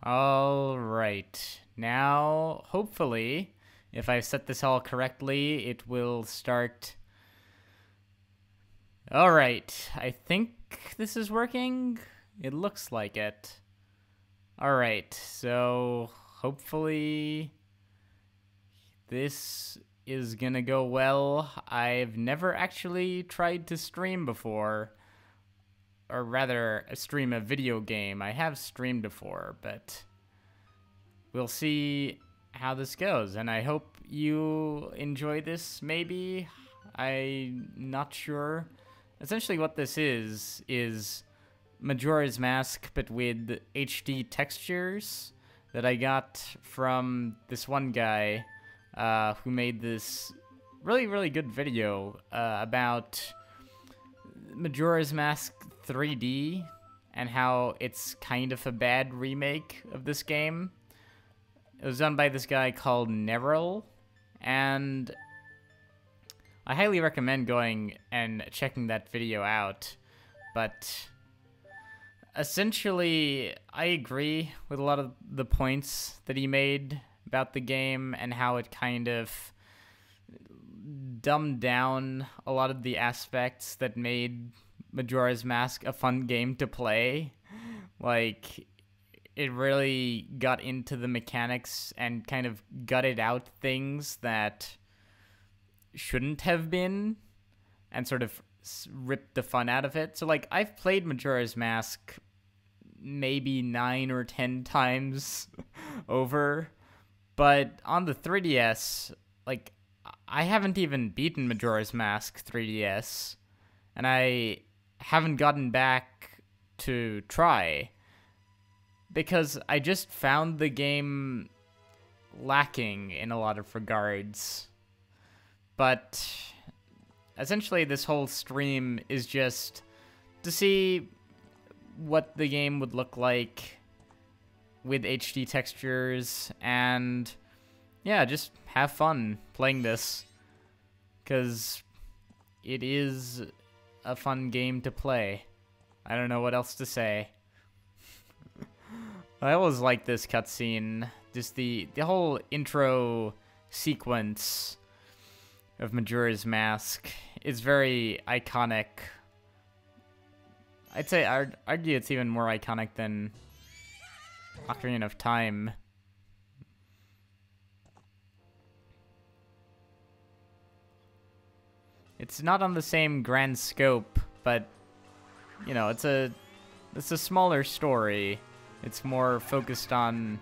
Alright, now hopefully, if I've set this all correctly, it will start. Alright, I think this is working. It looks like it. Alright, so hopefully this is gonna go well. I've never actually tried to stream before. Or rather, stream a video game. I have streamed before, but we'll see how this goes. And I hope you enjoy this, maybe. I'm not sure. Essentially what this is Majora's Mask, but with HD textures that I got from this one guy who made this really, really good video about Majora's Mask 3D and how it's kind of a bad remake of this game. It was done by this guy called Nerrel, and I highly recommend going and checking that video out. But essentially, I agree with a lot of the points that he made about the game and how it kind of dumbed down a lot of the aspects that made Majora's Mask a fun game to play. Like, it really got into the mechanics and kind of gutted out things that shouldn't have been and sort of ripped the fun out of it. So, like, I've played Majora's Mask maybe 9 or 10 times over, but on the 3DS, like, I haven't even beaten Majora's Mask 3DS, and I haven't gotten back to try because I just found the game lacking in a lot of regards. But essentially this whole stream is just to see what the game would look like with HD textures and yeah, just have fun playing this because it is a fun game to play. I don't know what else to say. I always like this cutscene. Just the whole intro sequence of Majora's Mask is very iconic. I'd say, I'd argue it's even more iconic than Ocarina of Time. It's not on the same grand scope, but you know, it's a smaller story. It's more focused on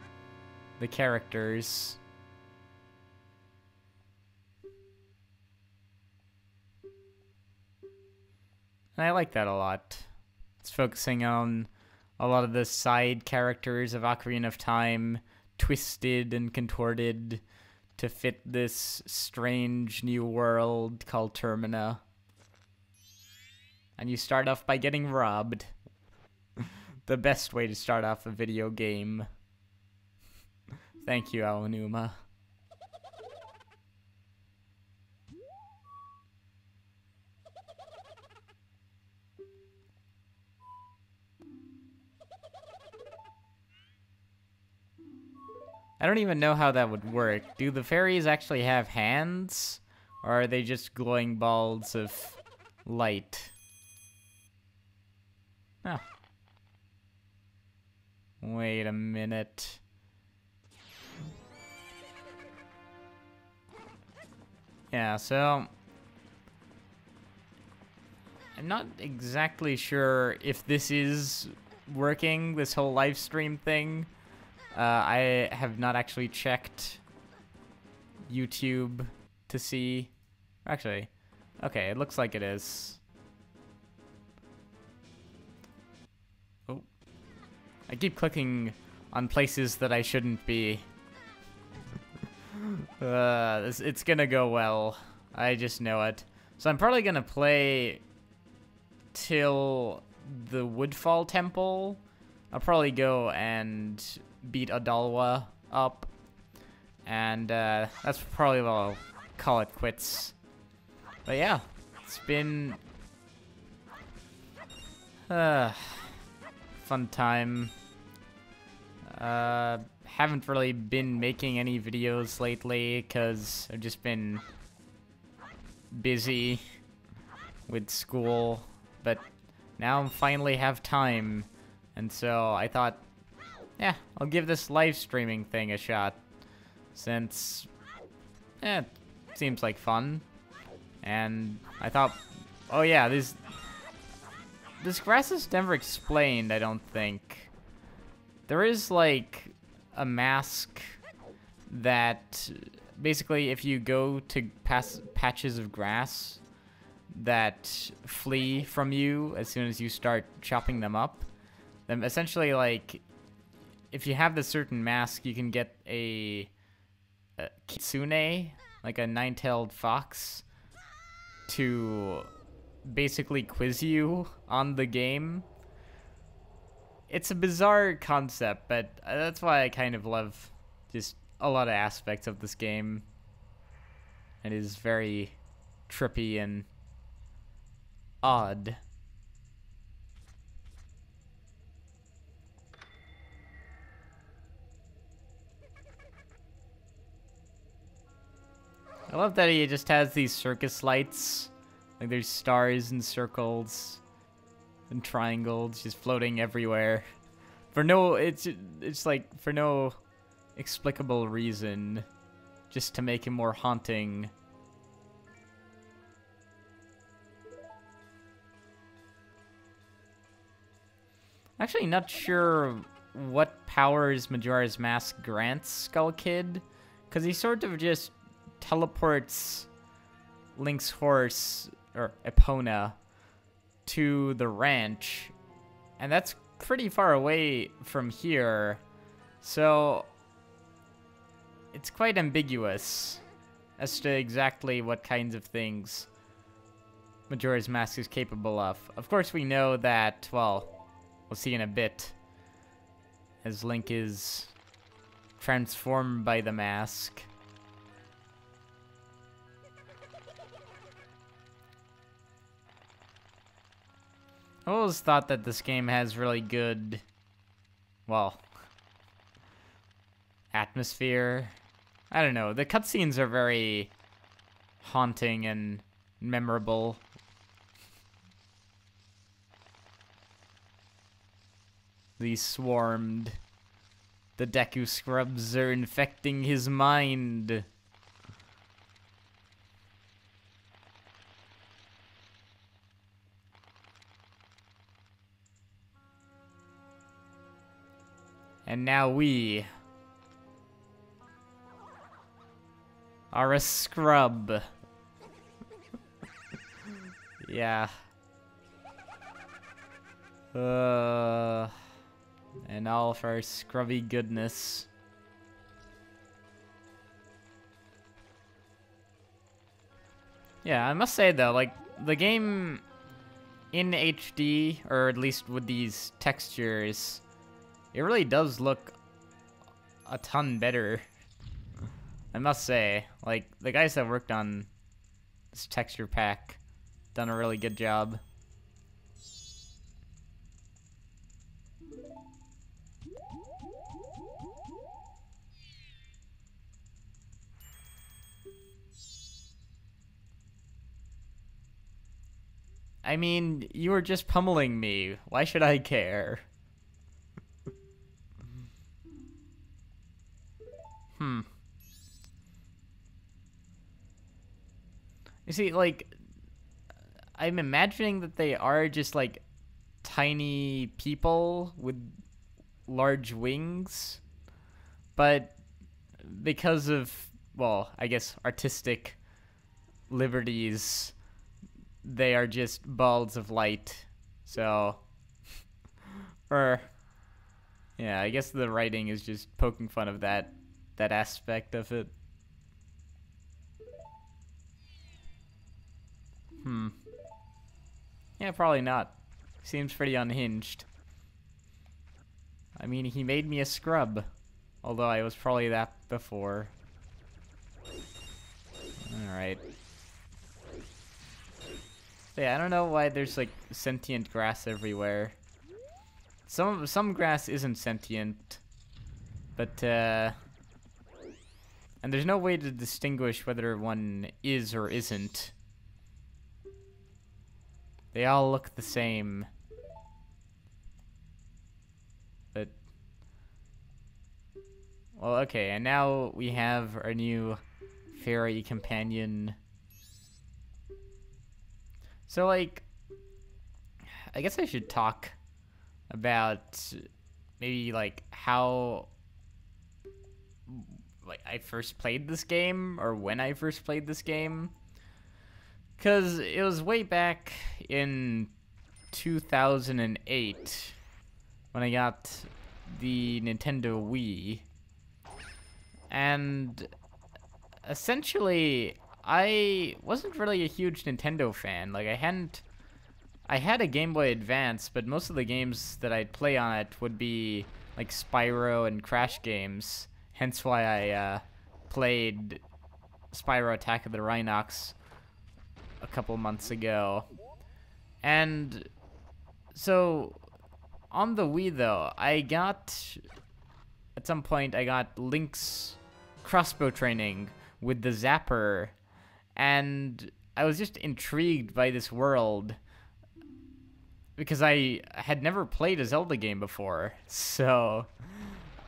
the characters. And I like that a lot. It's focusing on a lot of the side characters of Ocarina of Time, twisted and contorted to fit this strange new world called Termina. And you start off by getting robbed. The best way to start off a video game. Thank you, Aonuma. I don't even know how that would work. Do the fairies actually have hands? Or are they just glowing balls of light? Oh. Wait a minute. Yeah, so I'm not exactly sure if this is working, this whole live stream thing. I have not actually checked YouTube to see. Actually, okay, it looks like it is. Oh. I keep clicking on places that I shouldn't be. It's gonna go well. I just know it. So I'm probably gonna play till the Woodfall Temple. I'll probably go and beat Adalwa up. And that's probably what I'll call it quits. But yeah, it's been fun time. Haven't really been making any videos lately because I've just been busy with school, but now I finally have time, and so I thought, yeah, I'll give this live streaming thing a shot, since, it seems like fun, and I thought, oh yeah, this grass is never explained, I don't think. There is, like, a mask that, basically, if you go to patches of grass that flee from you as soon as you start chopping them up, then essentially, like, if you have this certain mask, you can get a kitsune, like a nine-tailed fox, to basically quiz you on the game. It's a bizarre concept, but that's why I kind of love just a lot of aspects of this game. It is very trippy and odd. I love that he just has these circus lights. Like there's stars and circles and triangles just floating everywhere. It's like for no explicable reason. Just to make him more haunting. Actually not sure what powers Majora's Mask grants Skull Kid, because he sort of just teleports Link's horse, or Epona, to the ranch, and that's pretty far away from here, so it's quite ambiguous as to exactly what kinds of things Majora's Mask is capable of. Of course we know that, well, we'll see in a bit, as Link is transformed by the mask. I always thought that this game has really good, well, atmosphere. I don't know, the cutscenes are very haunting and memorable. The swarmed. The Deku Scrubs are infecting his mind. And now we are a scrub. Yeah. And all of our scrubby goodness. Yeah, I must say though, like, the game in HD, or at least with these textures, it really does look a ton better. I must say, like, the guys that worked on this texture pack done a really good job. I mean, you were just pummeling me. Why should I care? You see, like, I'm imagining that they are just, like, tiny people with large wings. But because of, well, I guess artistic liberties, they are just balls of light. So, or, yeah, I guess the writing is just poking fun of that aspect of it. Yeah, probably not. Seems pretty unhinged. I mean, he made me a scrub. Although I was probably that before. Alright. Yeah, I don't know why there's, like, sentient grass everywhere. Some grass isn't sentient. But, and there's no way to distinguish whether one is or isn't. They all look the same. But, well, okay, and now we have our new fairy companion. So, like, I guess I should talk about maybe, like, how, like, I first played this game, or when I first played this game. Because it was way back in 2008 when I got the Nintendo Wii. And essentially, I wasn't really a huge Nintendo fan. Like, I had a Game Boy Advance, but most of the games that I'd play on it would be like Spyro and Crash games. Hence why I played Spyro Attack of the Rhinox a couple months ago. And so on the Wii though, at some point I got Link's crossbow training with the Zapper, and I was just intrigued by this world because I had never played a Zelda game before. So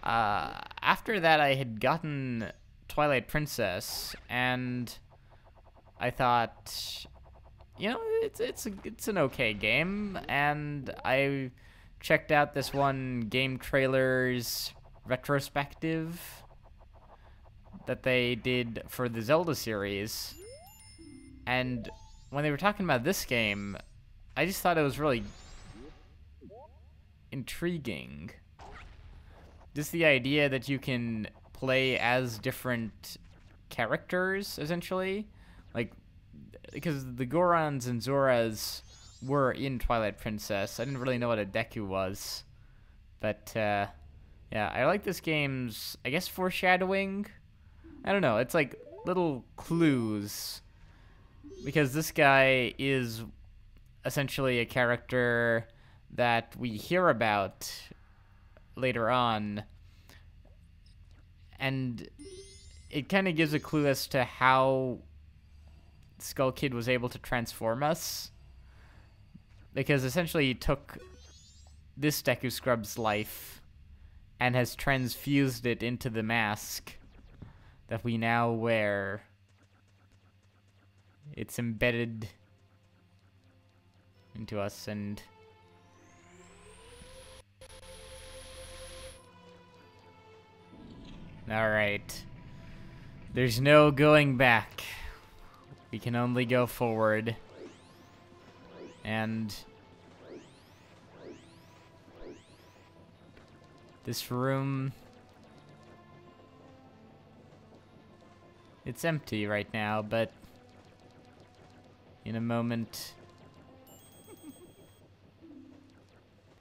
after that I had gotten Twilight Princess, and I thought, you know, it's an okay game, and I checked out this one Game Trailers retrospective that they did for the Zelda series, and when they were talking about this game, I just thought it was really intriguing. Just the idea that you can play as different characters, essentially. Like, because the Gorons and Zoras were in Twilight Princess. I didn't really know what a Deku was. But, yeah, I like this game's, I guess, foreshadowing. I don't know, it's like little clues. Because this guy is essentially a character that we hear about later on. And it kind of gives a clue as to how Skull Kid was able to transform us. Because essentially he took this Deku Scrub's life and has transfused it into the mask that we now wear. It's embedded into us, and alright. There's no going back. We can only go forward. And this room, it's empty right now, but in a moment.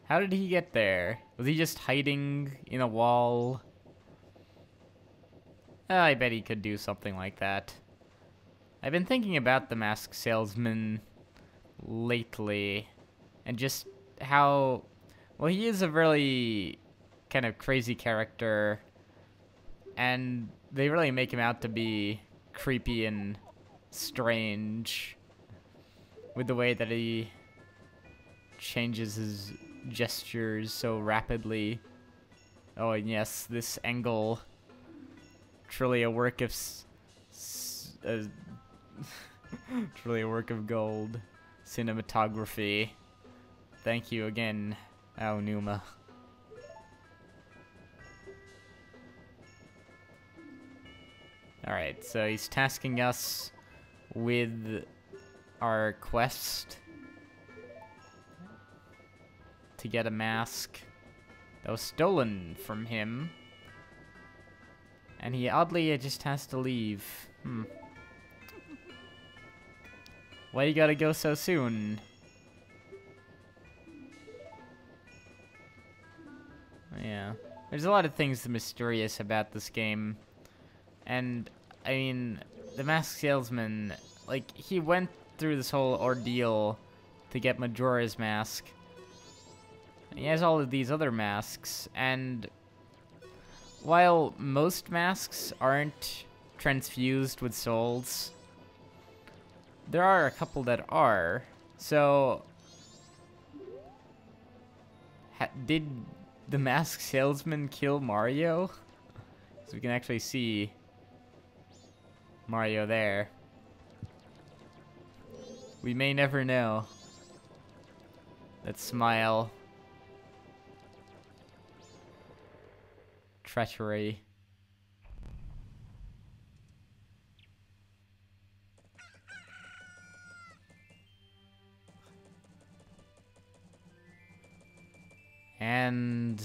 How did he get there? Was he just hiding in a wall? I bet he could do something like that. I've been thinking about the Masked Salesman lately, and just how, well, he is a really kind of crazy character, and they really make him out to be creepy and strange with the way that he changes his gestures so rapidly. Oh, and yes, this angle, truly a work of truly a work of gold cinematography. Thank you again, Aonuma. Alright, so he's tasking us with our quest to get a mask that was stolen from him. And he oddly just has to leave. Why you gotta go so soon? Yeah. There's a lot of things mysterious about this game. And, I mean, the Masked Salesman, like, he went through this whole ordeal to get Majora's mask. And he has all of these other masks, and while most masks aren't transfused with souls, there are a couple that are. So, did the mask salesman kill Mario? So we can actually see Mario there. We may never know. That smile. Treachery. And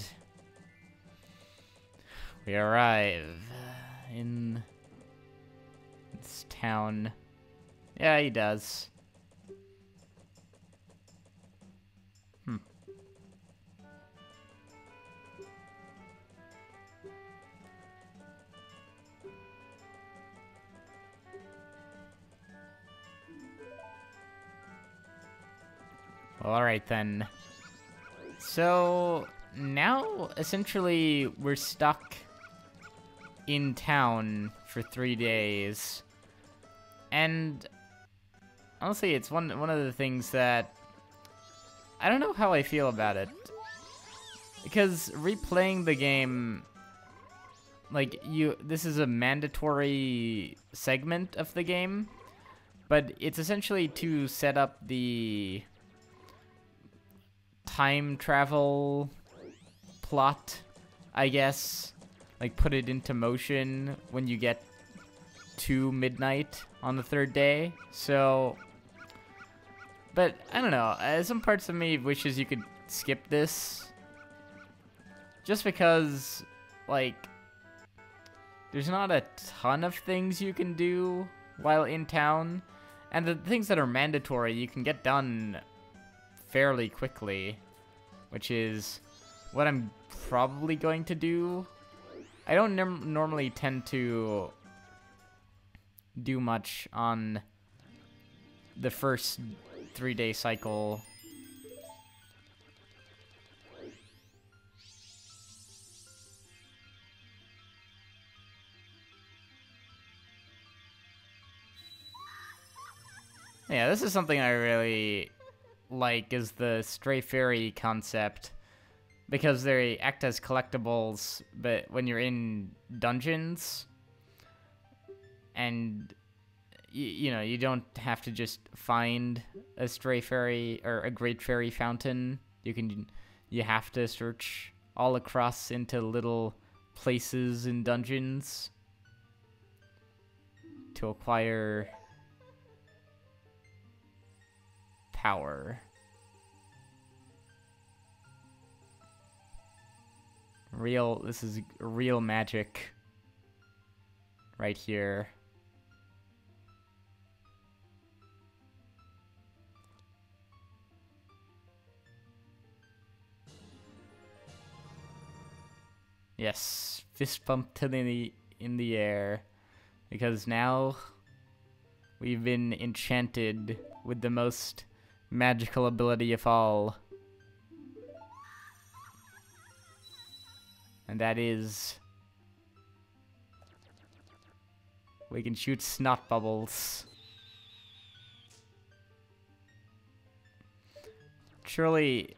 we arrive in this town. Yeah, he does. Well, alright then. So, now, essentially, we're stuck in town for 3 days. And, honestly, it's one of the things that I don't know how I feel about it. Because replaying the game, like, this is a mandatory segment of the game, but it's essentially to set up the time travel plot, I guess. Like, put it into motion when you get to midnight on the 3rd day. So, but I don't know. Some parts of me wishes you could skip this. Just because, like, there's not a ton of things you can do while in town. And the things that are mandatory, you can get done fairly quickly, which is what I'm probably going to do. I don't normally tend to do much on the first 3-day cycle. Yeah, this is something I really like, is the stray fairy concept, because they act as collectibles, but when you're in dungeons, and you know, you don't have to just find a stray fairy or a great fairy fountain. You have to search all across into little places in dungeons to acquire power. This is real magic right here. Yes, fist bump to in the air, because now we've been enchanted with the most magical ability of all. And that is, we can shoot snot bubbles. Surely,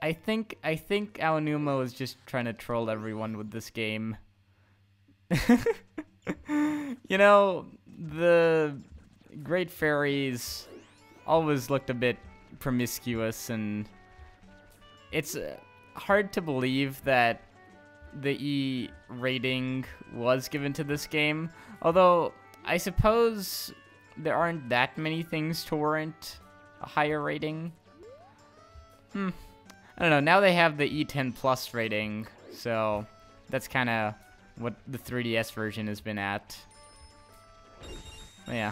I think Aonuma is just trying to troll everyone with this game. You know, the great fairies always looked a bit promiscuous, and it's hard to believe that the E rating was given to this game. Although, I suppose there aren't that many things to warrant a higher rating. I don't know, now they have the E10 Plus rating, so that's kind of what the 3DS version has been at. But yeah.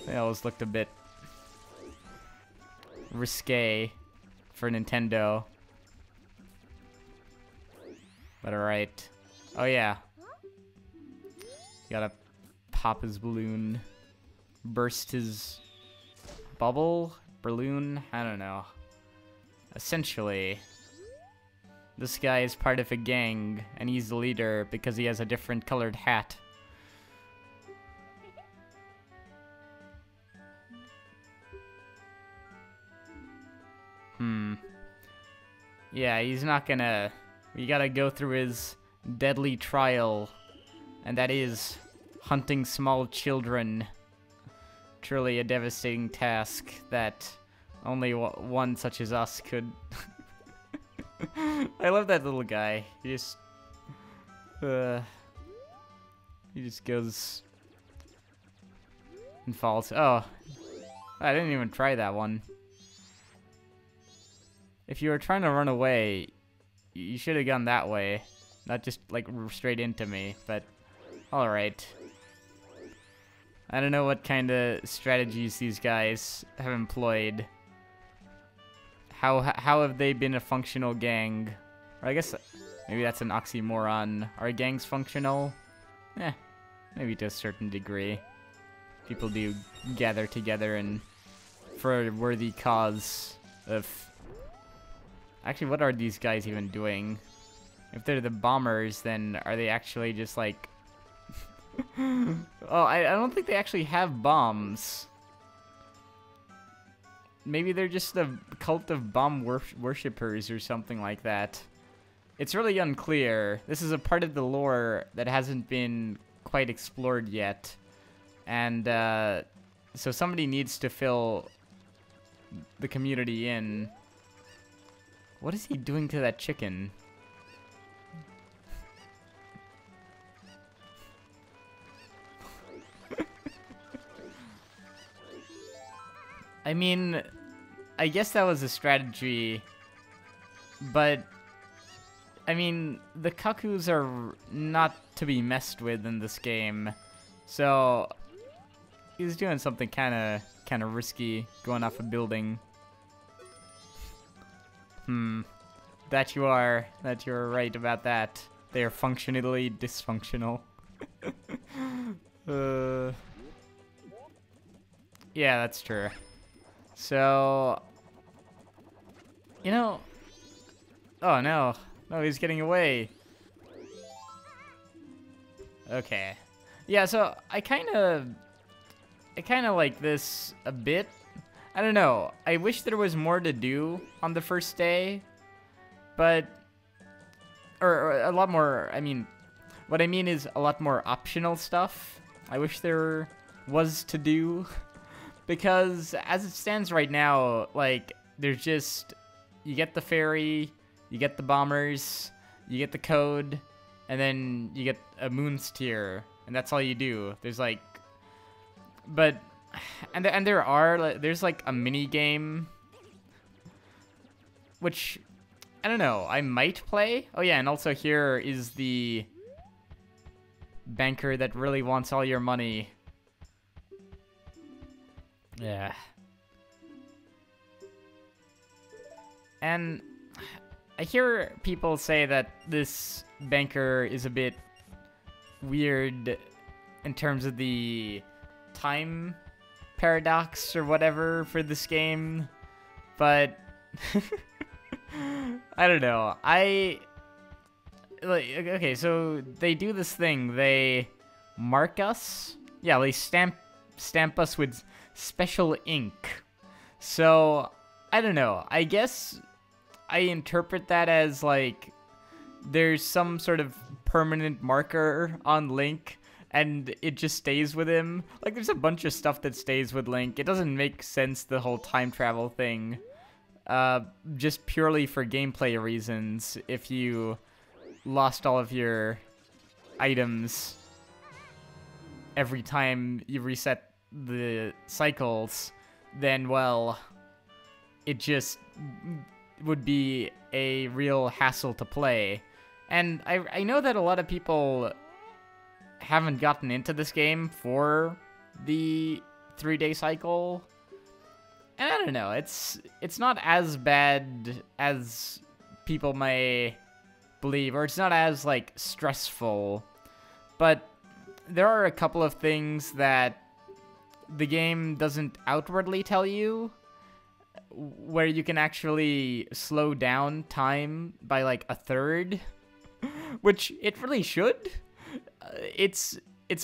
They always looked a bit risque for Nintendo. But alright. Oh yeah. Gotta pop his balloon. Burst his balloon? I don't know. Essentially, this guy is part of a gang, and he's the leader because he has a different colored hat. Yeah, he's not gonna... We gotta go through his deadly trial, and that is hunting small children. Truly a devastating task that only one such as us could... I love that little guy. He just goes and falls. Oh, I didn't even try that one. If you were trying to run away, you should have gone that way, not just like straight into me, but all right. I don't know what kind of strategies these guys have employed. How have they been a functional gang? Or I guess maybe that's an oxymoron. Are gangs functional? Maybe to a certain degree. People do gather together and for a worthy cause of... Actually, what are these guys even doing? If they're the bombers, then are they actually just like... Oh, I don't think they actually have bombs. Maybe they're just a cult of bomb worshippers or something like that. It's really unclear. This is a part of the lore that hasn't been quite explored yet. And so somebody needs to fill the community in. What is he doing to that chicken? I mean, I guess that was a strategy, but I mean, the cuckoos are not to be messed with in this game, so he's doing something kind of risky, going off a building. That you are right about that. They are functionally dysfunctional. Yeah, that's true. So, you know, oh no, he's getting away. Okay. Yeah, so I kind of like this a bit. I don't know. I wish there was more to do on the first day, but or a lot more. I mean, what I mean is a lot more optional stuff. I wish there was to do. Because as it stands right now, like, there's just, you get the ferry, you get the bombers, you get the code, and then you get a moon's tier, and that's all you do. There's like, but, and there's like a mini game, which, I don't know, I might play. Oh yeah, and also here is the banker that really wants all your money. Yeah. And I hear people say that this banker is a bit weird in terms of the time paradox or whatever for this game, but I don't know. Okay, so they do this thing. They mark us. Yeah, they stamp us with special ink. So, I don't know. I guess I interpret that as, like, there's some sort of permanent marker on Link, and it just stays with him. Like, there's a bunch of stuff that stays with Link. It doesn't make sense, the whole time travel thing. Just purely for gameplay reasons, if you lost all of your items every time you reset the cycles, then, well, it just would be a real hassle to play. And I know that a lot of people haven't gotten into this game for the 3-day cycle, and I don't know, it's not as bad as people may believe, or it's not as, like, stressful, but there are a couple of things that the game doesn't outwardly tell you, where you can actually slow down time by like a third, which it really should. It's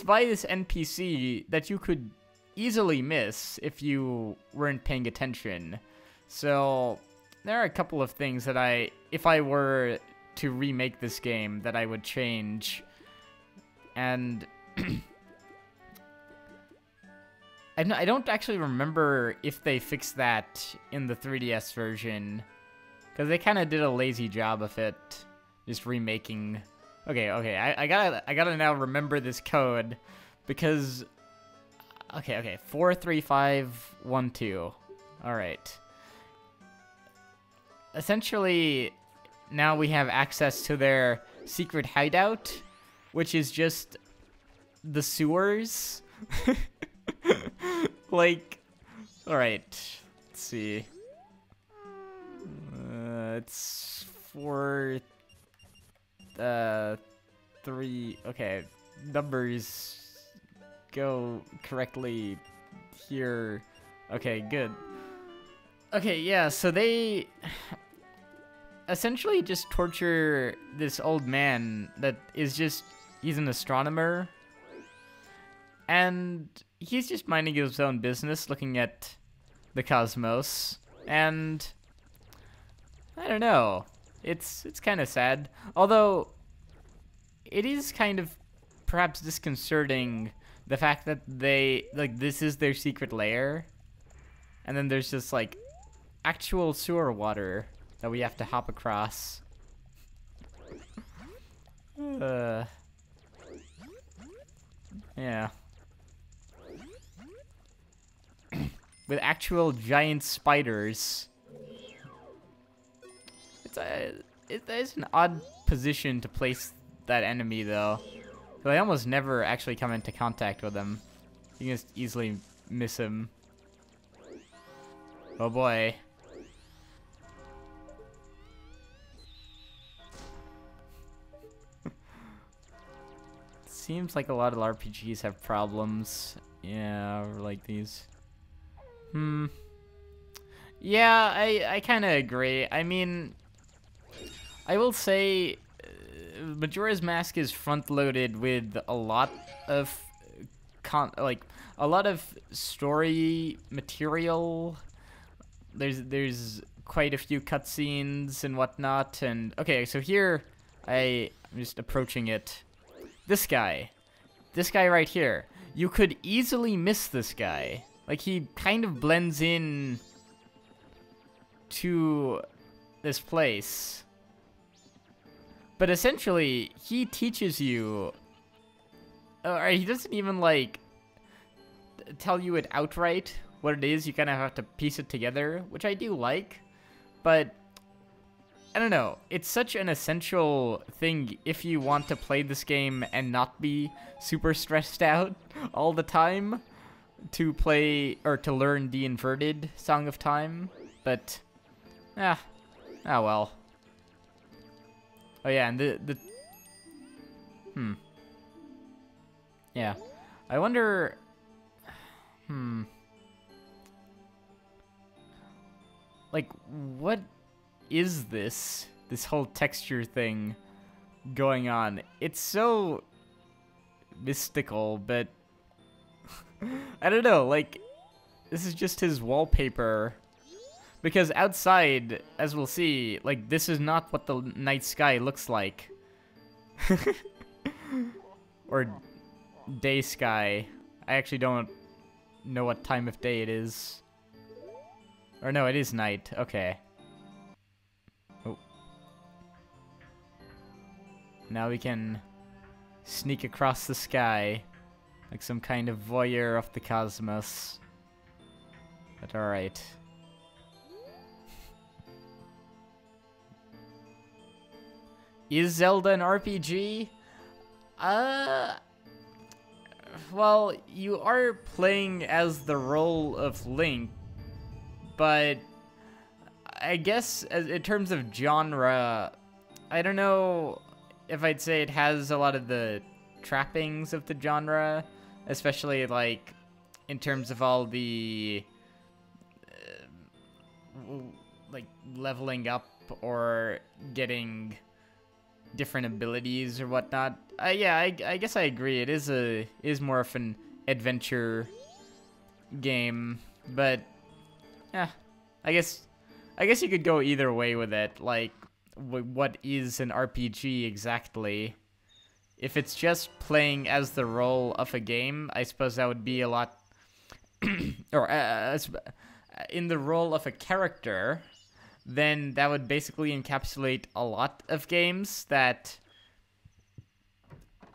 by this NPC that you could easily miss if you weren't paying attention. So there are a couple of things that if I were to remake this game, that I would change. And I don't actually remember if they fixed that in the 3DS version, because they kind of did a lazy job of it, just remaking. Okay, I gotta now remember this code, because okay, 43512. All right. Essentially, now we have access to their secret hideout, which is just the sewers. Like, all right, let's see. It's 4, 3. Okay, numbers go correctly here. Okay, good. Okay, yeah, so they essentially just torture this old man that is just, he's an astronomer, and he's just minding his own business, looking at the cosmos, and I don't know, it's kind of sad, although it is kind of perhaps disconcerting, the fact that this is their secret lair, and then there's just like actual sewer water that we have to hop across. Yeah. With actual giant spiders. It is an odd position to place that enemy, though. So I almost never actually come into contact with him. You can just easily miss him. Oh boy. Seems like a lot of RPGs have problems. Yeah, like these. Yeah, I kind of agree. I mean, I will say Majora's Mask is front-loaded with a lot of a lot of story material. There's quite a few cutscenes and whatnot. And okay, so here I'm just approaching it. This guy right here, you could easily miss this guy. Like, he kind of blends in to this place. But essentially, he teaches you, or he doesn't even, like, tell you it outright, what it is. You kind of have to piece it together, which I do like. But I don't know, it's such an essential thing if you want to play this game and not be super stressed out all the time, to play, or to learn the inverted Song of Time. But, oh well. Oh yeah, and yeah. I wonder, like, what is this whole texture thing going on? It's so mystical, but I don't know, like, this is just his wallpaper, because outside, as we'll see, like, this is not what the night sky looks like. Or day sky. I actually don't know what time of day it is. Or no, it is night. Okay. Oh. Now we can sneak across the sky like some kind of voyeur of the cosmos. But alright. Is Zelda an RPG? Well, you are playing as the role of Link, but I guess in terms of genre, I don't know if I'd say it has a lot of the trappings of the genre, especially like in terms of all the like leveling up or getting different abilities or whatnot. Yeah, I guess I agree. It is more of an adventure game, but yeah, I guess you could go either way with it. Like, what is an RPG exactly? If it's just playing as the role of a game, I suppose that would be a lot, or in the role of a character, then that would basically encapsulate a lot of games that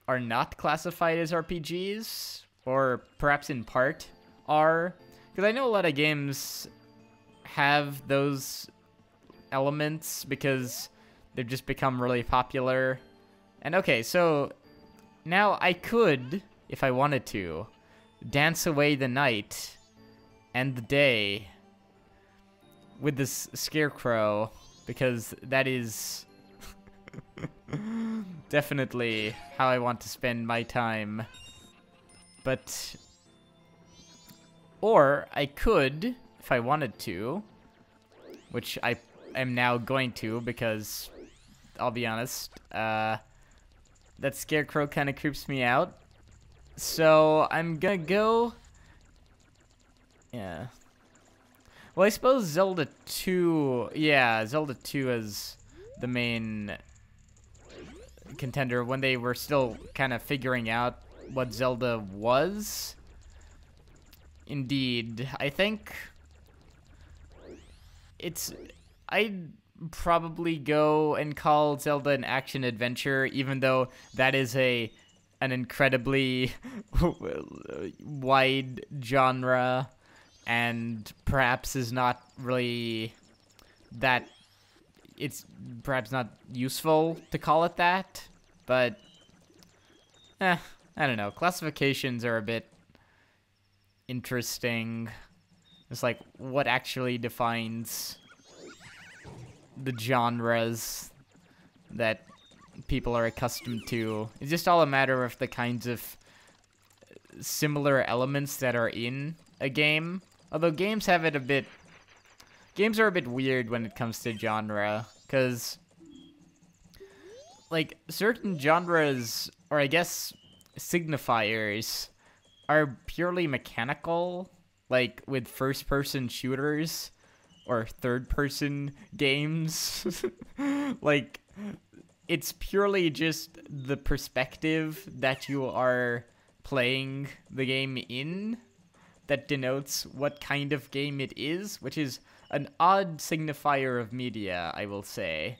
are not classified as RPGs, or perhaps in part are. Because I know a lot of games have those elements because they've just become really popular. And okay, so now I could, if I wanted to, dance away the night and the day with this scarecrow, because that is definitely how I want to spend my time. But, or I could, if I wanted to, which I am now going to, because I'll be honest, that scarecrow kind of creeps me out. So I'm gonna go, yeah. Well, I suppose Zelda 2, yeah, Zelda 2 is the main contender when they were still kind of figuring out what Zelda was. Indeed, I think I'd probably go and call Zelda an action adventure, even though that is an incredibly wide genre, and perhaps is not really that, it's perhaps not useful to call it that, but I don't know. Classifications are a bit interesting. It's like, what actually defines the genres that people are accustomed to? It's just all a matter of the kinds of similar elements that are in a game. Although games are a bit weird when it comes to genre, because like certain genres, or I guess signifiers, are purely mechanical, like with first-person shooters or third-person games. Like, it's purely just the perspective that you are playing the game in that denotes what kind of game it is, which is an odd signifier of media, I will say.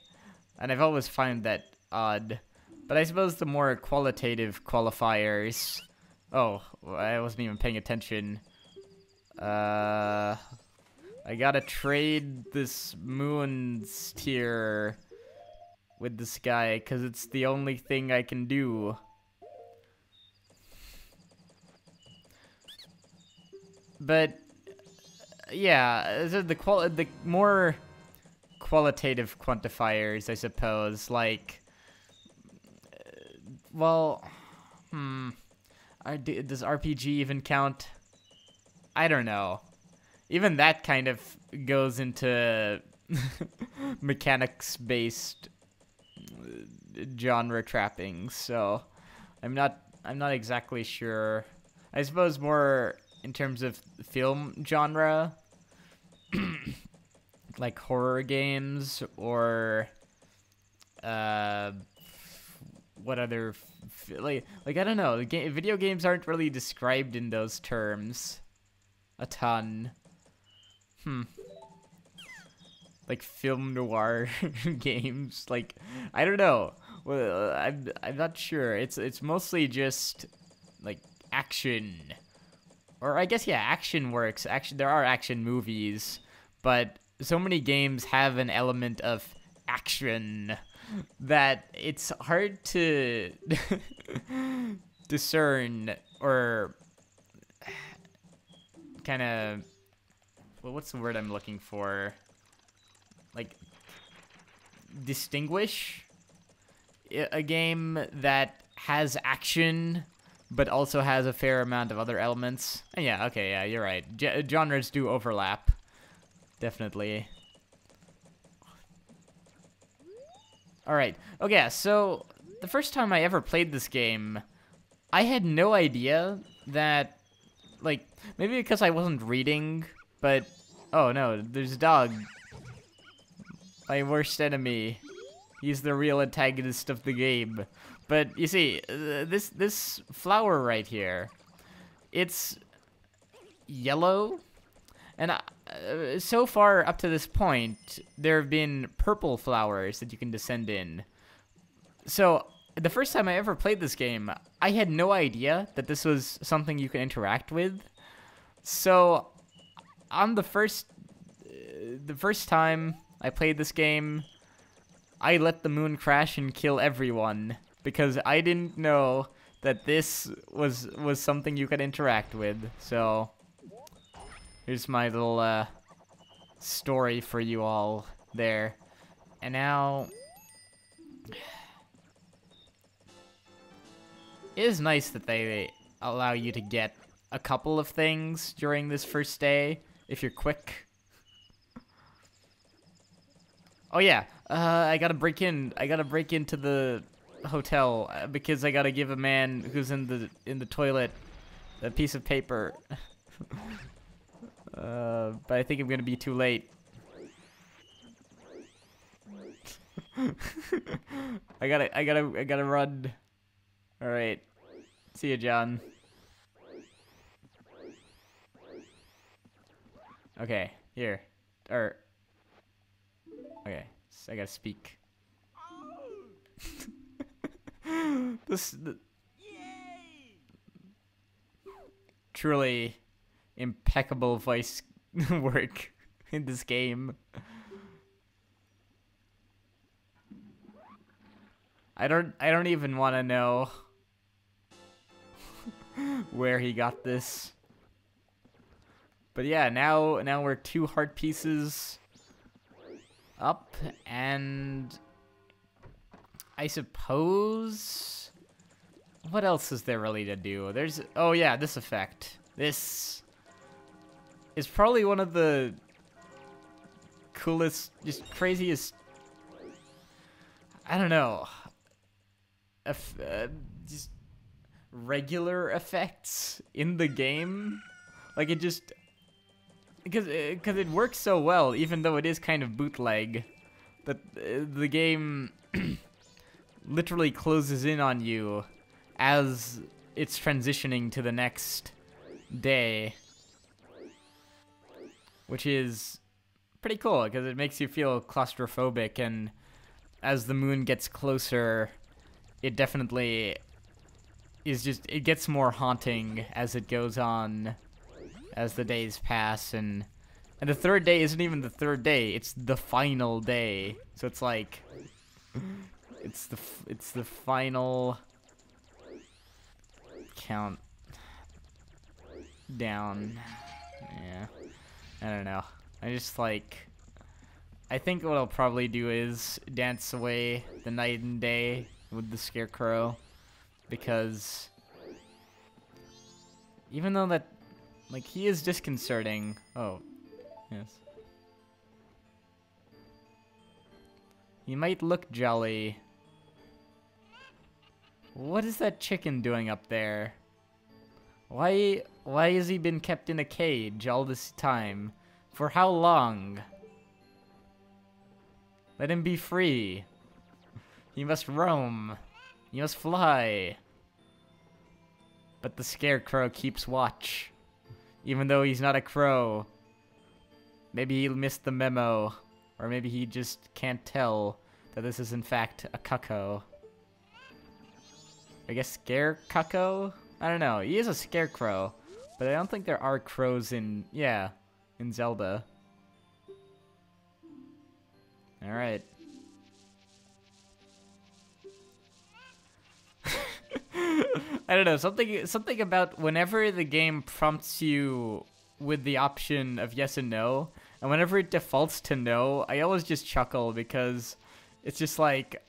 And I've always found that odd. But I suppose the more qualitative qualifiers... Oh, I wasn't even paying attention. I gotta trade this moon's tier with this guy, because it's the only thing I can do. But yeah, the more qualitative quantifiers, I suppose, like, well, does RPG even count? I don't know. Even that kind of goes into mechanics-based genre trappings, so I'm not exactly sure. I suppose more in terms of film genre, like horror games, or what other like I don't know. Video games aren't really described in those terms a ton. Like film noir games, like, I don't know. Well, I'm not sure. It's mostly just like action. Or I guess, yeah, action works. There are action movies, but so many games have an element of action that it's hard to discern, or kind of, well, what's the word I'm looking for? Like, distinguish a game that has action but also has a fair amount of other elements. And yeah, okay, yeah, you're right. Genres do overlap. Definitely. Alright. Okay, so the first time I ever played this game, I had no idea that, like, maybe because I wasn't reading, but, oh no, there's a dog. My worst enemy. He's the real antagonist of the game. But you see, this flower right here, it's yellow, and so far up to this point, there have been purple flowers that you can descend in. So the first time I ever played this game, I had no idea that this was something you can interact with. So on the first time I played this game, I let the moon crash and kill everyone because I didn't know that this was something you could interact with. So here's my little story for you all there. And now it is nice that they allow you to get a couple of things during this first day if you're quick. Oh yeah, I gotta break into the hotel because I gotta give a man who's in the toilet a piece of paper. But I think I'm gonna be too late. I gotta run. All right, see ya, John. Okay, here, okay, so I gotta speak. Truly impeccable voice work in this game. I don't even want to know where he got this. But yeah, now we're 2 heart pieces up, and I suppose what else is there really to do? There's, oh yeah, this effect. This is probably one of the coolest, just craziest, I don't know, just regular effects in the game. Like, it just, because it works so well, even though it is kind of bootleg, that the game literally closes in on you as it's transitioning to the next day, which is pretty cool because it makes you feel claustrophobic, and as the moon gets closer, it definitely is just, it gets more haunting as it goes on, as the days pass, and the third day isn't even the third day, it's the final day. So it's like it's the final count down. Yeah, I don't know. I think what I'll probably do is dance away the night and day with the scarecrow, because even though that, like, he is disconcerting. Oh, yes. He might look jolly. What is that chicken doing up there? Why has he been kept in a cage all this time? For how long? Let him be free. He must roam. He must fly. But the scarecrow keeps watch. Even though he's not a crow. Maybe he missed the memo. Or maybe he just can't tell that this is in fact a cucko. I guess scare-cucko? I don't know. He is a scarecrow. But I don't think there are crows in, yeah, in Zelda. Alright. I don't know, something about whenever the game prompts you with the option of yes and no, and whenever it defaults to no, I always just chuckle because it's just like,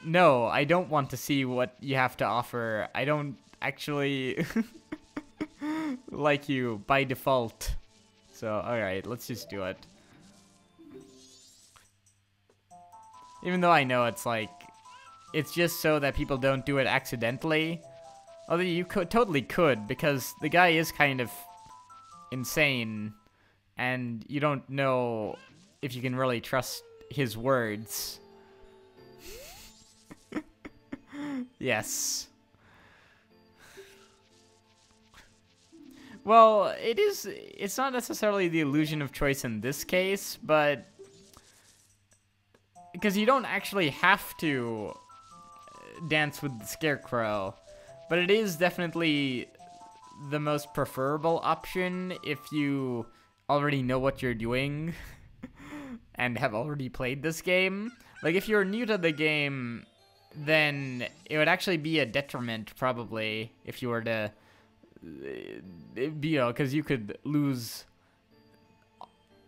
no, I don't want to see what you have to offer. I don't actually like you by default. So, alright, let's just do it. Even though I know it's like, it's just so that people don't do it accidentally. Although you totally could, because the guy is kind of insane, and you don't know if you can really trust his words. Yes. Well, it's not necessarily the illusion of choice in this case, but because you don't actually have to dance with the scarecrow, but it is definitely the most preferable option if you already know what you're doing and have already played this game. Like, if you're new to the game, then it would actually be a detriment, probably, if you were to, because you could lose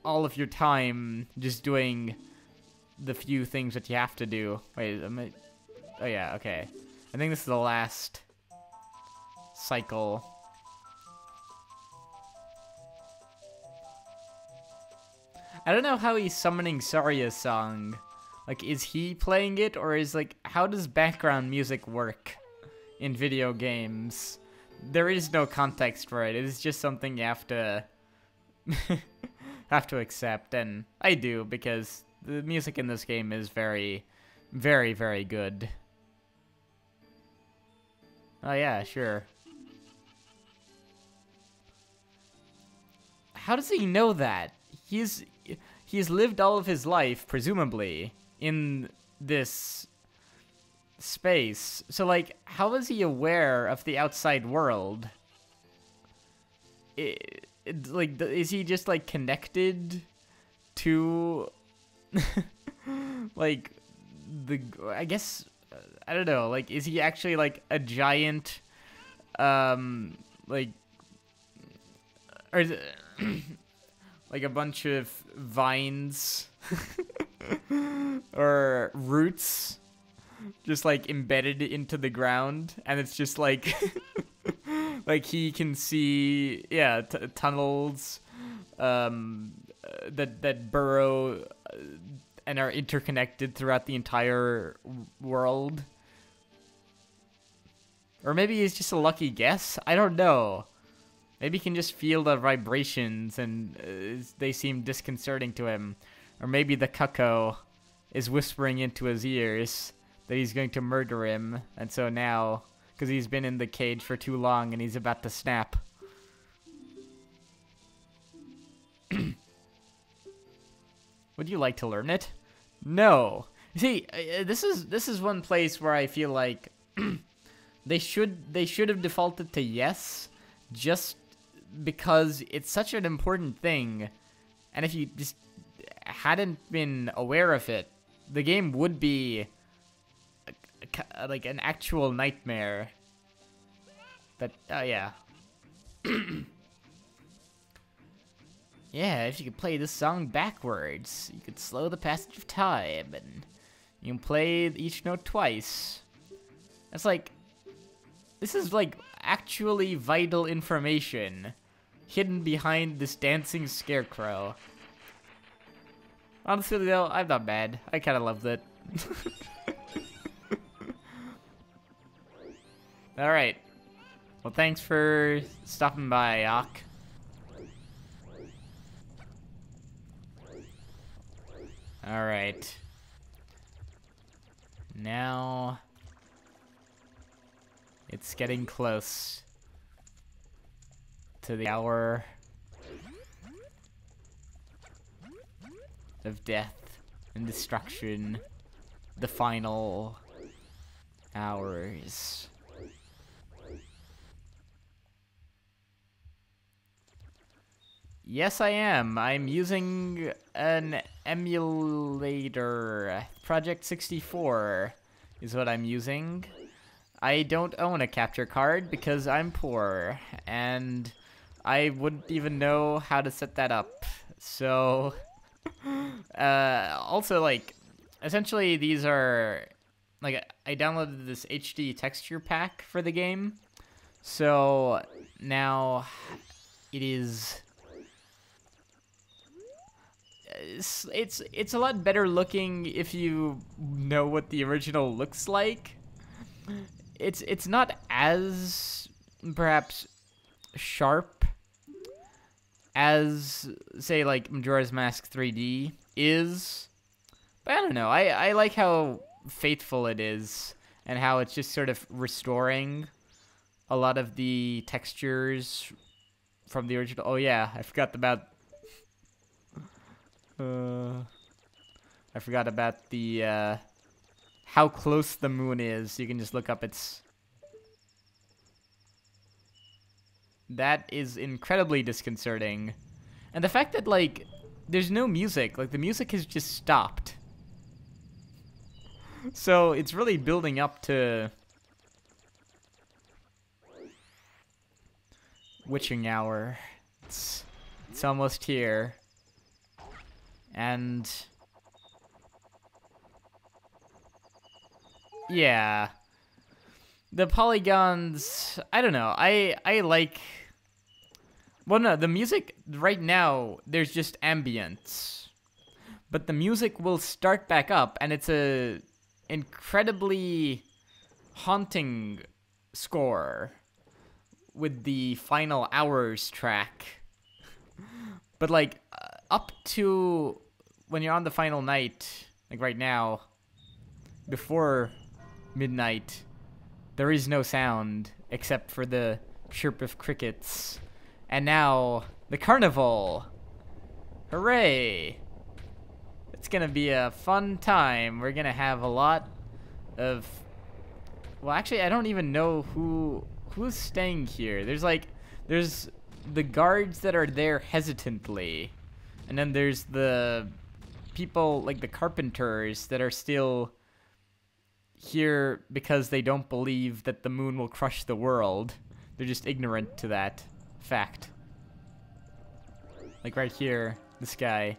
all of your time just doing the few things that you have to do. Wait, oh yeah, okay. I think this is the last cycle. I don't know how he's summoning Saria's song. Like, is he playing it, or is, like, how does background music work in video games? There is no context for it. It is just something you have to have to accept, and I do, because the music in this game is very, very, very good. Oh yeah, sure. How does he know that? He's lived all of his life, presumably, in this space. So, like, how is he aware of the outside world? Like, is he just, like, connected to, like, I guess, I don't know, like, is he actually, like, a giant, like, or is it, like, a bunch of vines or roots just, like, embedded into the ground, and it's just, like, like, he can see, yeah, tunnels that burrow and are interconnected throughout the entire world. Or maybe he's just a lucky guess? I don't know. Maybe he can just feel the vibrations and they seem disconcerting to him. Or maybe the cuckoo is whispering into his ears that he's going to murder him. And so now, because he's been in the cage for too long and he's about to snap. Would you like to learn it? No. See, this is one place where I feel like they should have defaulted to yes, just because it's such an important thing, and if you just hadn't been aware of it, the game would be like an actual nightmare. But yeah. Yeah, if you could play this song backwards, you could slow the passage of time, and you can play each note twice. It's like, this is like actually vital information hidden behind this dancing scarecrow. Honestly though, I'm not mad. I kind of loved it. Alright. Well, thanks for stopping by, Ak. Alright. Now it's getting close to the hour of death and destruction. The final hours. Yes, I am. I'm using an emulator. Project 64 is what I'm using. I don't own a capture card because I'm poor, and I wouldn't even know how to set that up. So, also, like, essentially these are, like, I downloaded this HD texture pack for the game. So, now it is... it's a lot better looking if you know what the original looks like. It's not as perhaps sharp as say like Majora's Mask 3D is, but I don't know. I like how faithful it is and how it's just sort of restoring a lot of the textures from the original. Oh yeah, I forgot about the how close the moon is. You can just look up its. That is incredibly disconcerting. And the fact that, like, there's no music. Like, the music has just stopped. So, it's really building up to witching hour. It's almost here. And yeah. The polygons, I don't know. I like. Well, no, the music right now, there's just ambience. But the music will start back up, and it's a incredibly haunting score with the final hours track. But, like, up to when you're on the final night, like right now, before midnight, there is no sound except for the chirp of crickets. And now, the carnival. Hooray! It's gonna be a fun time. We're gonna have a lot of... Well, actually, I don't even know who's staying here. There's the guards that are there hesitantly. And then there's the people, like the carpenters, that are still here because they don't believe that the moon will crush the world. They're just ignorant to that fact. Like right here, this guy.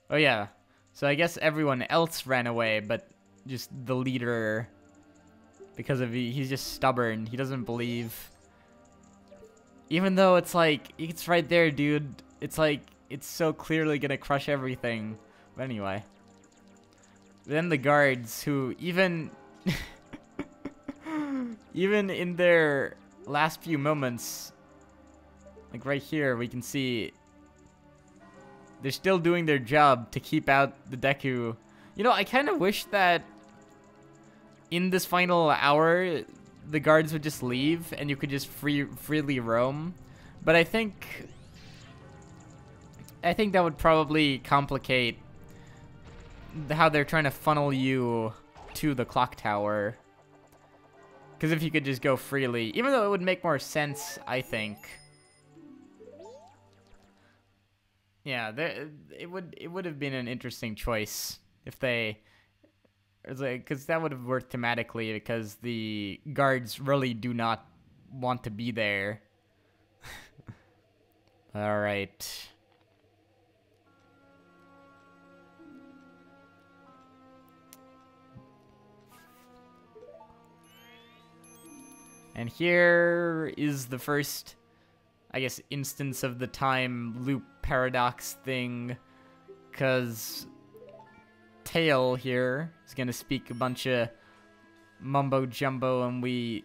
Oh yeah. So I guess everyone else ran away, but just the leader, because of he's just stubborn. He doesn't believe. Even though it's like, it's right there, dude. It's like, it's so clearly gonna crush everything. But anyway. Then the guards, who even even in their last few moments, like right here, we can see they're still doing their job to keep out the Deku. You know, I kind of wish that in this final hour, the guards would just leave and you could just freely roam. But I think that would probably complicate how they're trying to funnel you to the clock tower. Because if you could just go freely, even though it would make more sense, I think. Yeah, it would have been an interesting choice if they, because that would have worked thematically, because the guards really do not want to be there. All right. And here is the first, I guess, instance of the time loop paradox thing, because Tail here is going to speak a bunch of mumbo-jumbo, and we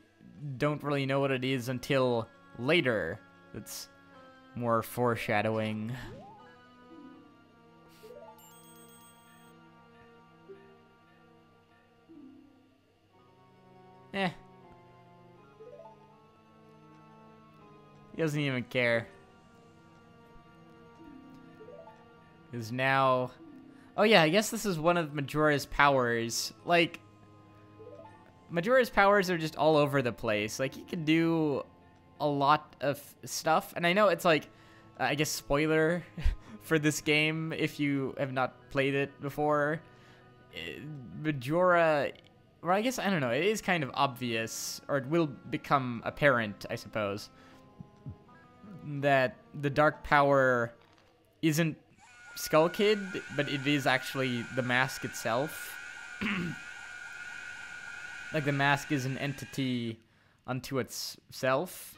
don't really know what it is until later. It's more foreshadowing. He doesn't even care. Because now... Oh yeah, I guess this is one of Majora's powers. Like, Majora's powers are just all over the place. Like, he can do a lot of stuff. And I know it's like, I guess spoiler for this game if you have not played it before. Majora... Or I guess, I don't know, it is kind of obvious, or it will become apparent, I suppose, that the dark power isn't Skull Kid, but it is actually the mask itself. Like, the mask is an entity unto itself.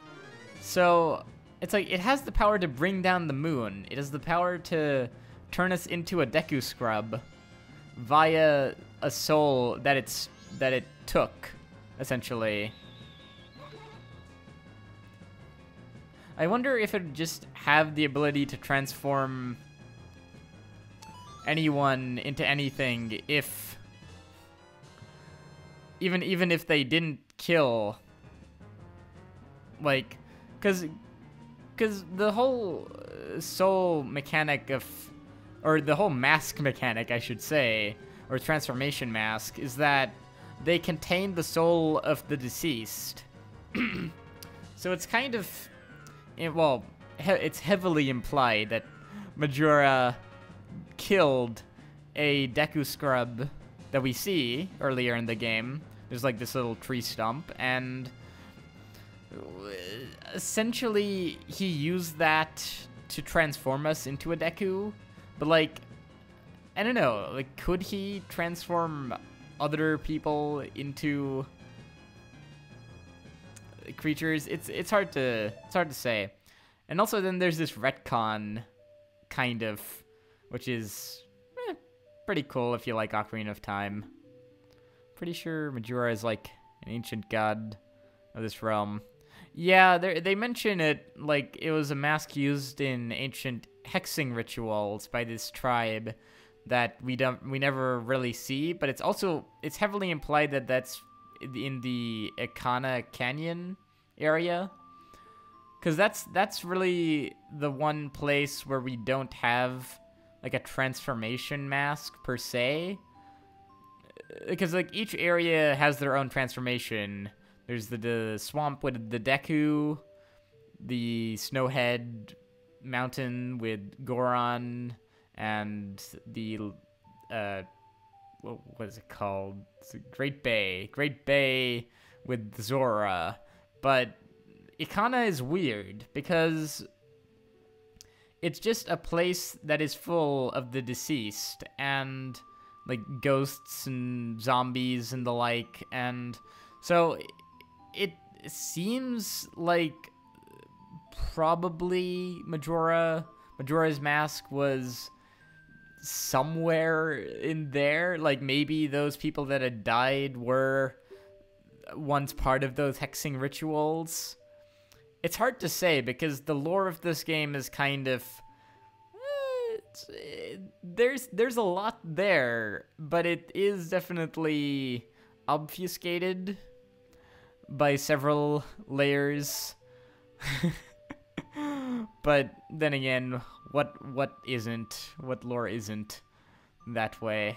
So it's like it has the power to bring down the moon. It has the power to turn us into a Deku scrub via a soul that it took, essentially. I wonder if it would just have the ability to transform anyone into anything if even if they didn't kill, like, cuz the whole soul mechanic of, or the whole mask mechanic, I should say, or transformation mask, is that they contain the soul of the deceased. So it's kind of, well, it's heavily implied that Majora killed a Deku scrub that we see earlier in the game. There's like this little tree stump, and essentially he used that to transform us into a Deku. But like, I don't know, like, could he transform other people into creatures? It's hard to say. And also then there's this retcon, kind of, which is pretty cool if you like Ocarina of Time. Pretty sure Majora is like an ancient god of this realm. Yeah, they mention it like it was a mask used in ancient hexing rituals by this tribe that we never really see, but it's heavily implied that that's in the Ikana Canyon area, because that's really the one place where we don't have like a transformation mask per se, because like each area has their own transformation. There's the swamp with the Deku, the Snowhead Mountain with Goron, and the what is it called? It's Great Bay with Zora. But Ikana is weird because it's just a place that is full of the deceased and like ghosts and zombies and the like, and so it seems like probably Majora's Mask was somewhere in there. Like maybe those people that had died were once part of those hexing rituals. It's hard to say because the lore of this game is kind of there's a lot there, but it is definitely obfuscated by several layers. But then again, what lore isn't that way?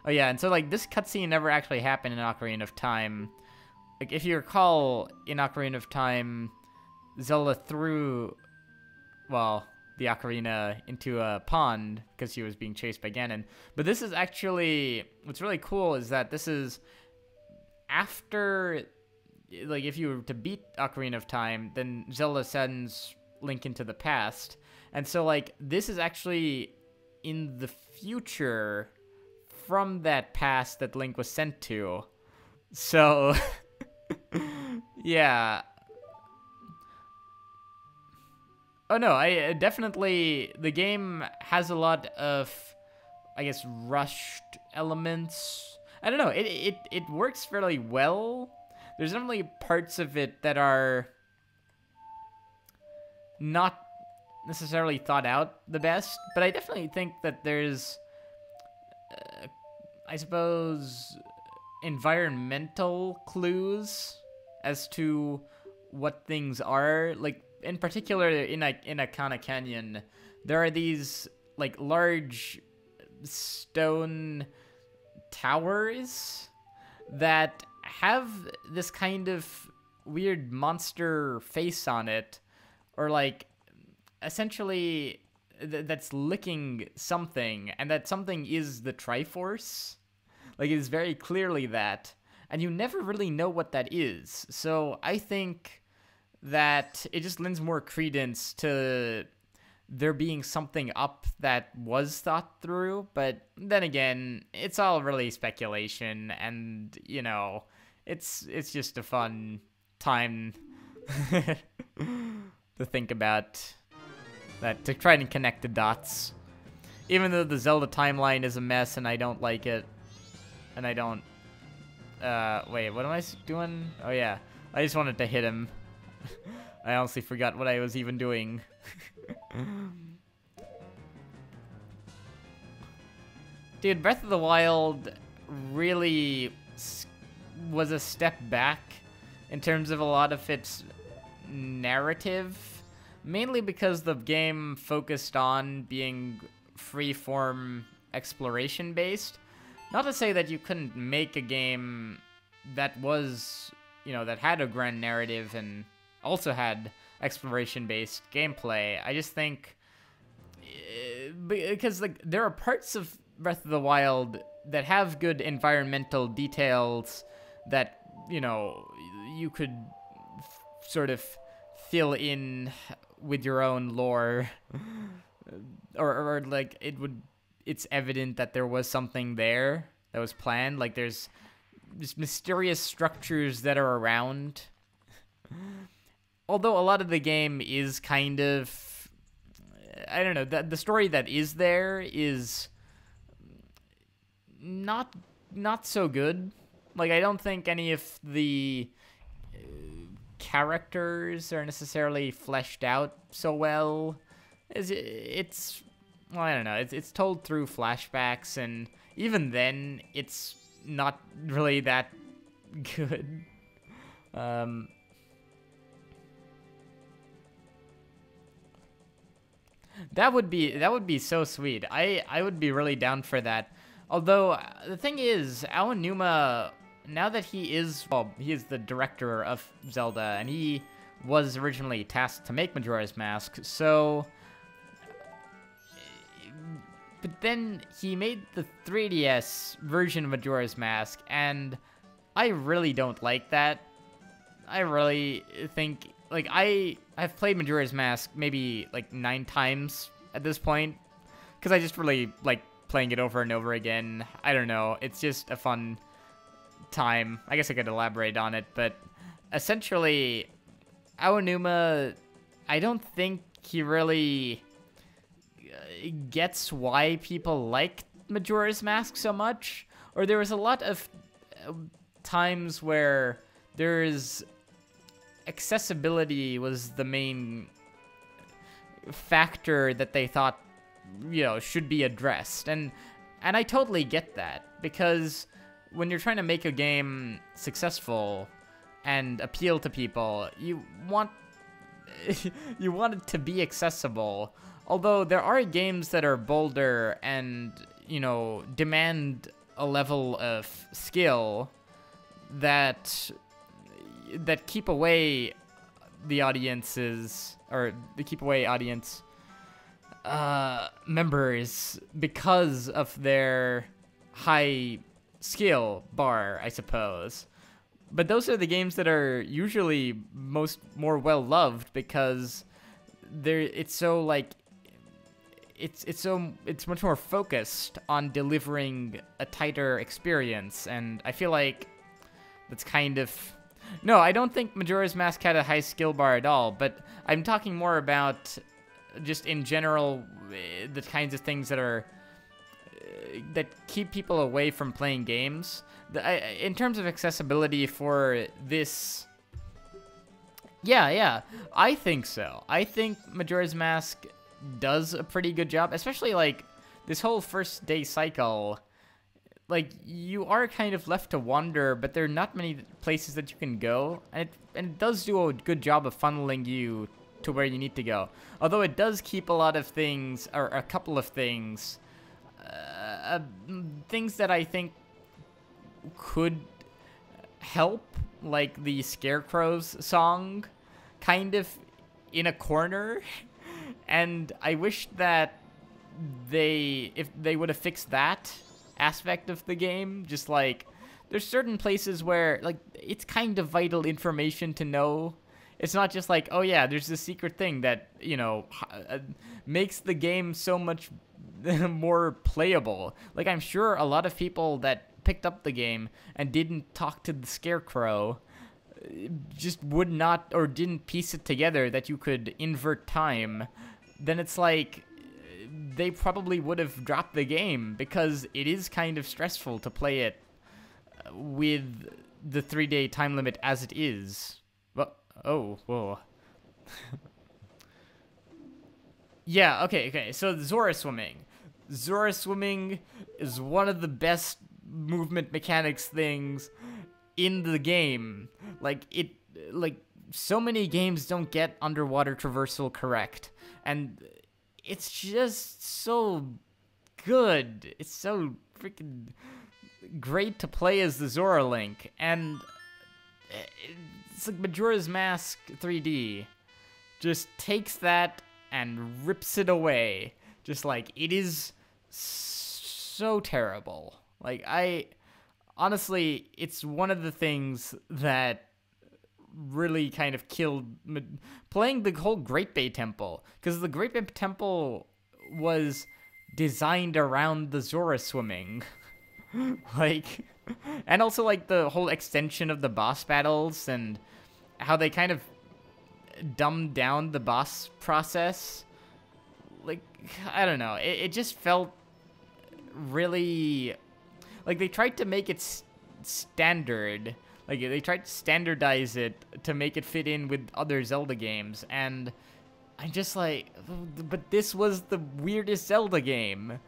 Oh yeah, and so like this cutscene never actually happened in Ocarina of Time. Like if you recall, in Ocarina of Time, Zelda threw, well, the ocarina into a pond because she was being chased by Ganon. But this is actually, what's really cool is that this is after, like if you were to beat Ocarina of Time, then Zelda sends Link into the past. And so like this is actually in the future from that past that Link was sent to. So yeah. Oh no, I definitely, the game has a lot of, I guess, rushed elements. I don't know, it works fairly well. There's definitely parts of it that are not necessarily thought out the best, but I definitely think that there's, I suppose, environmental clues as to what things are. Like, in particular, in Ikana Canyon, there are these, like, large stone towers that have this kind of weird monster face on it, or, like, essentially that's licking something, and that something is the Triforce. Like, it is very clearly that, and you never really know what that is. So I think that it just lends more credence to there being something up that was thought through. But then again, it's all really speculation, and, you know, it's just a fun time to think about that, to try and connect the dots. Even though the Zelda timeline is a mess and I don't like it, and I don't... wait, what am I doing? Oh yeah, I just wanted to hit him. I honestly forgot what I was even doing. Dude, Breath of the Wild really was a step back in terms of a lot of its narrative, mainly because the game focused on being free-form exploration-based. Not to say that you couldn't make a game that was, you know, that had a grand narrative and also had exploration-based gameplay. I just think, because like there are parts of Breath of the Wild that have good environmental details that, you know, you could sort of fill in with your own lore, or like it's evident that there was something there that was planned. Like there's just mysterious structures that are around. Although a lot of the game is kind of, I don't know, the story that is there is not so good. Like I don't think any of the characters are necessarily fleshed out so well. It's well, I don't know. It's told through flashbacks, and even then, it's not really that good. That would be so sweet. I would be really down for that. Although the thing is, Aonuma, now that he is the director of Zelda, and he was originally tasked to make Majora's Mask, so. But then he made the 3DS version of Majora's Mask, and I really don't like that. I really think, like, I've played Majora's Mask maybe, like, 9 times at this point, because I just really like playing it over and over again. I don't know, it's just a fun time. I guess I could elaborate on it, but essentially, Aonuma, I don't think he really gets why people like Majora's Mask so much, or there was a lot of times where there's accessibility was the main factor that they thought, you know, should be addressed, and I totally get that, because when you're trying to make a game successful and appeal to people, you want it to be accessible. Although there are games that are bolder and, you know, demand a level of skill that keep away the audiences, or they keep away audience members because of their high skill bar, I suppose. But those are the games that are usually more well loved, because it's so like it's much more focused on delivering a tighter experience, and I feel like that's kind of... No, I don't think Majora's Mask had a high skill bar at all, but I'm talking more about just in general the kinds of things that are that keep people away from playing games. In terms of accessibility for this, yeah, I think so. I think Majora's Mask does a pretty good job, especially like this whole first day cycle. Like, you are kind of left to wander, but there are not many places that you can go, and it does do a good job of funneling you to where you need to go. Although it does keep a lot of things, or a couple of things, things that I think could help, like the Scarecrow's song, kind of in a corner. And I wish that if they would have fixed that aspect of the game, just like there's certain places where like it's kind of vital information to know. It's not just like, oh yeah, there's this secret thing that, you know, makes the game so much more playable. Like, I'm sure a lot of people that picked up the game and didn't talk to the Scarecrow just would not or didn't piece it together that you could invert time, then it's like they probably would have dropped the game, because it is kind of stressful to play it with the 3-day time limit as it is. Well, oh, whoa. Yeah, okay, so Zora swimming. Zora swimming is one of the best movement mechanics things in the game. Like, so many games don't get underwater traversal correct, and it's just so good. It's so freaking great to play as the Zora Link, and it's like Majora's Mask 3D just takes that and rips it away. Just like, it is so terrible. Like, honestly, it's one of the things that really kind of killed playing the whole Great Bay Temple, because the Great Bay Temple was designed around the Zora swimming. Like, and also like the whole extension of the boss battles and how they kind of dumbed down the boss process. Like, I don't know, it just felt really like they tried to make it standard. Like, they tried to standardize it to make it fit in with other Zelda games, and I'm just like, but this was the weirdest Zelda game,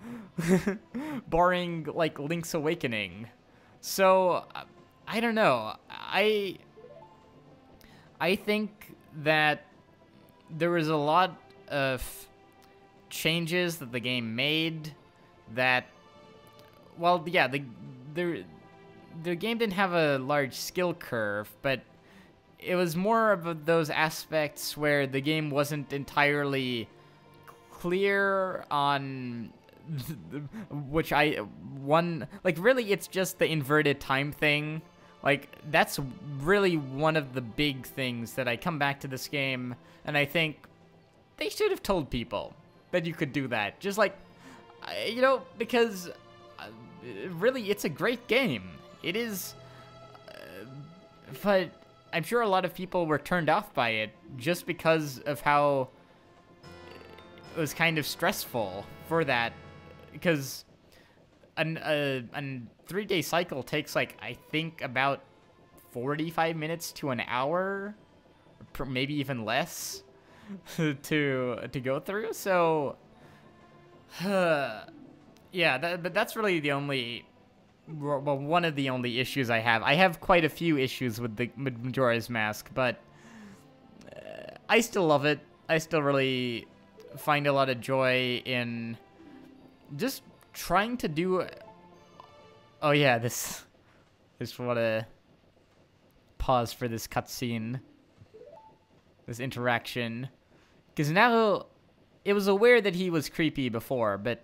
barring, like, Link's Awakening. So, I don't know. I think that there was a lot of changes that the game made that, well, yeah, the game didn't have a large skill curve, but it was more of those aspects where the game wasn't entirely clear on which like, really, it's just the inverted time thing. Like, that's really one of the big things that I come back to this game, and I think they should have told people that you could do that. Just like, you know, because really, it's a great game. It is, but I'm sure a lot of people were turned off by it just because of how it was kind of stressful for that, because a 3-day cycle takes, like, I think about 45 minutes to an hour, maybe even less, to go through. So, yeah, but that's really the only, well, one of the only issues I have. I have quite a few issues with Majora's Mask, but I still love it. I still really find a lot of joy in just trying to do. Oh yeah, this. Just want to pause for this cutscene, this interaction, because now it was aware that he was creepy before, but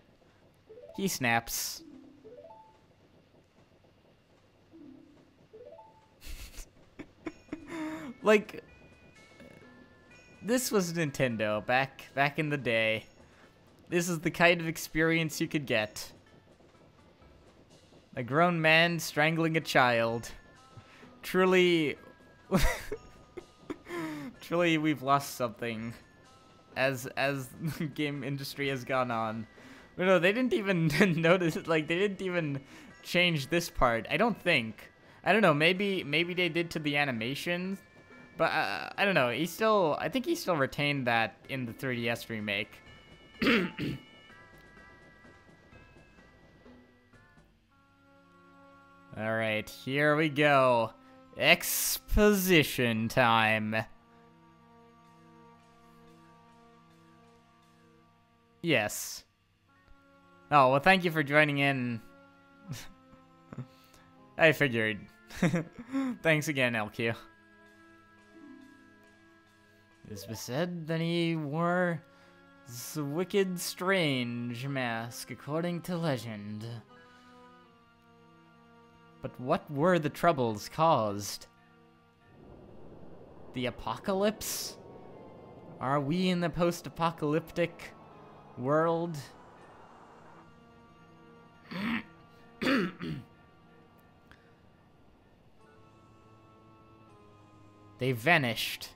he snaps. Like, this was Nintendo back in the day. This is the kind of experience you could get. A grown man strangling a child. Truly, truly, we've lost something as the game industry has gone on. But no, they didn't even notice it. Like, they didn't even change this part. I don't think. I don't know. Maybe they did to the animation. But I don't know. I think he still retained that in the 3DS remake. All right, here we go. Exposition time. Yes. Oh, well, thank you for joining in. I figured. Thanks again, LQ. It was said that he wore this wicked, strange mask, according to legend. But what were the troubles caused? The apocalypse? Are we in the post-apocalyptic world? They vanished.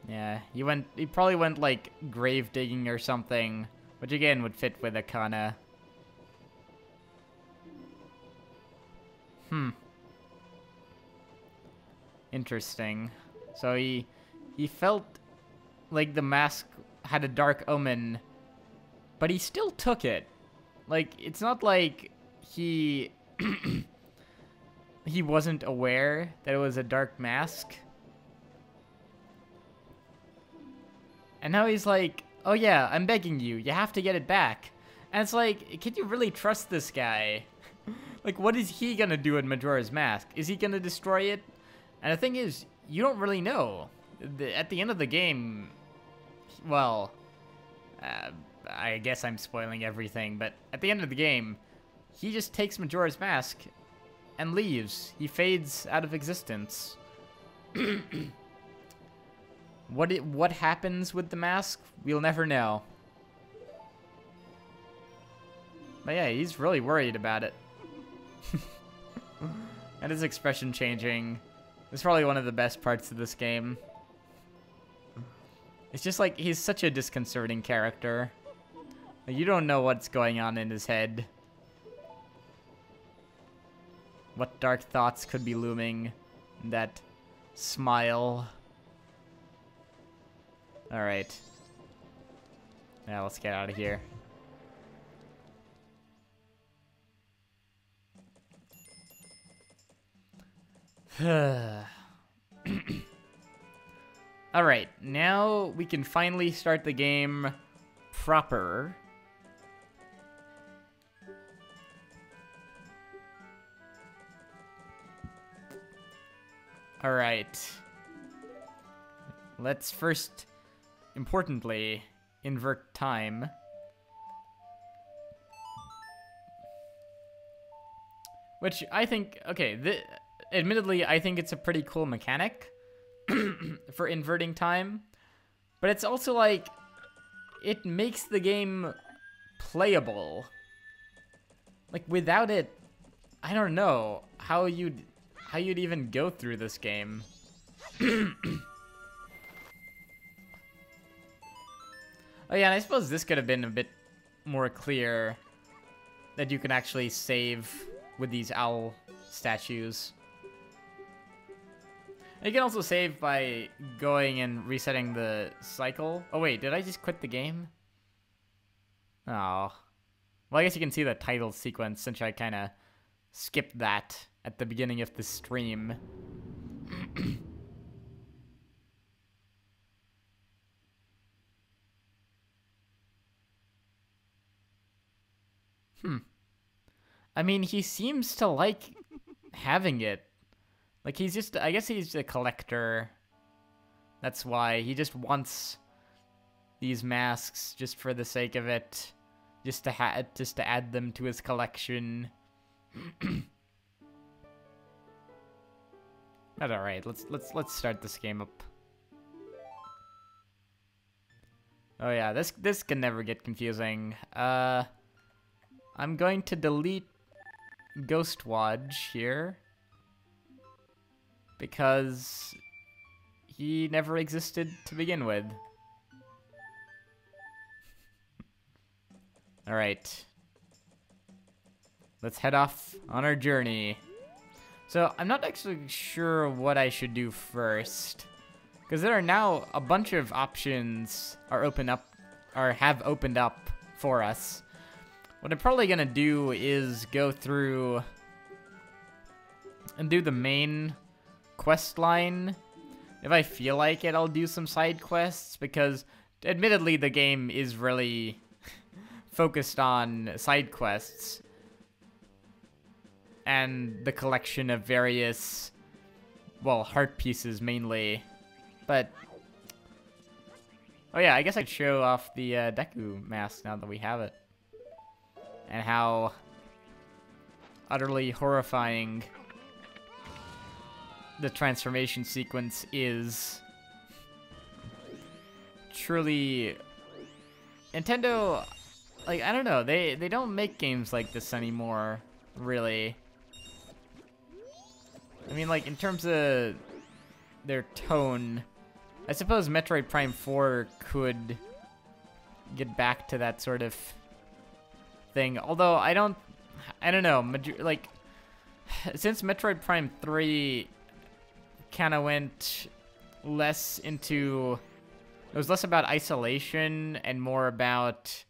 Yeah, he probably went like grave digging or something, which again would fit with Akana. Interesting. So he felt like the mask had a dark omen, but he still took it. Like, it's not like he he wasn't aware that it was a dark mask. And now he's like, oh yeah, I'm begging you, you have to get it back. And it's like, can you really trust this guy? Like, what is he gonna do in Majora's Mask? Is he gonna destroy it? And the thing is, you don't really know. At the end of the game, well, I guess I'm spoiling everything, but at the end of the game, he just takes Majora's Mask and leaves. He fades out of existence. What happens with the mask, we'll never know. But yeah, he's really worried about it. And his expression changing is probably one of the best parts of this game. It's just like, he's such a disconcerting character. Like, you don't know what's going on in his head. What dark thoughts could be looming in that smile. Alright. Now let's get out of here. Alright, now we can finally start the game proper. Alright. Let's first, importantly, invert time. Which I think, okay, admittedly, I think it's a pretty cool mechanic for inverting time. But it's also like, it makes the game playable. Like, without it, I don't know how you'd even go through this game. Oh yeah, and I suppose this could have been a bit more clear that you can actually save with these owl statues. And you can also save by going and resetting the cycle. Oh wait, did I just quit the game? Oh. Well, I guess you can see the title sequence since I kind of skipped that at the beginning of the stream. I mean, he seems to like having it. Like, he's just, I guess he's a collector. That's why. He just wants these masks just for the sake of it. Just to add them to his collection. That's alright. Let's start this game up. Oh yeah, this can never get confusing. I'm going to delete Ghost Watch here because he never existed to begin with. Alright. Let's head off on our journey. So, I'm not actually sure what I should do first, because there are now a bunch of options have opened up for us. What I'm probably gonna do is go through and do the main quest line. If I feel like it, I'll do some side quests, because admittedly the game is really focused on side quests and the collection of various, well, heart pieces mainly. But oh yeah, I guess I could show off the Deku mask now that we have it. And how utterly horrifying the transformation sequence is. Truly Nintendo, like, I don't know, they don't make games like this anymore, really. I mean, like, in terms of their tone, I suppose Metroid Prime 4 could get back to that sort of thing. Although, I don't know, like, since Metroid Prime 3 kind of went less into... It was less about isolation and more about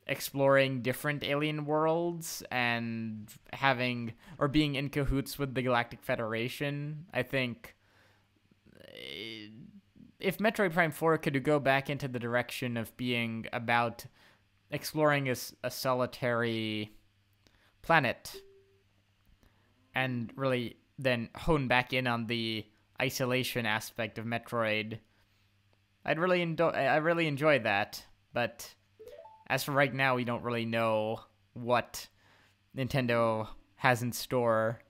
exploring different alien worlds and having, or being in cahoots with the Galactic Federation. I think if Metroid Prime 4 could go back into the direction of being about exploring a solitary planet and really then hone back in on the isolation aspect of Metroid, I really enjoy that. But as for right now, we don't really know what Nintendo has in store.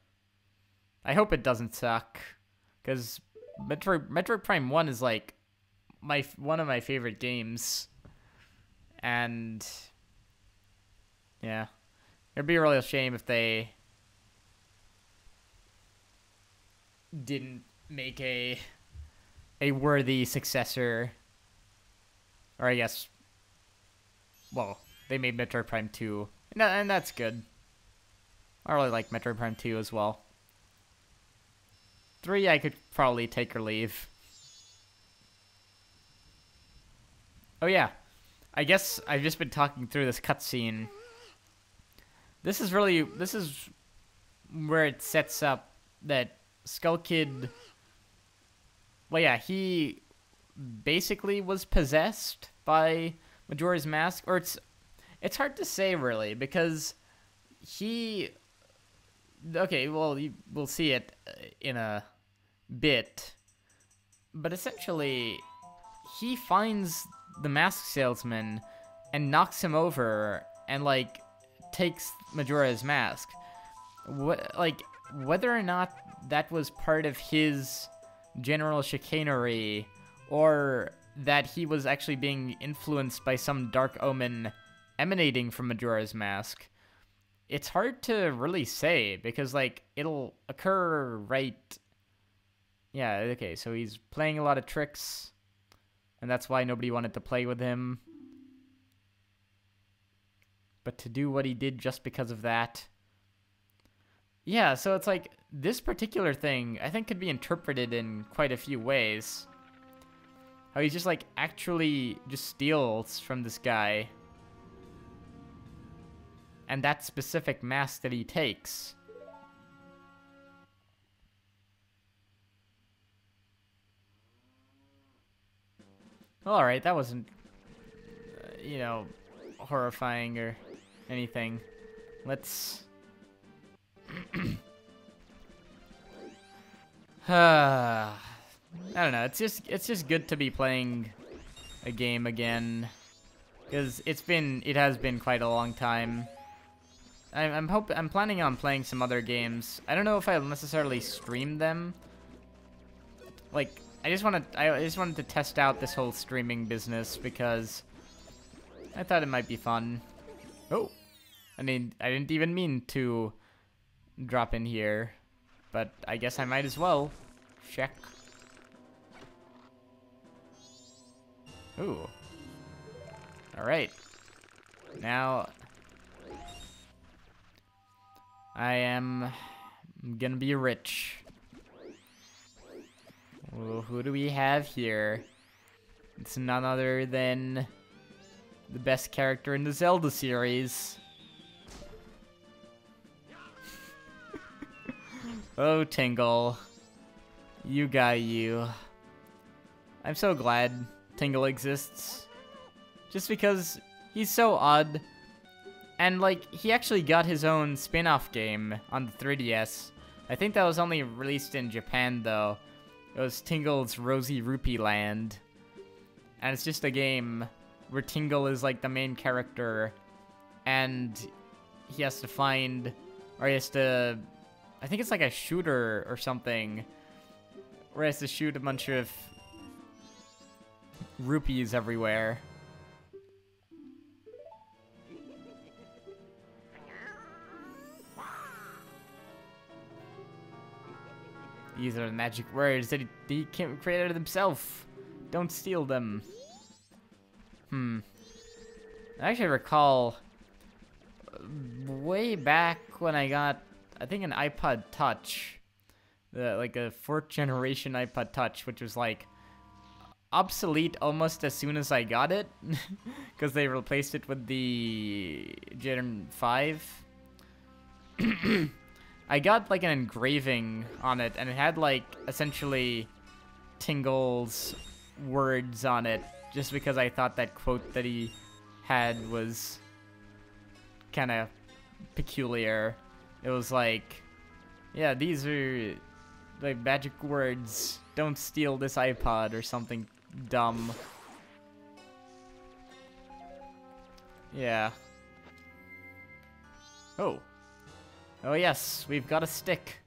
I hope it doesn't suck, because Metroid Prime 1 is like one of my favorite games. And yeah, it'd be a real shame if they didn't make a worthy successor. Or I guess, well, they made Metroid Prime 2, and that's good. I really like Metroid Prime 2 as well. 3 I could probably take or leave. Oh yeah, I guess I've just been talking through this cutscene. This is where it sets up that Skull Kid... Well, yeah, he basically was possessed by Majora's Mask, or it's hard to say really, because he... Okay, well, we'll see it in a bit, but essentially, he finds the mask salesman and knocks him over and, like, takes Majora's Mask. Whether or not that was part of his general chicanery, or that he was actually being influenced by some dark omen emanating from Majora's Mask, it's hard to really say, because, like, it'll occur right... Yeah, okay, so he's playing a lot of tricks, and that's why nobody wanted to play with him. But to do what he did just because of that... Yeah, so it's like, this particular thing, I think, could be interpreted in quite a few ways. How he's just, like, actually just steals from this guy. And that specific mask that he takes. Well, alright, that wasn't, you know, horrifying or anything. Let's... I don't know. It's just good to be playing a game again, because it has been quite a long time. I'm planning on playing some other games. I don't know if I'll necessarily stream them. Like, I just wanted to test out this whole streaming business, because I thought it might be fun. Oh, I mean, I didn't even mean to drop in here, but I guess I might as well. Check. Ooh. Alright. Now, I am gonna be rich. Well, who do we have here? It's none other than the best character in the Zelda series. Oh, Tingle. You got you. I'm so glad Tingle exists. Just because he's so odd. And, like, he actually got his own spin-off game on the 3DS. I think that was only released in Japan, though. It was Tingle's Rosy Rupee Land. And it's just a game where Tingle is, like, the main character. And he has to find... Or he has to... I think it's like a shooter or something, where he has to shoot a bunch of rupees everywhere. These are the magic words that he created himself. Don't steal them. I actually recall way back when I got, I think, an iPod Touch. Like a 4th generation iPod Touch, which was like obsolete almost as soon as I got it. Because they replaced it with the Gen 5. I got like an engraving on it, and it had like essentially Tingle's words on it, just because I thought that quote that he had was kind of peculiar. It was like, yeah, these are like magic words. Don't steal this iPod or something dumb. Yeah. Oh. Oh yes, we've got a stick.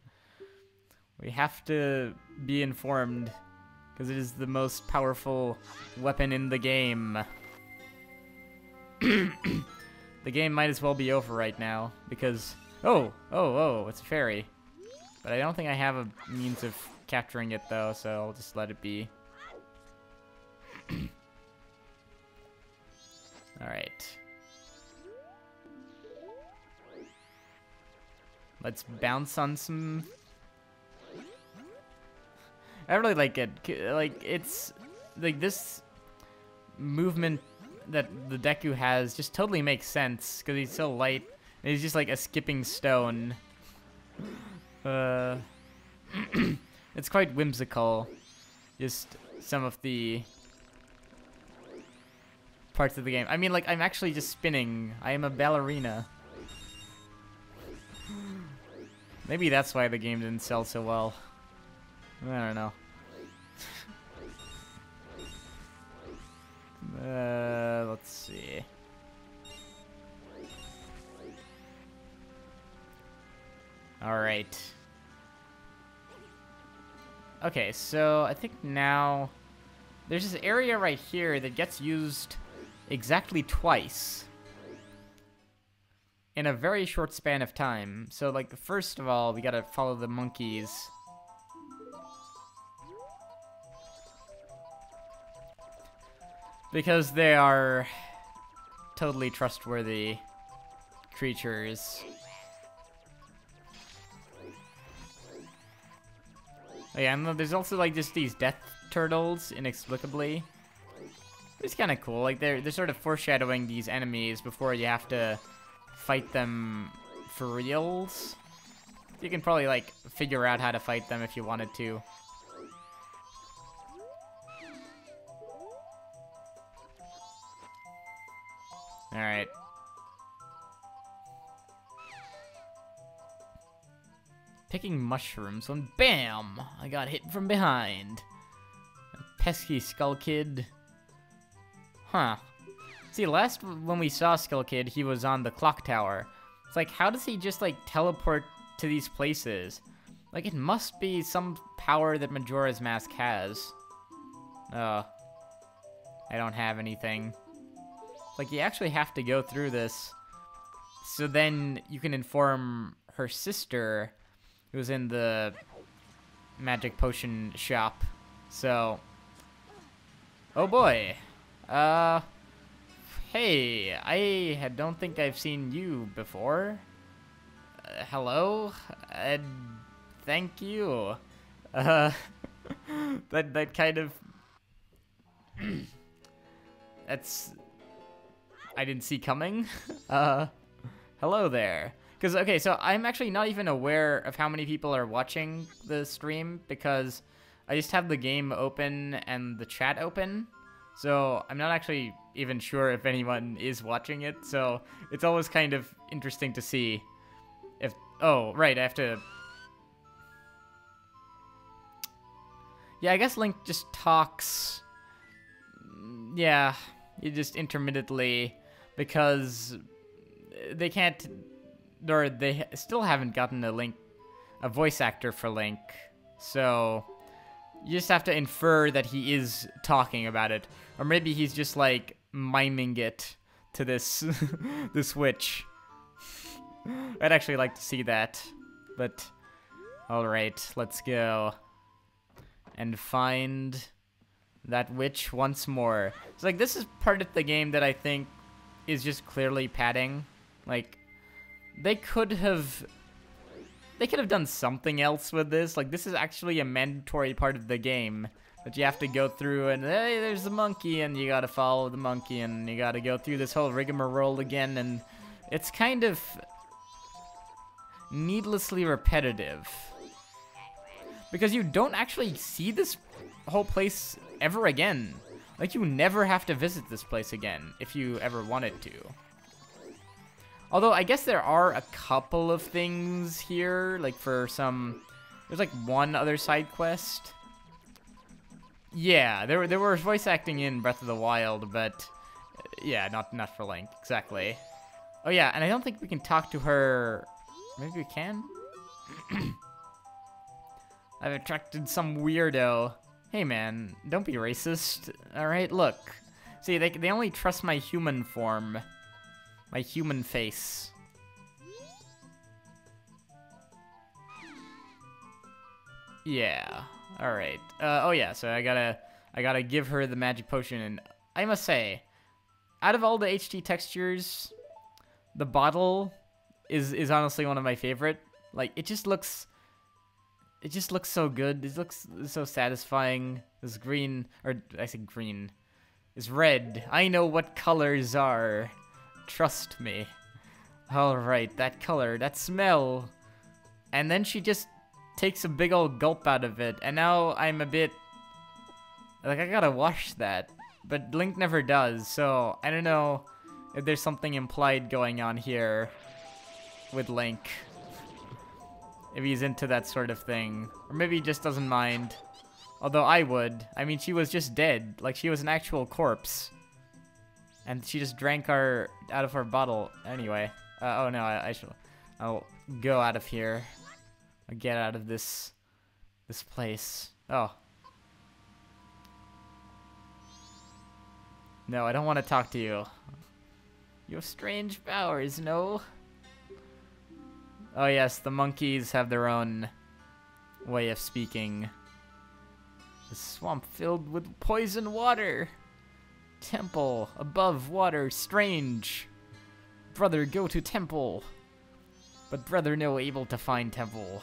We have to be informed, because it is the most powerful weapon in the game. The game might as well be over right now, because... Oh, it's a fairy. But I don't think I have a means of capturing it, though, so I'll just let it be. Alright. Let's bounce on some... I really like it. Like, it's... Like, this movement that the Deku has just totally makes sense, because he's so light. And he's just like a skipping stone. It's quite whimsical. Just some of the parts of the game. I mean, like, I'm actually just spinning. I am a ballerina. Maybe that's why the game didn't sell so well. I don't know. Let's see. Alright. Okay, so I think now there's this area right here that gets used exactly twice in a very short span of time. So, like, first of all, we gotta follow the monkeys. Because they are totally trustworthy creatures. Oh, yeah, and there's also, like, just these death turtles, inexplicably. It's kind of cool. Like, they're sort of foreshadowing these enemies before you have to fight them for reals. You can probably, like, figure out how to fight them if you wanted to. Alright. Picking mushrooms when BAM! I got hit from behind. A pesky Skull Kid. Huh. See, last when we saw Skull Kid, he was on the clock tower. It's like, how does he just, like, teleport to these places? Like, it must be some power that Majora's Mask has. I don't have anything. Like, you actually have to go through this, so then you can inform her sister, who's in the magic potion shop. So, oh boy. Hey, I don't think I've seen you before. Hello? Thank you. That kind of... That's... I didn't see coming. Hello there. Because, okay, so I'm actually not even aware of how many people are watching the stream, because I just have the game open and the chat open. So I'm not actually even sure if anyone is watching it. So it's always kind of interesting to see if... Oh, right, I have to... Yeah, I guess Link just talks... Yeah, you just intermittently... Because they can't, or they still haven't gotten a voice actor for Link. So you just have to infer that he is talking about it, or maybe he's just like miming it to this this witch. I'd actually like to see that, but Alright, let's go. And find that witch once more. It's like, this is part of the game that I think is just clearly padding. Like, they could have done something else with this. Like, this is actually a mandatory part of the game that you have to go through, and hey, there's the monkey, and you gotta follow the monkey, and you gotta go through this whole rigmarole again, and it's kind of needlessly repetitive. Because you don't actually see this whole place ever again. Like, you never have to visit this place again if you ever wanted to. Although, I guess there are a couple of things here, like for some... There's like one other side quest. Yeah, there were voice acting in Breath of the Wild, but... Yeah, not for Link, exactly. Oh yeah, and I don't think we can talk to her... Maybe we can? I've attracted some weirdo. Hey man, don't be racist, alright? Look. See, they only trust my human form. My human face. Yeah, alright. Oh yeah, so I gotta give her the magic potion, and I must say, out of all the HD textures, the bottle is honestly one of my favorite. Like, it just looks so good. It looks so satisfying. This green, or I said green, is red. I know what colors are. Trust me. Alright, that color, that smell. And then she just takes a big old gulp out of it. And now I'm a bit... Like, I gotta wash that. But Link never does, so I don't know if there's something implied going on here with Link. If he's into that sort of thing. Or maybe he just doesn't mind. Although I would. I mean, she was just dead. Like, she was an actual corpse. And she just drank out of her bottle. Anyway. Oh no, I'll go out of here. I'll get out of this place. Oh. No, I don't want to talk to you. You have strange powers, no? Oh yes, the monkeys have their own way of speaking. The swamp filled with poison water. Temple above water, strange. Brother, go to temple. But brother, no able to find temple.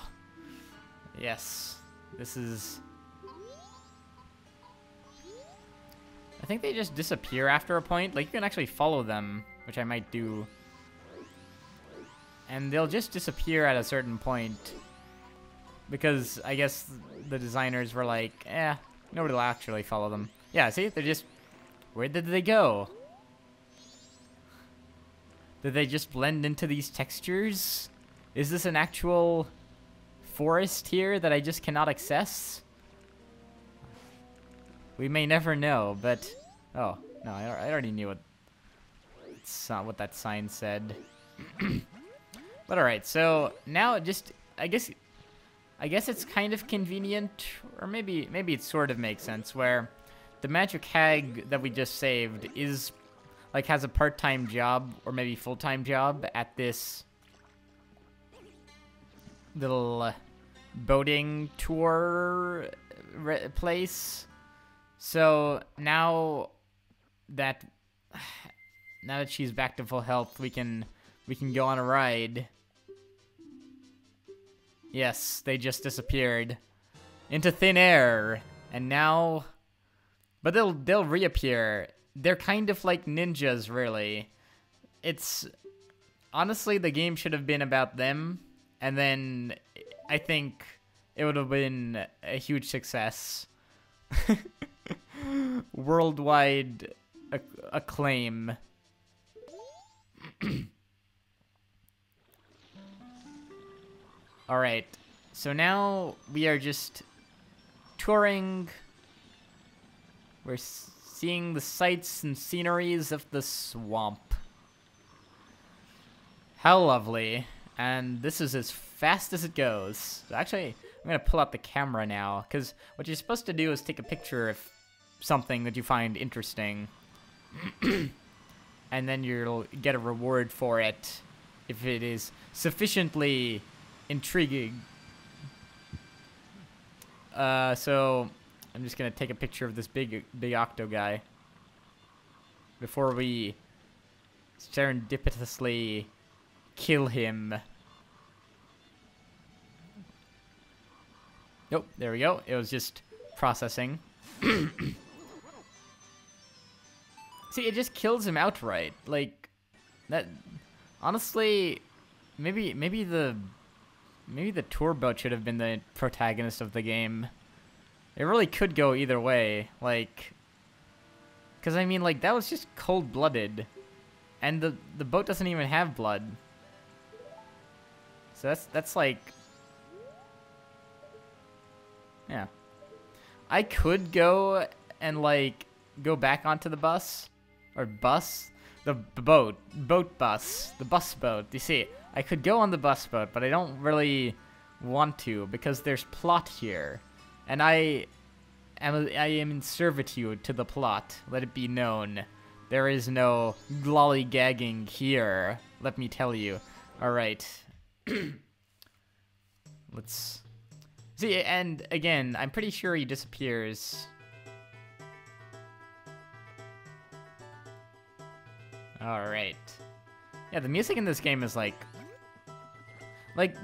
Yes, this is... I think they just disappear after a point. Like, you can actually follow them, which I might do. And they'll just disappear at a certain point. Because I guess the designers were like, nobody will actually follow them. Yeah, see? They're just... Where did they go? Did they just blend into these textures? Is this an actual forest here that I just cannot access? We may never know, but... Oh, no, I already knew what that sign said. But alright, so now just... I guess it's kind of convenient, or maybe it sort of makes sense, where the magic hag that we just saved is, like, has a part-time job, or maybe full-time job at this little boating tour place. So now that she's back to full health, we can go on a ride. Yes, they just disappeared into thin air, and now, but they'll reappear. They're kind of like ninjas, really. It's honestly, the game should have been about them, and then I think it would have been a huge success. Worldwide acclaim. Alright, so now we are just touring. We're seeing the sights and sceneries of the swamp. How lovely. And this is as fast as it goes. So actually, I'm going to pull out the camera now, because what you're supposed to do is take a picture of something that you find interesting. And then you'll get a reward for it if it is sufficiently intriguing. So I'm just gonna take a picture of this big octo guy before we serendipitously kill him. Nope, there we go. It was just processing. See, it just kills him outright. Like that. Honestly, maybe the tour boat should have been the protagonist of the game. It really could go either way. Like, because I mean, like that was just cold-blooded, and the boat doesn't even have blood. So that's like, yeah. I could go and like go back onto the bus or bus. The boat bus, the bus boat. You see, I could go on the bus boat, but I don't really want to because there's plot here, and I am in servitude to the plot. Let it be known, there is no lollygagging here. Let me tell you. All right, let's see. And again, I'm pretty sure he disappears. Alright. Yeah, the music in this game is like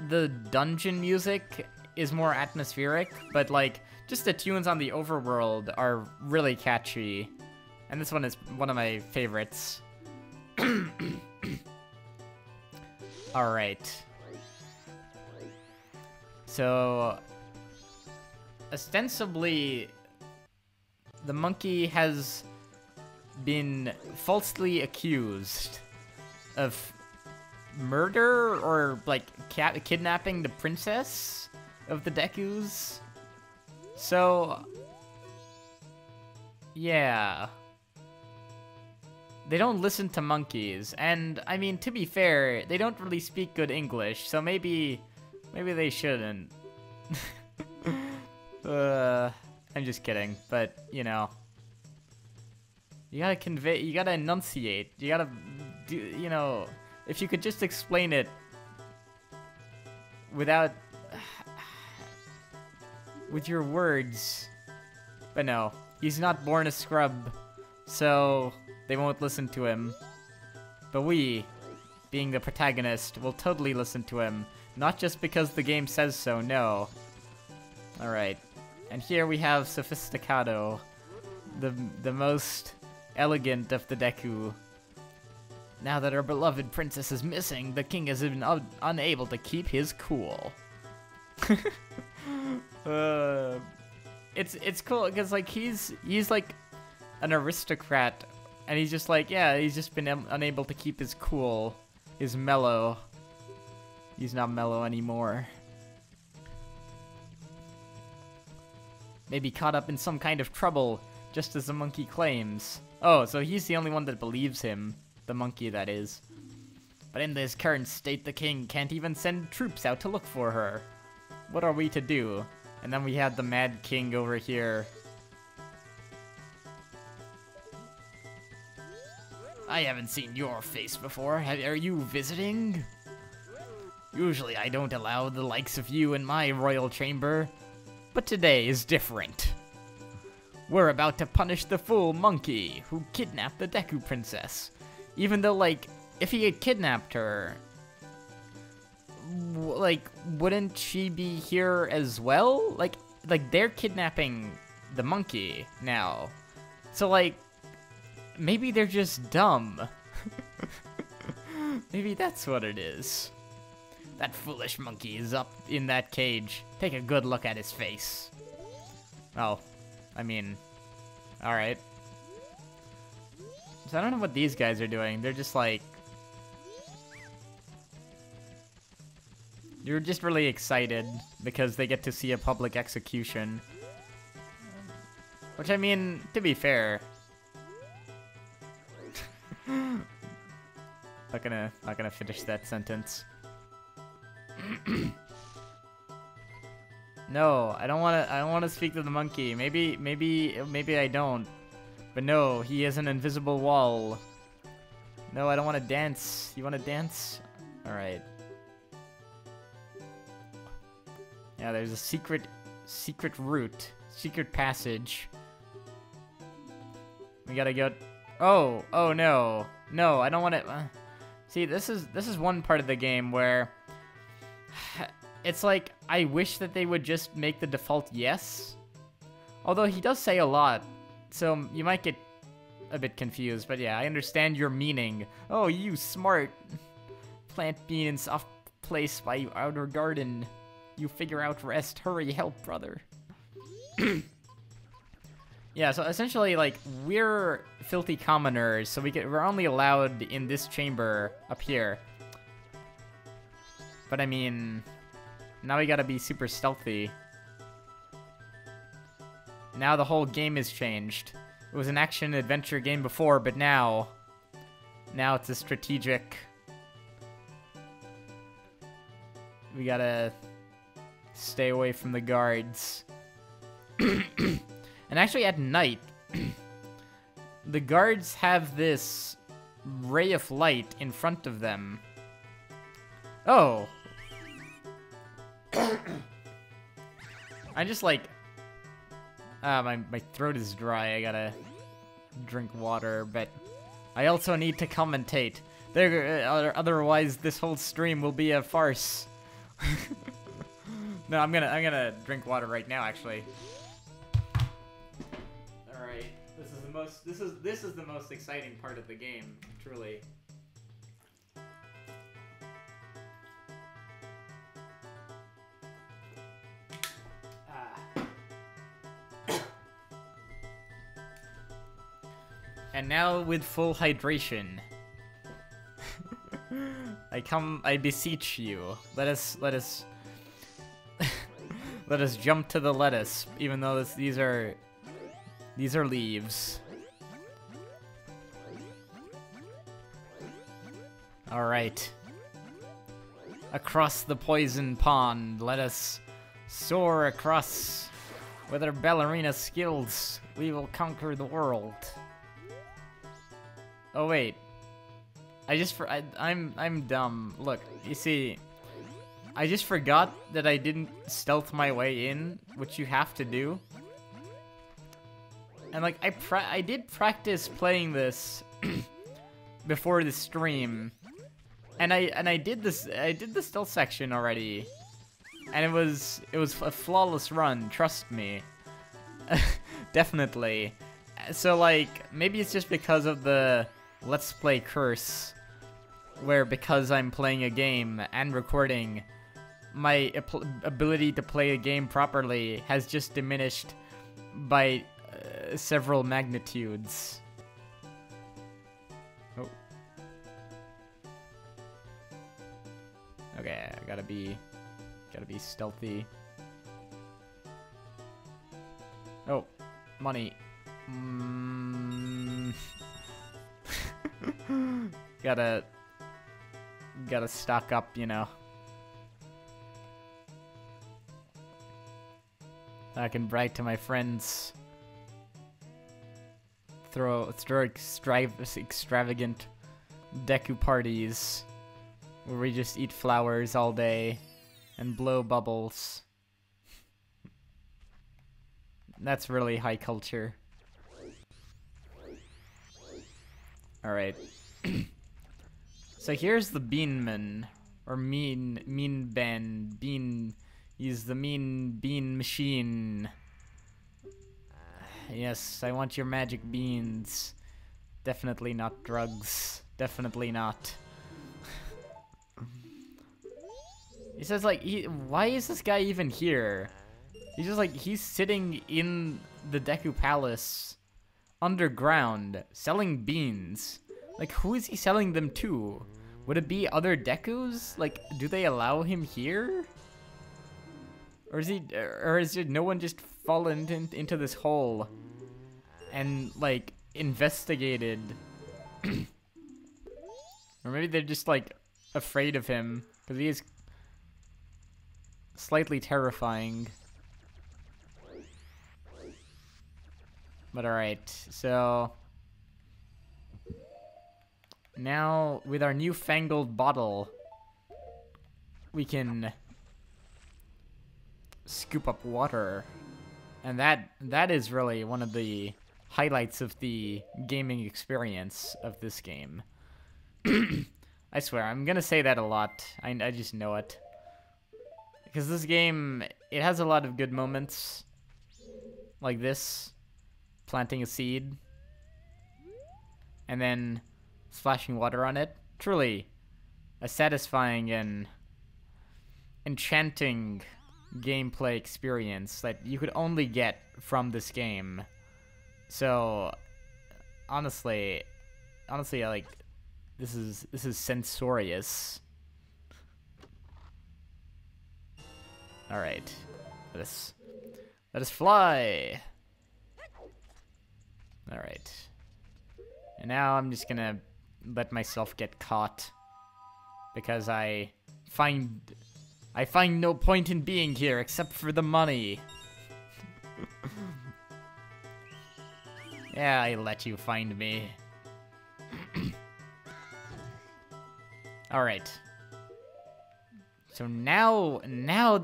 the dungeon music is more atmospheric, but like just the tunes on the overworld are really catchy. And this one is one of my favorites. Alright. So ostensibly the monkey has been falsely accused of murder or like kidnapping the princess of the Dekus. So yeah, they don't listen to monkeys, and I mean, to be fair, they don't really speak good English, so maybe they shouldn't. I'm just kidding, but you know, you gotta convey, you gotta enunciate, you gotta do, you know, if you could just explain it without, with your words. But no, he's not born a scrub, so they won't listen to him. But we, being the protagonist, will totally listen to him, not just because the game says so, no. Alright, and here we have Sophisticado, the most elegant of the Deku. Now that our beloved princess is missing, the king has been unable to keep his cool. It's cool because like he's like an aristocrat, and he's just like, yeah, he's just been unable to keep his cool, his mellow. He's not mellow anymore. Maybe caught up in some kind of trouble, just as the monkey claims. Oh, so he's the only one that believes him. The monkey, that is. But in this current state, the king can't even send troops out to look for her. What are we to do? And then we have the Mad King over here. I haven't seen your face before. Are you visiting? Usually I don't allow the likes of you in my royal chamber, but today is different. We're about to punish the fool monkey who kidnapped the Deku princess. Even though, like, if he had kidnapped her, like, wouldn't she be here as well? Like they're kidnapping the monkey now. So, like, maybe they're just dumb. Maybe that's what it is. That foolish monkey is up in that cage. Take a good look at his face. Oh, I mean, alright. So I don't know what these guys are doing. They're just like... You're just really excited because they get to see a public execution. Which, I mean, to be fair... not gonna finish that sentence. No, I don't wanna speak to the monkey. Maybe I don't. But no, he has an invisible wall. No, I don't want to dance. You want to dance? Alright. Yeah, there's a secret Secret route. Secret passage. We gotta go... Oh no. No, I don't want to... See, this is one part of the game where... It's like, I wish that they would just make the default yes. Although he does say a lot, so you might get a bit confused. But yeah, I understand your meaning. Oh, you smart. Plant bean in soft place by outer garden. You figure out rest. Hurry, help, brother. Yeah, so essentially, like, we're filthy commoners, so we're only allowed in this chamber up here. But I mean, now we gotta be super stealthy. Now the whole game is changed. It was an action-adventure game before, but now it's a strategic. We gotta stay away from the guards. And actually at night, the guards have this ray of light in front of them. Oh. I just like... my throat is dry, I gotta drink water, but I also need to commentate. Otherwise this whole stream will be a farce. No, I'm gonna drink water right now, actually. All right, this is the most exciting part of the game, truly. And now with full hydration. I beseech you. Let us let us jump to the lettuce, even though these are leaves. All right. Across the poison pond, let us soar across. With our ballerina skills, we will conquer the world. Oh wait, I'm dumb. Look, you see, I just forgot that I didn't stealth my way in, which you have to do. And like I did practice playing this before the stream, and I did the stealth section already, and it was a flawless run. Trust me, definitely. So like maybe it's just because of the Let's Play curse, where because I'm playing a game and recording, my ability to play a game properly has just diminished by several magnitudes. Oh. Okay, I gotta be stealthy. Oh, money. Gotta stock up, you know. I can brag to my friends. Throw extravagant Deku parties where we just eat flowers all day and blow bubbles. That's really high culture. Alright. So here's the Beanman. Or Mean Ben. Bean. He's the mean bean machine. Yes, I want your magic beans. Definitely not drugs. Definitely not. He says like, why is this guy even here? He's just like, he's sitting in the Deku Palace underground selling beans. Like, who is he selling them to? Would it be other Dekus? Like, do they allow him here? Or is it no one just fallen into this hole and like investigated? Or maybe they're just like afraid of him because he is slightly terrifying. But alright, so now with our newfangled bottle, we can scoop up water. And that is really one of the highlights of the gaming experience of this game. I swear, I'm gonna say that a lot. I just know it. Because this game, it has a lot of good moments. Like this. Planting a seed. And then splashing water on it. Truly a satisfying and enchanting gameplay experience that you could only get from this game. So honestly, like this is sensorious. All right, let us fly. All right, and now I'm just gonna let myself get caught because I find no point in being here except for the money. Yeah, I let you find me. Alright. So now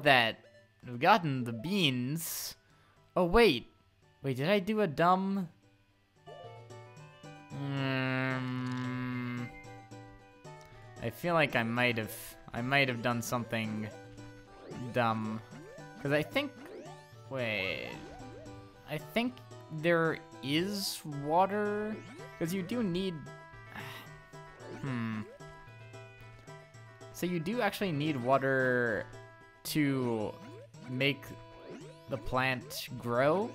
that we've gotten the beans... Oh, wait. Wait, did I do a dumb... I feel like I might have done something dumb. Because I think... Wait... I think there is water... Because you do need... So you do actually need water to make the plant grow.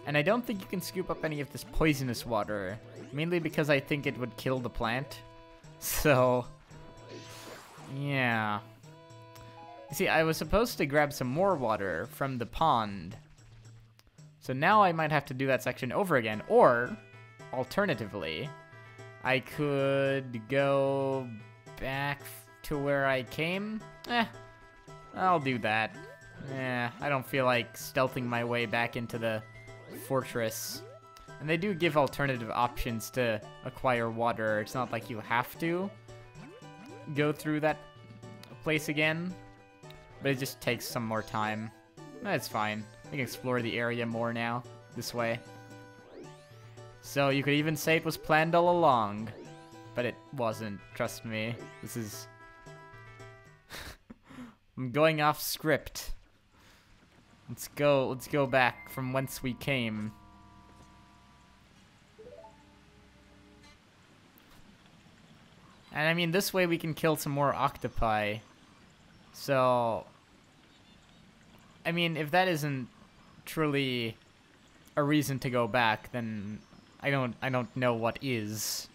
And I don't think you can scoop up any of this poisonous water. Mainly because I think it would kill the plant. So... yeah. You see, I was supposed to grab some more water from the pond. So now I might have to do that section over again. Or, alternatively, I could go back to where I came. I'll do that. I don't feel like stealthing my way back into the fortress. And they do give alternative options to acquire water. It's not like you have to go through that place again. But it just takes some more time. That's fine. I can explore the area more now, this way. So you could even say it was planned all along. But it wasn't, trust me. This is... I'm going off script. Let's go back from whence we came. And I mean, this way we can kill some more octopi. So... I mean, if that isn't truly a reason to go back, then I don't know what is.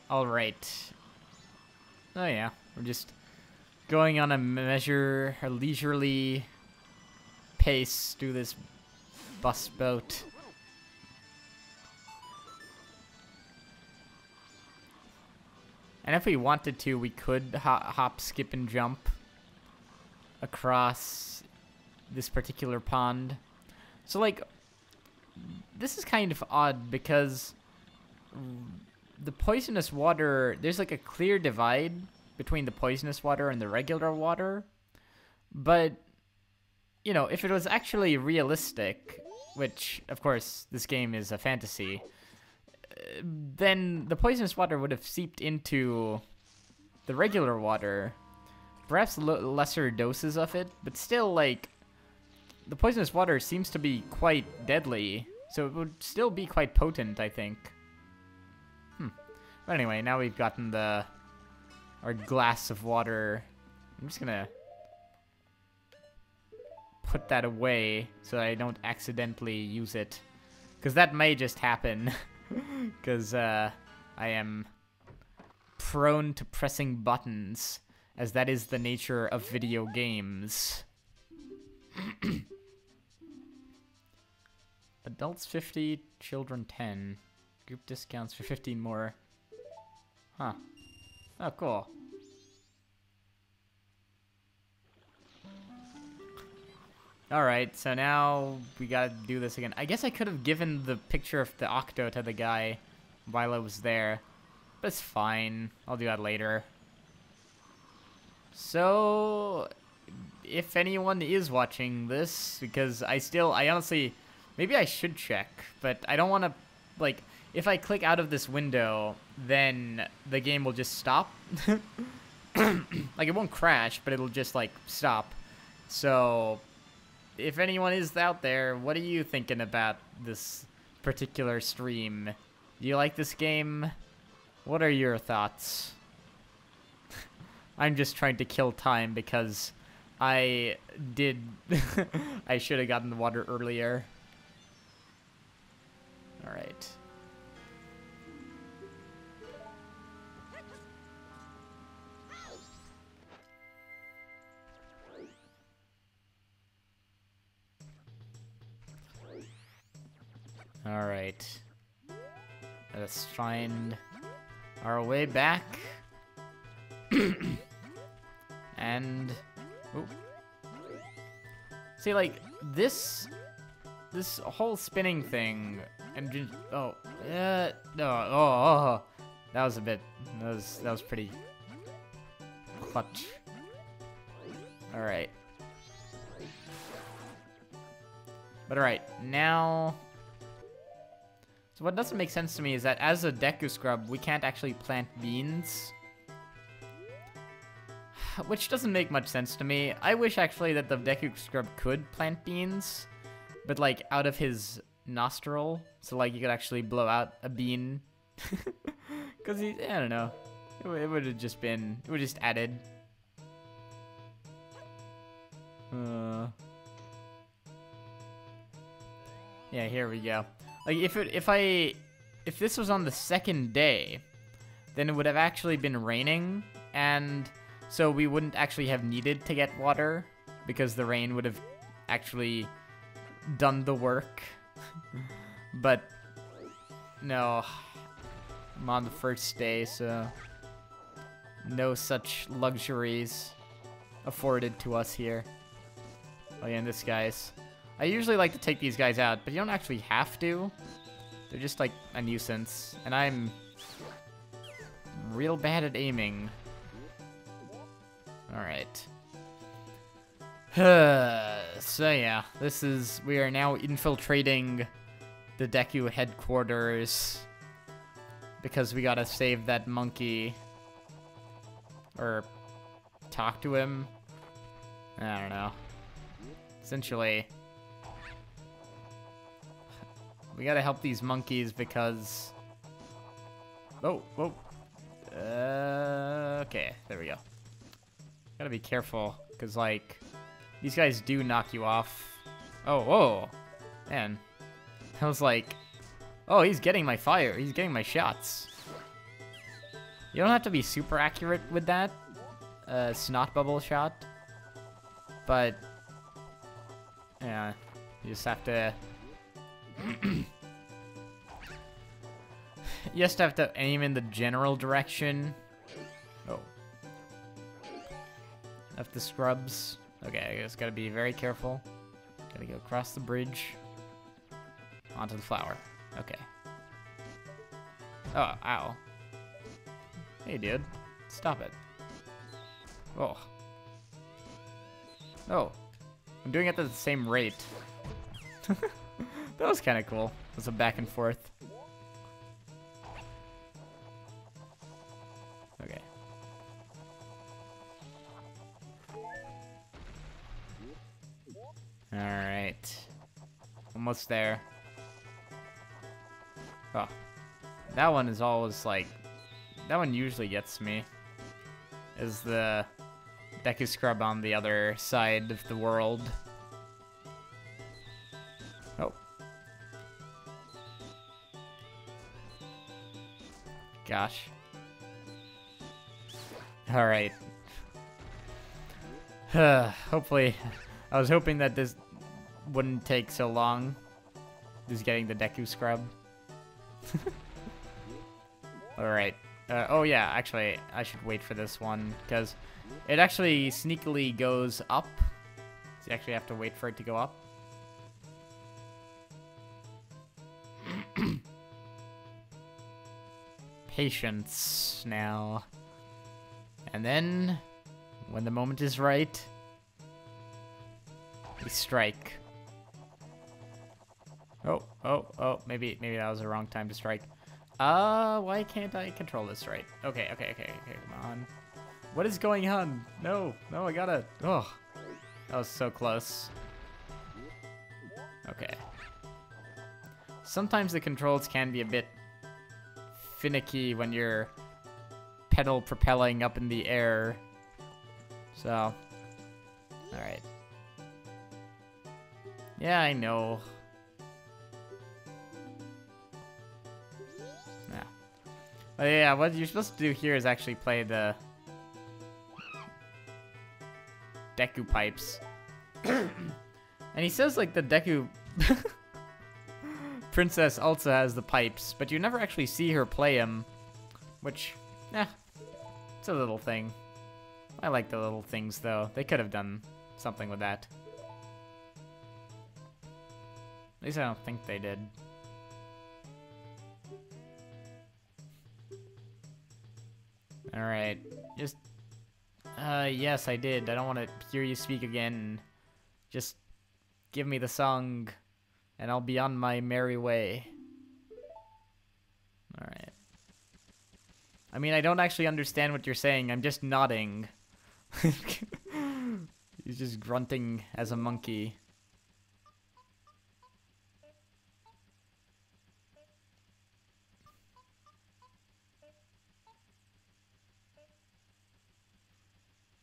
Alright. Oh yeah, we're just going on a leisurely pace through this bus boat. And if we wanted to, we could hop, skip, and jump across this particular pond. So, like, this is kind of odd because the poisonous water, there's like a clear divide between the poisonous water and the regular water. But, you know, if it was actually realistic, which, of course, this game is a fantasy, then the poisonous water would have seeped into the regular water. Perhaps lesser doses of it, but still, like, the poisonous water seems to be quite deadly, so it would still be quite potent, I think. But anyway, now we've gotten our glass of water. I'm just gonna put that away so I don't accidentally use it, because that may just happen. Because I am prone to pressing buttons, as that is the nature of video games. Adults 50, children 10. Group discounts for 15 more. Huh. Oh, cool. Alright, so now we gotta do this again. I guess I could have given the picture of the octo to the guy while I was there. But it's fine. I'll do that later. So, if anyone is watching this, because I honestly, maybe I should check, but I don't want to, like, if I click out of this window, then the game will just stop. Like, it won't crash, but it'll just, like, stop. So, if anyone is out there, what are you thinking about this particular stream? Do you like this game? What are your thoughts? I'm just trying to kill time because I should have gotten the water earlier. Alright. Alright. Let's find our way back. And... ooh. See, like, this whole spinning thing, and just, no, that was a bit, that was pretty clutch. Alright. But alright, now... So what doesn't make sense to me is that as a Deku Scrub, we can't actually plant beans. Which doesn't make much sense to me. I wish actually that the Deku Scrub could plant beans, but like out of his nostril, so like you could actually blow out a bean. Cause I don't know, it would have just been, it would just added. Yeah, here we go. Like if this was on the second day, then it would have actually been raining, and so we wouldn't actually have needed to get water because the rain would have actually done the work. But no, I'm on the first day, so no such luxuries afforded to us here. Oh yeah, and this guy's... I usually like to take these guys out, but you don't actually have to. They're just like a nuisance, and I'm real bad at aiming. Alright. So yeah, we are now infiltrating the Deku headquarters because we gotta save that monkey. Or talk to him. I don't know. Essentially, we gotta help these monkeys because... Oh, whoa. Okay, there we go. Gotta be careful, because, like, these guys do knock you off. Oh, whoa. Man. I was like, oh, he's getting my fire. He's getting my shots. You don't have to be super accurate with that. Snot bubble shot. But, yeah, you just have to... You just have to aim in the general direction. Oh. Of the scrubs. Okay, I just gotta be very careful. Gotta go across the bridge. Onto the flower. Okay. Oh, ow. Hey, dude. Stop it. Oh. Oh. I'm doing it at the same rate. That was kind of cool. It was a back and forth. Okay. Alright. Almost there. Oh. That one is always like... That one usually gets me. Is the Deku Scrub on the other side of the world. Oh. Gosh. Alright. Hopefully. I was hoping that this wouldn't take so long. Just getting the Deku Scrub. Alright. Oh yeah, actually, I should wait for this one, because it actually sneakily goes up. So you actually have to wait for it to go up. Patience now. And then When the moment is right, we strike. Oh, maybe that was the wrong time to strike. Why can't I control this right? Okay, come on. What is going on? No, I gotta, oh. That was so close. Okay. Sometimes the controls can be a bit finicky when you're pedal propelling up in the air. So, alright. Yeah, I know. Yeah. But yeah, what you're supposed to do here is actually play the Deku pipes. And he says like the Deku princess also has the pipes, but you never actually see her play them, which, it's a little thing. I like the little things though. They could have done something with that. At least I don't think they did. Alright, just yes, I did. I don't want to hear you speak again. Just give me the song, and I'll be on my merry way. Alright. I mean, I don't actually understand what you're saying. I'm just nodding. He's just grunting as a monkey.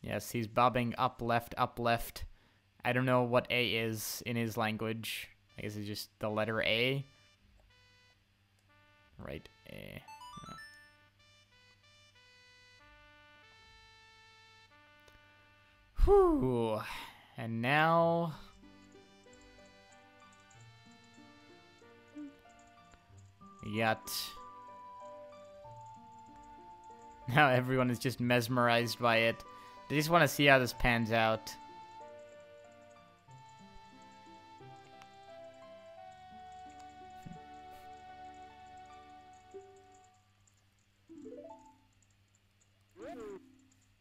Yes, he's bobbing up, left, up, left. I don't know what A is in his language. I guess it's just the letter A. Right, A. Yeah. Whew. And now... we got... now everyone is just mesmerized by it. They just want to see how this pans out.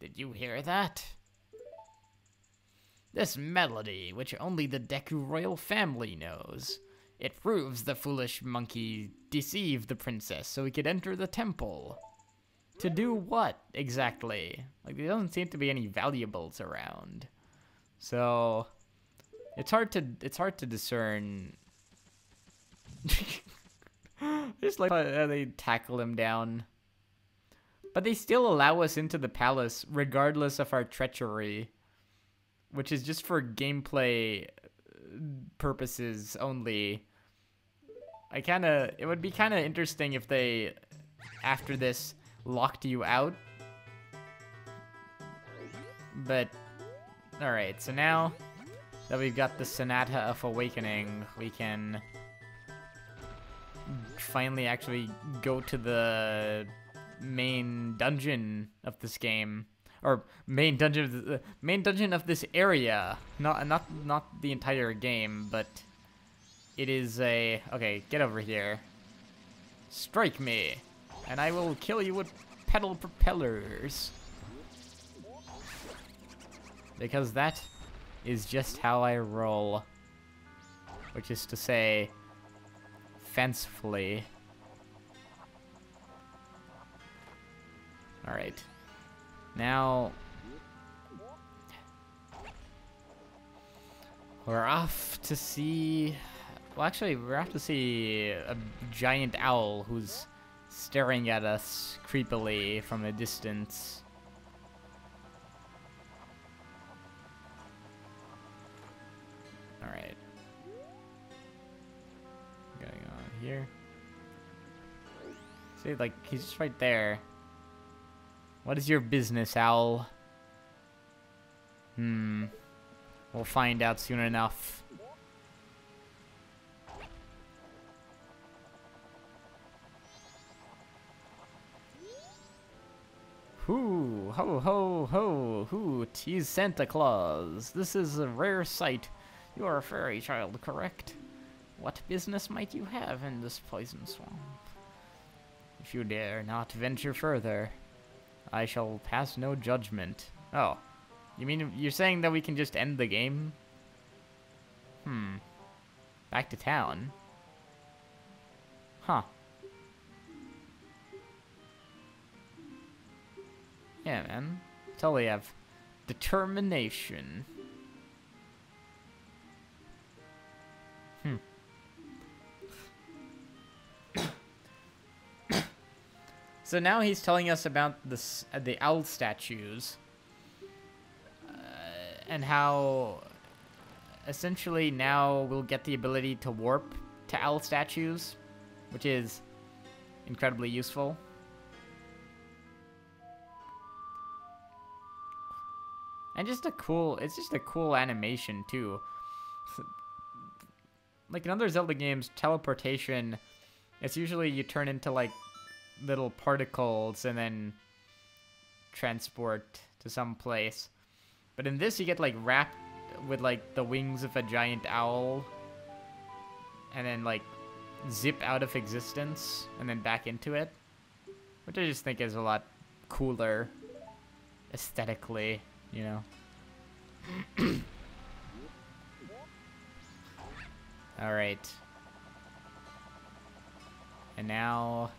Did you hear that? This melody, which only the Deku royal family knows. It proves the foolish monkey deceived the princess so he could enter the temple. To do what, exactly? Like, there doesn't seem to be any valuables around. So, it's hard to discern. Just like how they tackle him down. But they still allow us into the palace, regardless of our treachery. Which is just for gameplay purposes only. It would be kinda interesting if they, after this, locked you out. But alright, so now that we've got the Sonata of Awakening, we can finally actually go to the main dungeon of this game. Or main dungeon of this area. Not the entire game, but it is a... okay, get over here. Strike me, and I will kill you with pedal propellers. Because that is just how I roll. Which is to say, fancifully. Alright. Now, we're off to see... well, actually, we're off to see a giant owl who's staring at us creepily from a distance. Alright. Going on here. See, like, he's just right there. What is your business, owl? We'll find out soon enough. Hoo, ho, ho, ho, hoot, he's Santa Claus. This is a rare sight. You are a fairy child, correct? What business might you have in this poison swamp? If you dare not venture further, I shall pass no judgment. Oh. You mean you're saying that we can just end the game? Back to town. Huh. Yeah, man. Totally have determination. So now he's telling us about the owl statues. And how essentially now we'll get the ability to warp to owl statues, which is incredibly useful. And it's just a cool animation too. Like in other Zelda games, teleportation, it's usually you turn into like little particles and then transport to some place. But in this, you get like wrapped with like the wings of a giant owl and then like zip out of existence and then back into it, which I just think is a lot cooler aesthetically, you know. All right. And now,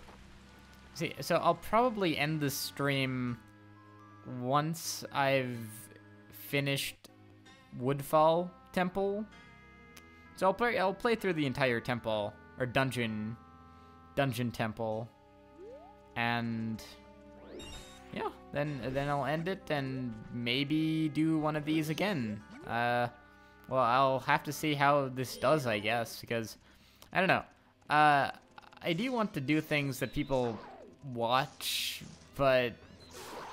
see, so I'll probably end the stream once I've finished Woodfall Temple. So I'll play through the entire temple or dungeon temple, and yeah, then I'll end it and maybe do one of these again. Well, I'll have to see how this does, I guess, because I don't know. I do want to do things that people watch, but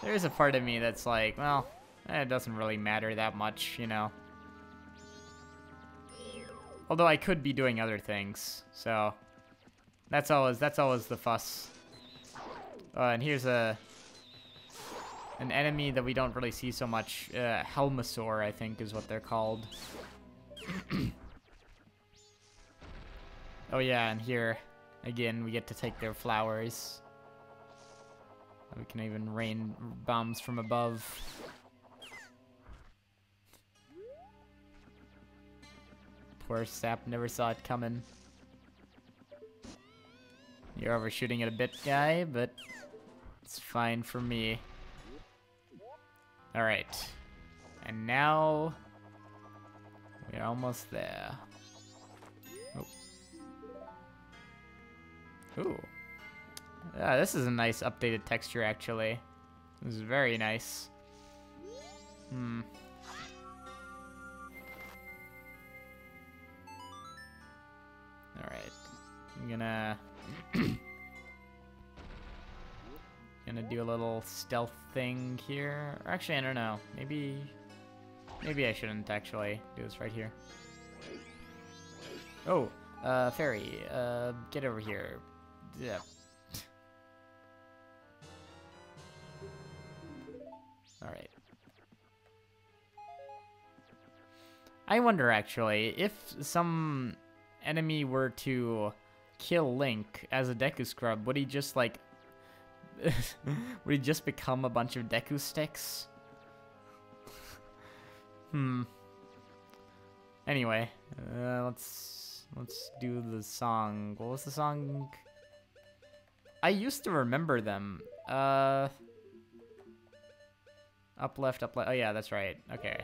there's a part of me that's like, well, it doesn't really matter that much, you know. Although I could be doing other things, so that's always the fuss. And here's an enemy that we don't really see so much. Helmasaur, I think, is what they're called. Oh yeah, and here again we get to take their flowers. We can even rain bombs from above. Poor Sap never saw it coming. You're overshooting it a bit, guy, but it's fine for me. Alright. And now we're almost there. Oh. Ooh. Yeah, this is a nice updated texture, actually. This is very nice. Alright. I'm gonna do a little stealth thing here. Or actually, I don't know. Maybe I shouldn't actually do this right here. Oh, fairy, get over here. Yeah. Alright. I wonder, actually, if some enemy were to kill Link as a Deku Scrub, would he just, like... would he just become a bunch of Deku sticks? Anyway, let's do the song. What was the song? I used to remember them. Up left, up left. Oh yeah, that's right. Okay.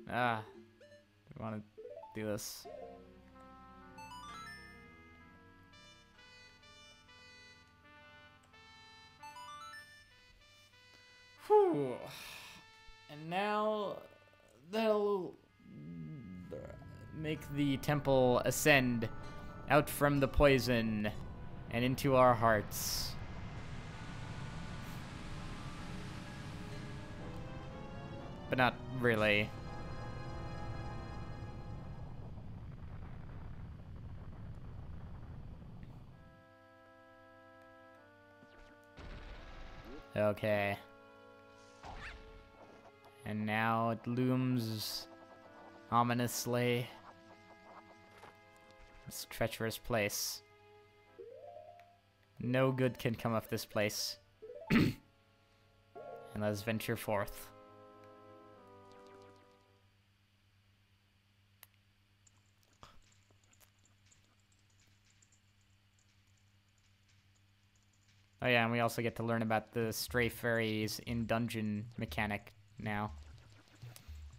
We want to do this. Whew. And now they'll make the temple ascend out from the poison and into our hearts. But not really. Okay. And now it looms ominously. This treacherous place. No good can come of this place. And let's venture forth. Oh yeah, and we also get to learn about the stray fairies in dungeon mechanic now.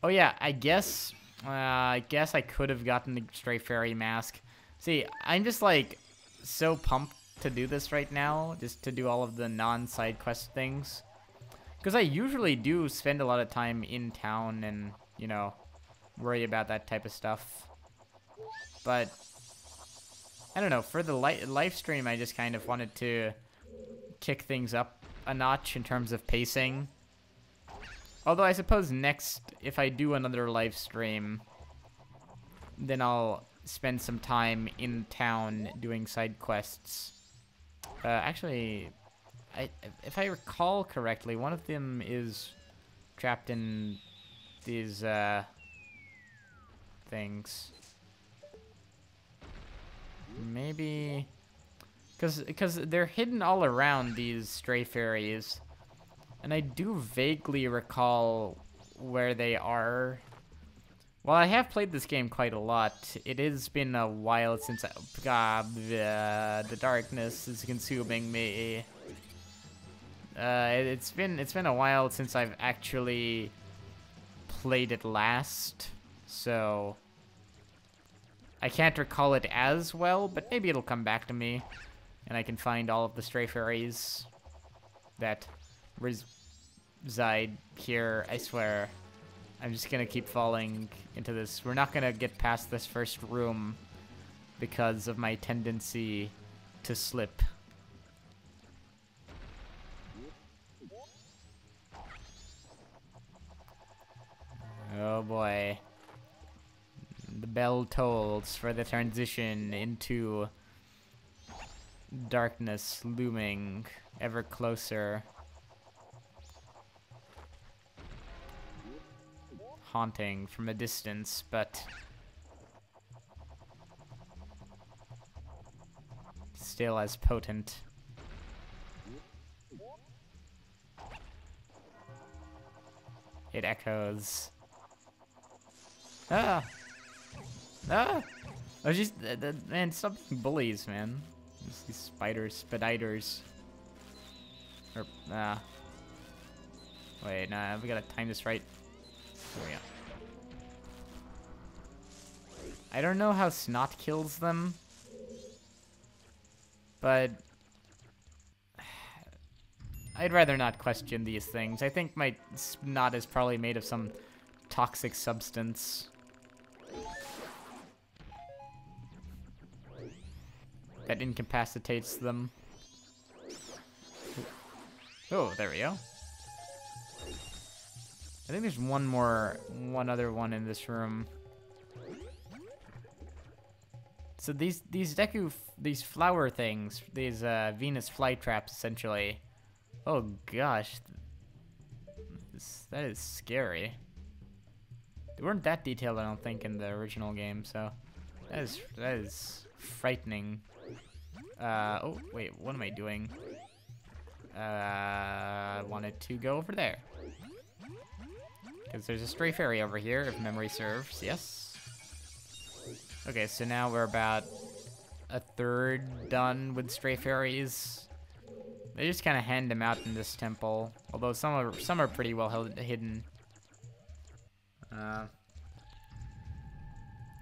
Oh yeah, I guess I could have gotten the stray fairy mask. See, I'm just like so pumped to do this right now, just to do all of the non-side quest things. Because I usually do spend a lot of time in town and, you know, worry about that type of stuff. But I don't know, for the live stream I just kind of wanted to kick things up a notch in terms of pacing. Although I suppose next, if I do another live stream, then I'll spend some time in town doing side quests. Actually, if I recall correctly, one of them is trapped in these things. Maybe... Because they're hidden all around, these stray fairies. And I do vaguely recall where they are. Well, I have played this game quite a lot. It has been a while since the darkness is consuming me. It's been a while since I've actually played it last, so I can't recall it as well, but maybe it'll come back to me. And I can find all of the stray fairies that reside here. I swear. I'm just gonna keep falling into this. We're not gonna get past this first room because of my tendency to slip. Oh boy. The bell tolls for the transition into darkness looming ever closer. Haunting from a distance, but still as potent. It echoes. Ah! Ah! Oh, just man, stop being bullies, man. Just these spiders, spiditers. Or wait, nah, we gotta time this right. There we go. I don't know how snot kills them, but I'd rather not question these things. I think my snot is probably made of some toxic substance that incapacitates them. Oh, there we go. I think there's one other one in this room. So these flower things, these Venus flytraps, essentially. Oh gosh, that is scary. They weren't that detailed, I don't think, in the original game. So that is frightening. Oh wait, what am I doing? I wanted to go over there. Because there's a stray fairy over here, if memory serves. Yes. Okay, so now we're about a third done with stray fairies. They just kind of hand them out in this temple, although some are pretty well hidden.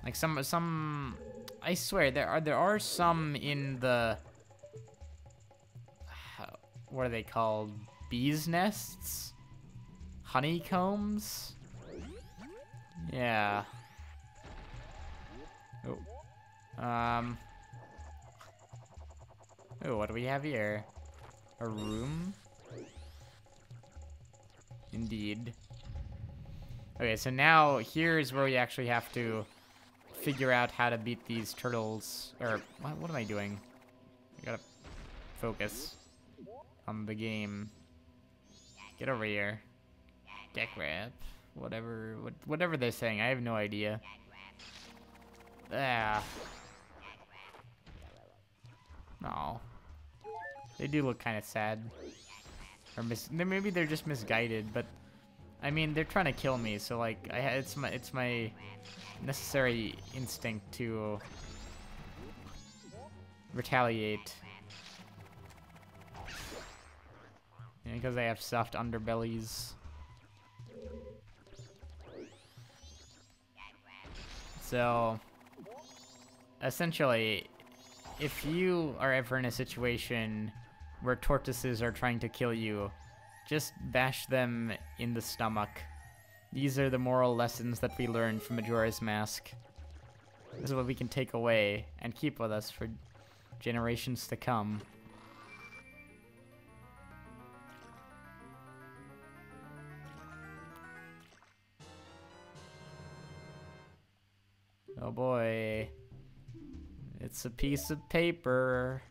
Like some, I swear there are some in the, what are they called? Bees' nests? Honeycombs? Yeah. Oh. Oh, what do we have here? A room? Indeed. Okay, so now here's where we actually have to figure out how to beat these turtles. Or, what am I doing? I gotta focus on the game. Get over here. Deck wrap. Whatever they're saying, I have no idea. Ah. No. They do look kind of sad. Or maybe they're just misguided, but I mean, they're trying to kill me, so like it's my necessary instinct to retaliate. Because they have soft underbellies. So, essentially, if you are ever in a situation where tortoises are trying to kill you, just bash them in the stomach. These are the moral lessons that we learned from Majora's Mask. This is what we can take away and keep with us for generations to come. Oh boy. It's a piece of paper.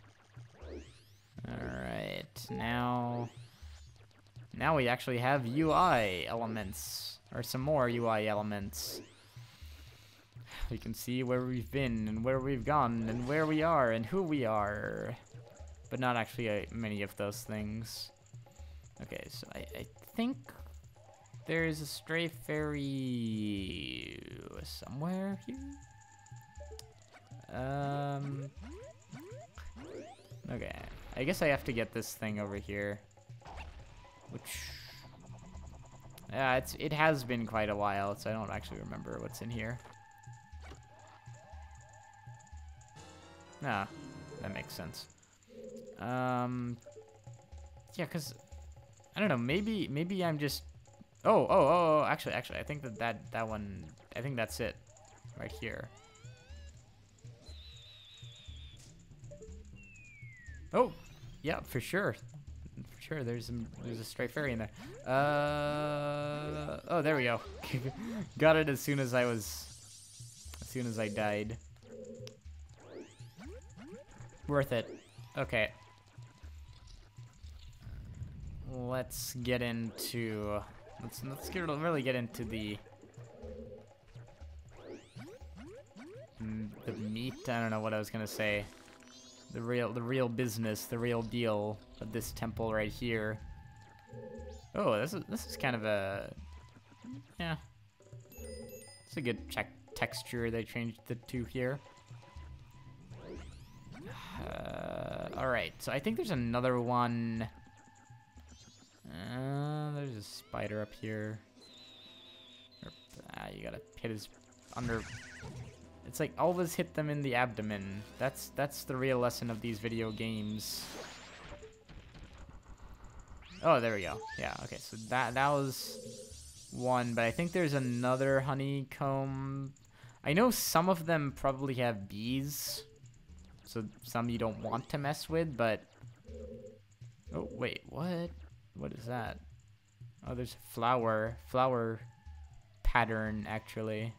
Alright, now we actually have UI elements, or some more UI elements. We can see where we've been, and where we've gone, and where we are, and who we are. But not actually many of those things. Okay, so I think there's a stray fairy somewhere here. Okay, I guess I have to get this thing over here. Which, yeah, it has been quite a while, so I don't actually remember what's in here. Nah, that makes sense. Yeah, cause I don't know. Maybe I'm just. Oh. Actually, I think that one. I think that's it, right here. Oh, yeah, for sure. For sure, there's a stray fairy in there. Oh, there we go. Got it as soon as I died. Worth it. Okay. Let's get into. Let's really get into the meat. I don't know what I was gonna say. The real business, the real deal of this temple right here. Oh, this is kind of a, yeah. It's a good texture they changed it to here. All right, so I think there's another one. There's a spider up here. You gotta hit his under. It's like always hit them in the abdomen. That's the real lesson of these video games. Oh, there we go. Yeah, okay, so that was one, but I think there's another honeycomb. I know some of them probably have bees, so some you don't want to mess with, but... Oh, wait, what? What is that? Oh, there's a flower pattern, actually.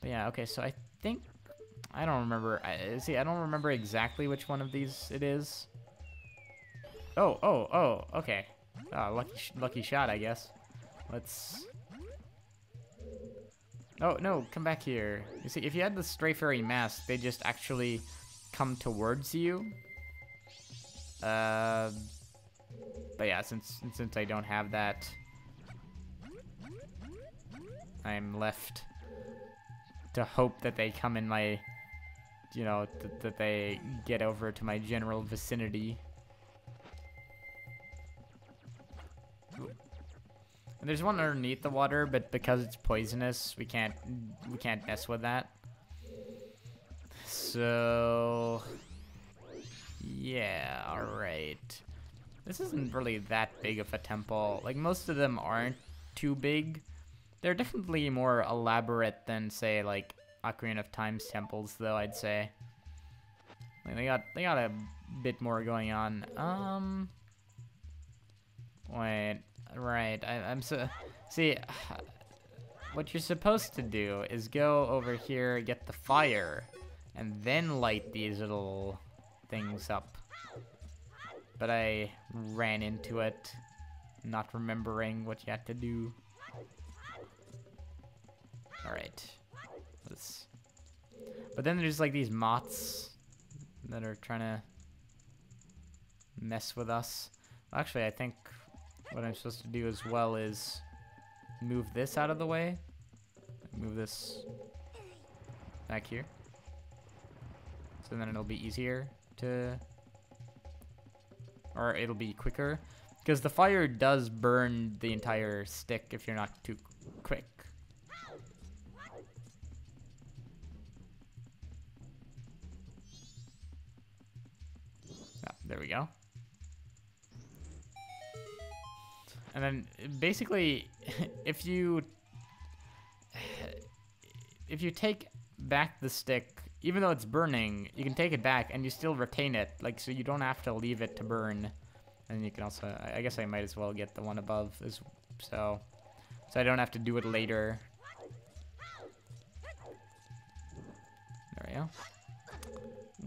But yeah, okay, so I think... I don't remember. I don't remember exactly which one of these it is. Oh, okay. Lucky shot, I guess. Let's... Oh, no, come back here. You see, if you had the stray fairy mask, they just actually come towards you. But yeah, since I don't have that, I'm left to hope that they come in my, you know, that they get over to my general vicinity. And there's one underneath the water, but because it's poisonous, we can't mess with that. So yeah, all right. This isn't really that big of a temple. Like, most of them aren't too big. They're definitely more elaborate than, say, like Ocarina of Time's temples, though, I'd say. Like, they got a bit more going on. Wait. Right, I'm so... See, what you're supposed to do is go over here, get the fire, and then light these little things up. But I ran into it, not remembering what you had to do. Alright. But then there's like these moths that are trying to mess with us. Actually, I think what I'm supposed to do as well is move this out of the way. Move this back here. So then it'll be easier to... Or it'll be quicker. Because the fire does burn the entire stick if you're not too quick. Ah, there we go. And then basically, if you take back the stick, even though it's burning, you can take it back and you still retain it, like, so you don't have to leave it to burn. And you can also, I guess I might as well get the one above, so I don't have to do it later. There we go.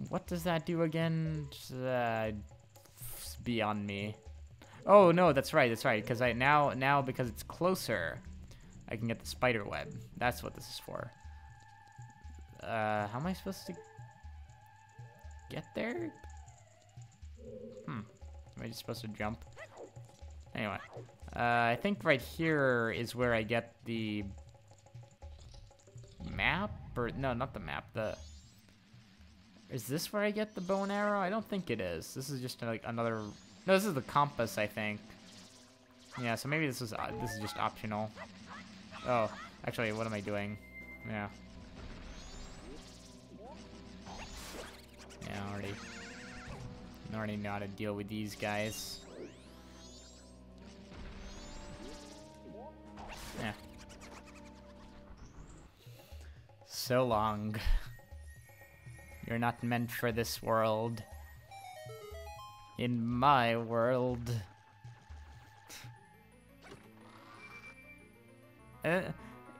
What does that do again? It's beyond me. Oh no, that's right, because now because it's closer, I can get the spider web. That's what this is for. How am I supposed to get there? Am I just supposed to jump? Anyway, I think right here is where I get the map, or no, not the map. Is this where I get the bow and arrow? I don't think it is. This is just like another. No, this is the compass, I think. Yeah, so maybe this is just optional. Oh, actually, what am I doing? Yeah. Yeah, I already know how to deal with these guys. Yeah. So long. You're not meant for this world. In my world.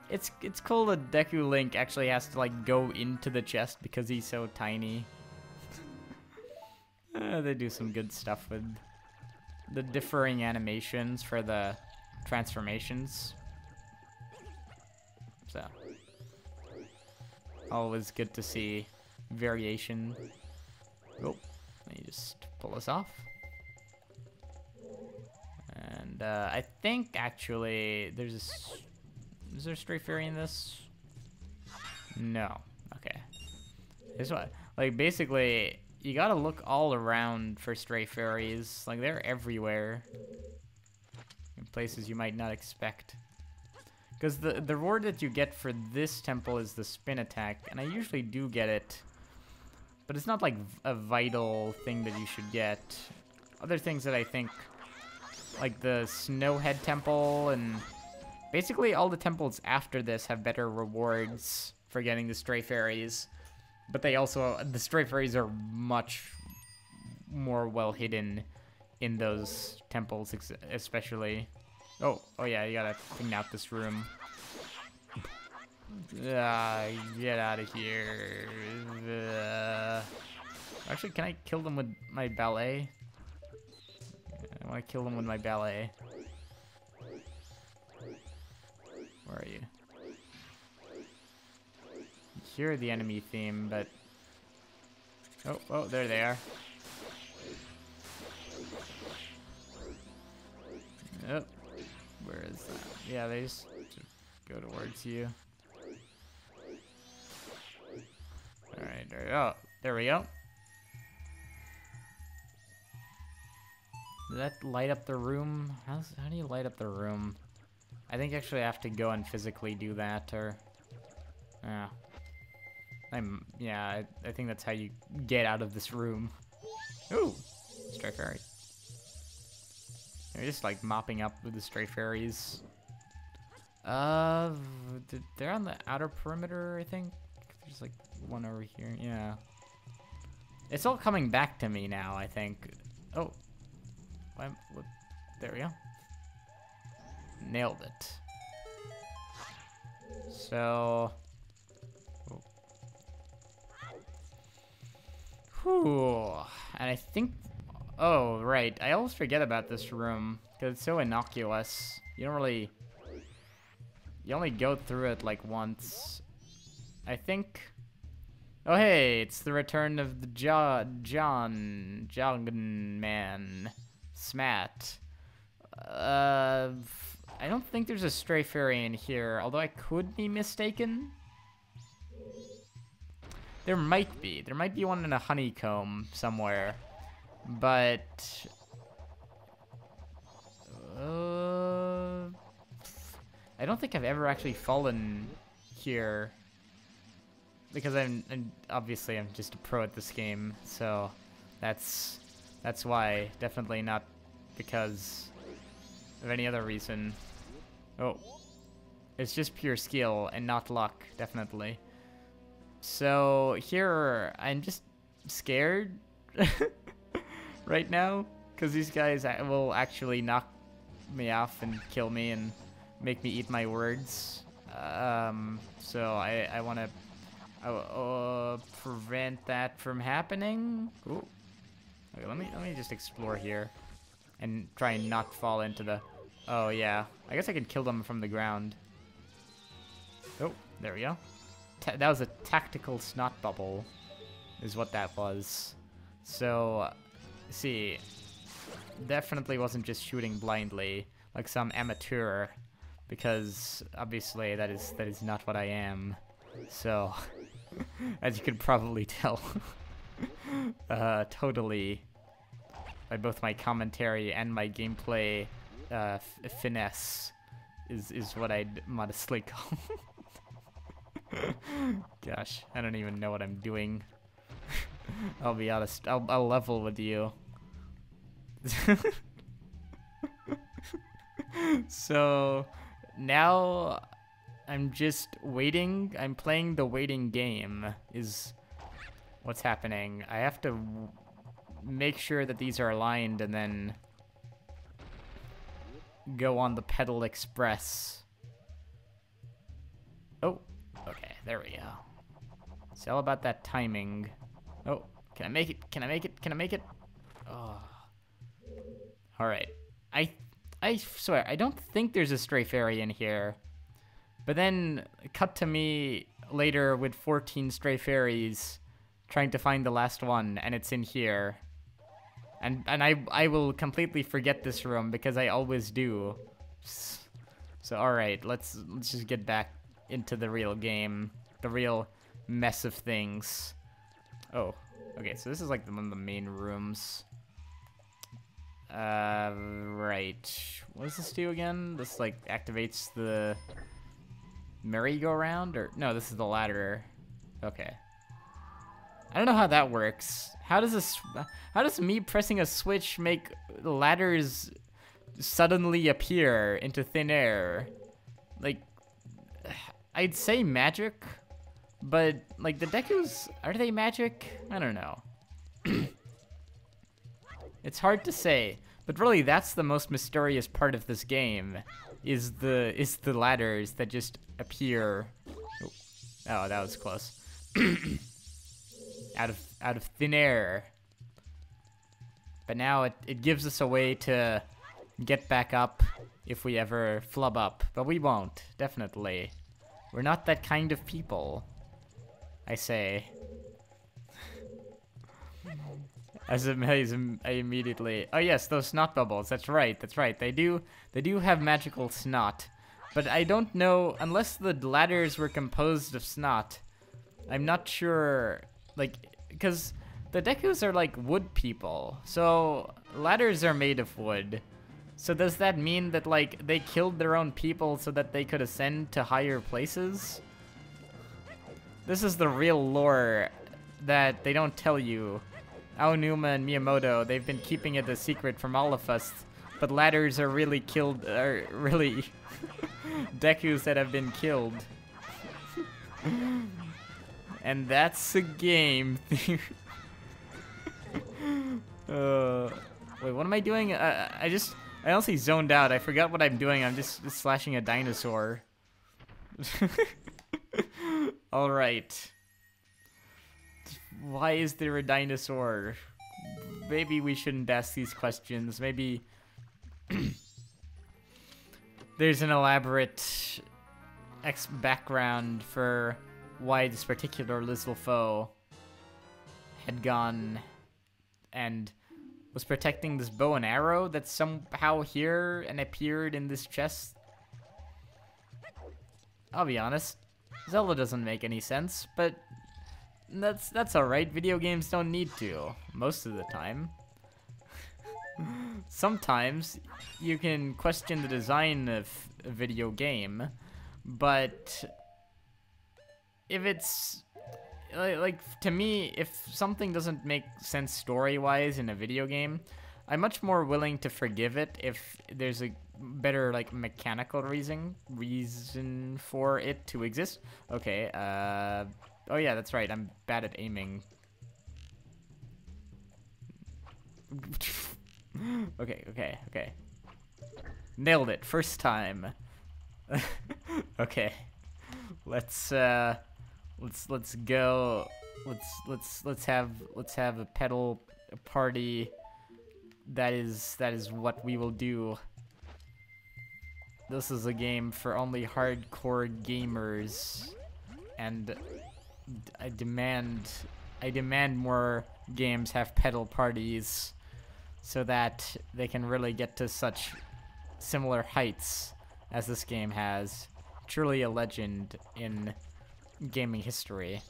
It's cool that Deku Link actually has to like go into the chest because he's so tiny. They do some good stuff with the differing animations for the transformations. So, always good to see variation. Oh, let me just pull this off. And I think actually there's is there a stray fairy in this? No. Okay. This one, like basically, you gotta look all around for stray fairies. Like they're everywhere, in places you might not expect. Because the reward that you get for this temple is the spin attack, and I usually do get it, but it's not like a vital thing that you should get. Other things that I think, like the Snowhead Temple, and basically all the temples after this have better rewards for getting the stray fairies. But they also, the stray fairies are much more well hidden in those temples, especially. Oh yeah, you gotta clean out this room. Get out of here. Actually, can I kill them with my ballet? I want to kill them with my ballet. Where are you? You hear the enemy theme, but... Oh, there they are. Oh, where is that? Yeah, they just go towards you. Alright, there we go. Did that light up the room? How do you light up the room? I think actually I have to go and physically do that, or... Yeah. I think that's how you get out of this room. Ooh! Stray fairy. They're just like mopping up with the stray fairies. They're on the outer perimeter, I think. There's like one over here, yeah. It's all coming back to me now, I think. Oh. There we go. Nailed it. So... Whew. And I think... Oh, right. I always forget about this room, because it's so innocuous. You don't really... You only go through it, like, once. I think Oh hey, it's the return of the John man, Smat. I don't think there's a stray fairy in here, although I could be mistaken. There might be. There might be one in a honeycomb somewhere, but I don't think I've ever actually fallen here. Because I'm obviously I'm just a pro at this game, so that's why. Definitely not because of any other reason. Oh, it's just pure skill and not luck, definitely. So here I'm just scared right now because these guys will actually knock me off and kill me and make me eat my words. So I want to. Prevent that from happening. Ooh. Okay, let me just explore here and try and not fall into the. Oh yeah, I guess I can kill them from the ground. Oh, there we go. That was a tactical snot bubble, is what that was. So, see, definitely wasn't just shooting blindly like some amateur, because obviously that is not what I am. So. As you could probably tell, totally, by both my commentary and my gameplay finesse is what I'd modestly call. Gosh, I don't even know what I'm doing. I'll be honest, I'll level with you. So, now I'm just waiting. I'm playing the waiting game is what's happening. I have to make sure that these are aligned and then go on the pedal express. Oh, okay, there we go. It's all about that timing. Oh, can I make it? Can I make it? Can I make it? Oh. All right. I swear, I don't think there's a stray fairy in here. But then, cut to me later with 14 stray fairies trying to find the last one, and it's in here. And I will completely forget this room, because I always do. So alright, let's just get back into the real game. The real mess of things. Oh, okay, so this is like one of the main rooms. Right. What does this do again? This, like, activates the merry-go-round? Or no, this is the ladder. Okay. I don't know how that works. How does me pressing a switch make ladders suddenly appear into thin air? Like, I'd say magic, but like the Dekus, are they magic? I don't know. It's hard to say, but really that's the most mysterious part of this game, is the ladders that just appear. Oh, that was close. out of thin air. But now it gives us a way to get back up if we ever flub up, but we won't, definitely. We're not that kind of people, I say. As amazing, I immediately. Oh yes, those snot bubbles. That's right. That's right. They do have magical snot, but I don't know unless the ladders were composed of snot. I'm not sure, like, because the Dekus are like wood people, so ladders are made of wood. So does that mean that like they killed their own people so that they could ascend to higher places? This is the real lore that they don't tell you. Aonuma and Miyamoto, they've been keeping it a secret from all of us, but ladders are really really Dekus that have been killed. And that's a game. Wait, what am I doing? I honestly zoned out. I forgot what I'm doing. I'm just slashing a dinosaur. Alright. Why is there a dinosaur? Maybe we shouldn't ask these questions. Maybe there's an elaborate background for why this particular little foe had gone and was protecting this bow and arrow that's somehow here and appeared in this chest. I'll be honest, Zelda doesn't make any sense, but that's alright. Video games don't need to, most of the time. Sometimes you can question the design of a video game, but if it's like to me, if something doesn't make sense story-wise in a video game, I'm much more willing to forgive it if there's a better like mechanical reason for it to exist. Okay, oh yeah, that's right, I'm bad at aiming. Okay. Nailed it, first time. Okay. Let's go. Let's have a pedal party. That is what we will do. This is a game for only hardcore gamers, and I demand more games have pedal parties so that they can really get to such similar heights as this game has. Truly a legend in gaming history.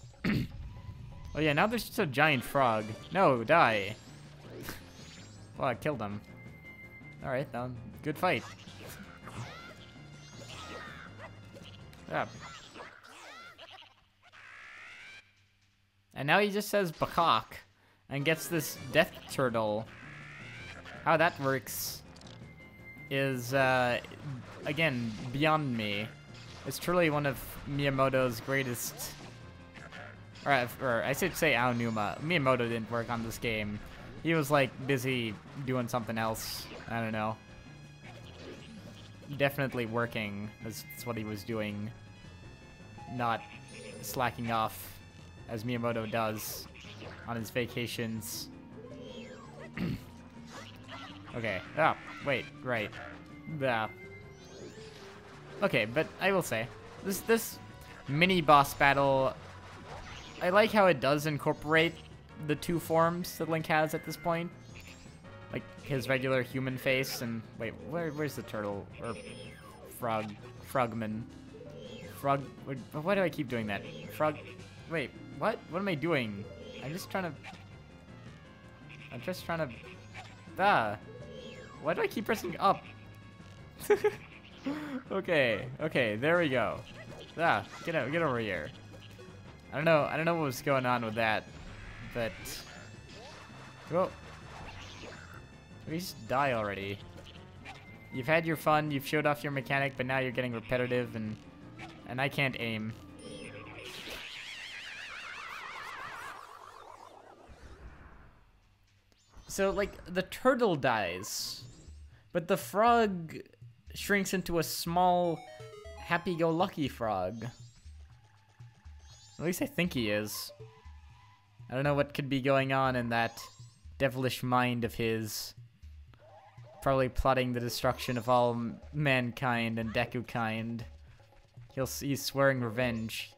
Oh yeah, now there's just a giant frog. No, die. Well, I killed him. Alright, now, good fight. Yeah. And now he just says Bakak and gets this death turtle. How that works is, again, beyond me. It's truly one of Miyamoto's greatest... Or I should say Aonuma. Miyamoto didn't work on this game. He was, like, busy doing something else. I don't know. Definitely working. That's what he was doing. Not slacking off, as Miyamoto does on his vacations. Okay. Oh, wait. Right. Yeah. Okay, but I will say, this mini-boss battle, I like how it does incorporate the two forms that Link has at this point. Like, his regular human face and... Wait, where's the turtle? Or frogman. Why do I keep doing that? Wait, what? What am I doing? I'm just trying to... Why do I keep pressing up? Okay, there we go. Get over here. I don't know what was going on with that, but... Whoa. Please die already. You've had your fun, you've showed off your mechanic, but now you're getting repetitive, and I can't aim. So, like, the turtle dies, but the frog shrinks into a small, happy-go-lucky frog. At least I think he is. I don't know what could be going on in that devilish mind of his. Probably plotting the destruction of all mankind and Deku-kind. He's swearing revenge.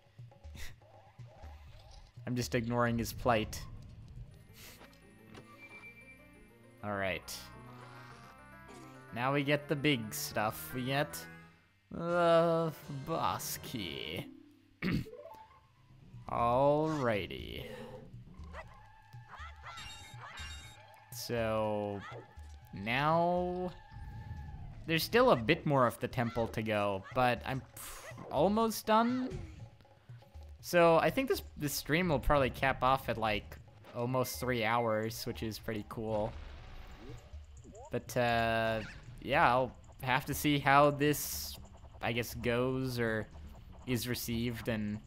I'm just ignoring his plight. Alright. Now we get the big stuff. We get the boss key. Alrighty. So now there's still a bit more of the temple to go, but I'm almost done. So I think this stream will probably cap off at like almost 3 hours, which is pretty cool. But yeah, I'll have to see how this, I guess, goes or is received, and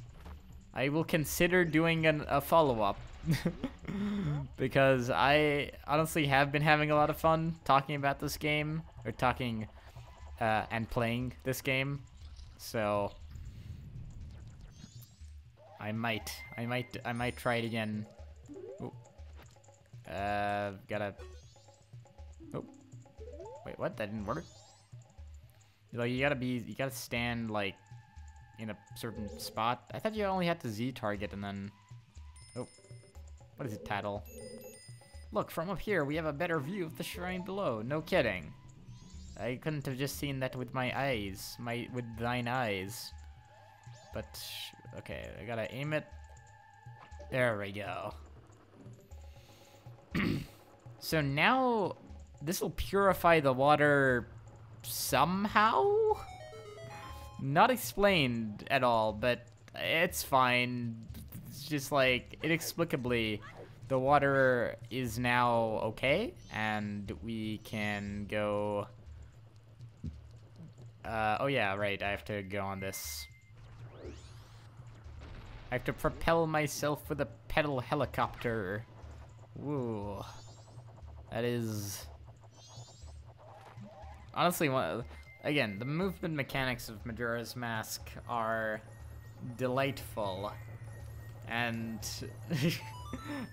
I will consider doing a follow-up. Because I honestly have been having a lot of fun talking about this game, or talking and playing this game. So I might try it again. Ooh. Gotta. Oh, wait, what? That didn't work. Like you gotta stand like in a certain spot. I thought you only had to Z target and then... Oh. What is it, Tattle? Look, from up here, we have a better view of the shrine below. No kidding. I couldn't have just seen that with my eyes. With thine eyes. But, okay, I gotta aim it. There we go. So now, this will purify the water somehow? Not explained at all, but it's fine. It's just like, inexplicably, the water is now okay, and we can go... oh yeah, right, I have to go on this. I have to propel myself with a pedal helicopter. Woo. That is... Honestly, again, the movement mechanics of Majora's Mask are delightful. And...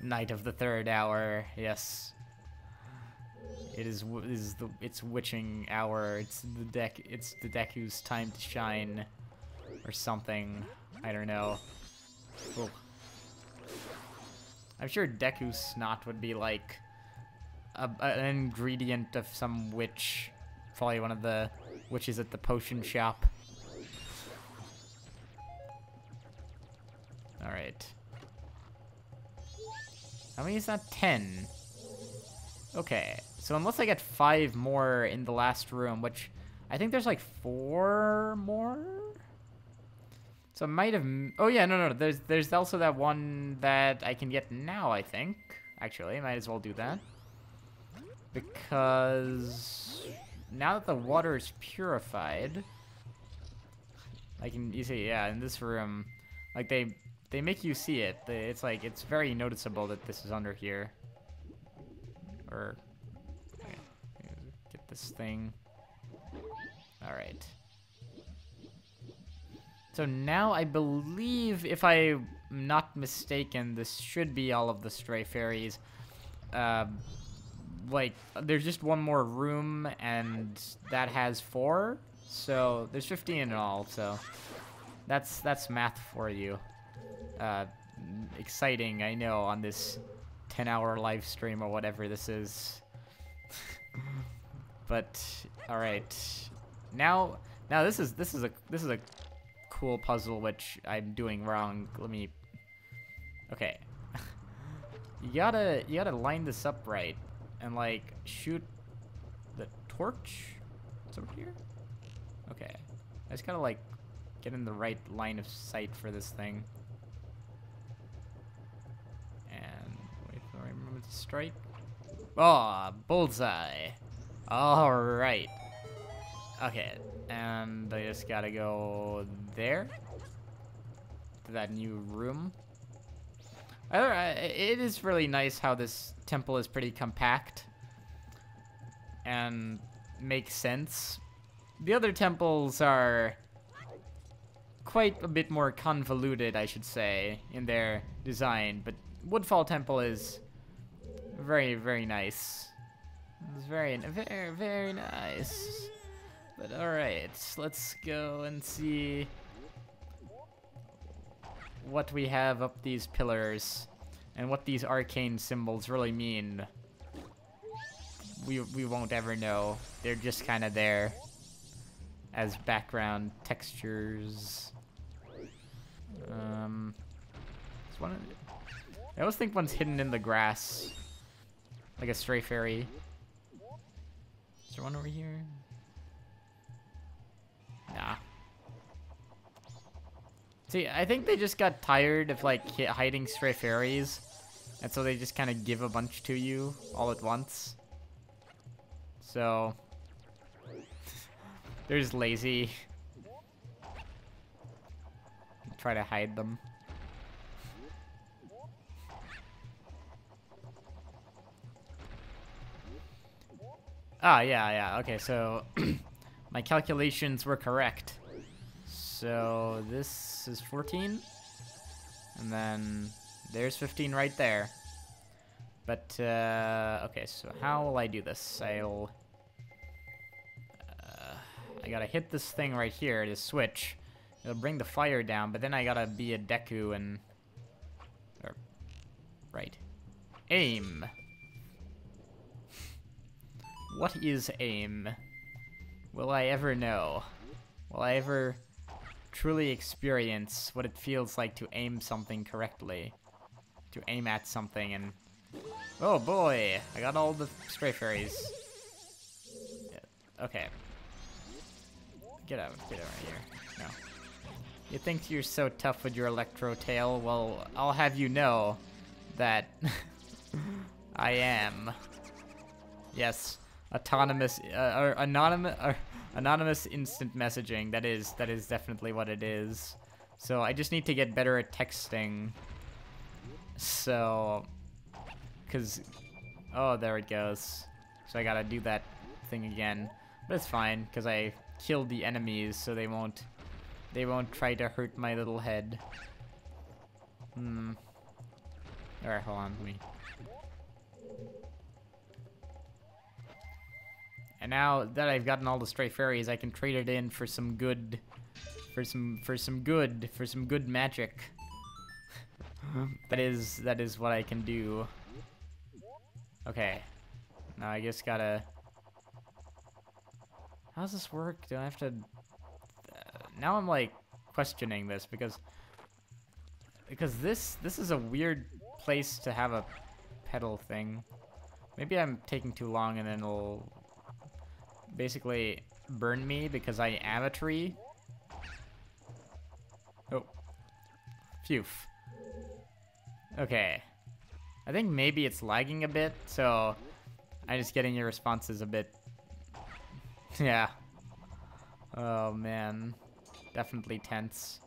Night of the Third Hour, yes. It's witching hour. It's the Deku's time to shine. Or something. I don't know. Ooh. I'm sure Deku's snot would be like an ingredient of some witch. Probably one of the witches at the potion shop. Alright. How many is that? 10. Okay. So unless I get 5 more in the last room, which I think there's like 4 more? So I might have... Oh yeah, no. There's also that one that I can get now, I think. Actually, I might as well do that. Because now that the water is purified, I can... You see, yeah, in this room, like they make you see it. It's like, it's very noticeable that this is under here. Or... Okay, get this thing. Alright. So now I believe, if I'm not mistaken, this should be all of the stray fairies. Like, there's just one more room, and that has 4. So there's 15 in all, so that's math for you. Exciting, I know, on this 10-hour live stream or whatever this is. But all right, now this is a cool puzzle which I'm doing wrong. Let me. Okay. you gotta line this up right and like shoot the torch. It's over here. Okay. I just gotta like get in the right line of sight for this thing. And wait for the right moment to strike. Oh, bullseye. All right. Okay, and I just gotta go there to that new room. It is really nice how this temple is pretty compact and makes sense. The other temples are quite a bit more convoluted, I should say, in their design, but Woodfall Temple is very, very nice. It's very, very, very nice. But alright, let's go and see what we have up these pillars and what these arcane symbols really mean. We won't ever know. They're just kind of there as background textures. I always think one's hidden in the grass, like a stray fairy. Is there one over here? Nah. See, I think they just got tired of like hiding stray fairies, and so they just kind of give a bunch to you all at once. So they're just lazy. Try to hide them. Ah, yeah. Okay, so my calculations were correct. So this is 14, and then there's 15 right there. But okay, so how will I do this? I gotta hit this thing right here to switch, It'll bring the fire down, but then I gotta be a Deku and... right. Aim. What is aim? Will I ever know? Will I ever truly experience what it feels like to aim something correctly? To aim at something and... oh boy! I got all the stray fairies. Yeah. Okay. Get out of here. No. You think you're so tough with your electro tail? Well, I'll have you know that I am. Yes, anonymous instant messaging. That is definitely what it is. So I just need to get better at texting. So, oh, there it goes. So I gotta do that thing again, but it's fine because I killed the enemies, so they won't try to hurt my little head. Alright, hold on, let me... and now that I've gotten all the stray fairies, I can trade it in for some good... for some good magic. That is what I can do. Okay. Now I just gotta... how does this work? Do I have to... now I'm like questioning this because this is a weird place to have a pedal thing. Maybe I'm taking too long and then it'll basically burn me because I am a tree. Oh. Phew. Okay. I think maybe it's lagging a bit, so I'm just getting your responses a bit. Yeah. Oh man. Definitely tense.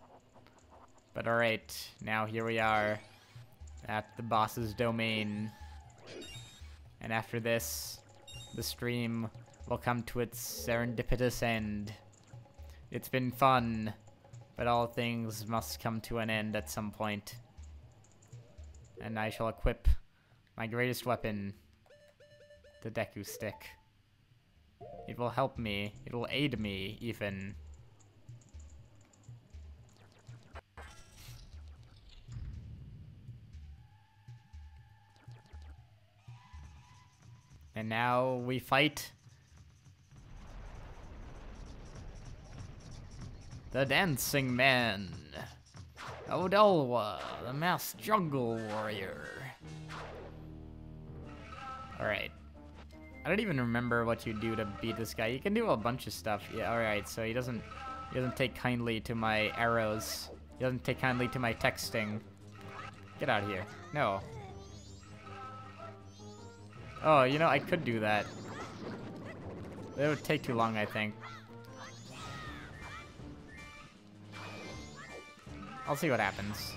But alright, now here we are at the boss's domain. And after this, the stream will come to its serendipitous end. It's been fun, but all things must come to an end at some point. And I shall equip my greatest weapon, the Deku Stick. It will help me, it will aid me, even. And now we fight the Dancing Man, Odalwa, the masked jungle warrior. Alright. I don't even remember what you do to beat this guy. You can do a bunch of stuff. Yeah, alright, so he doesn't take kindly to my arrows. He doesn't take kindly to my texting. Get out of here. No. Oh, you know, I could do that. It would take too long, I think. I'll see what happens.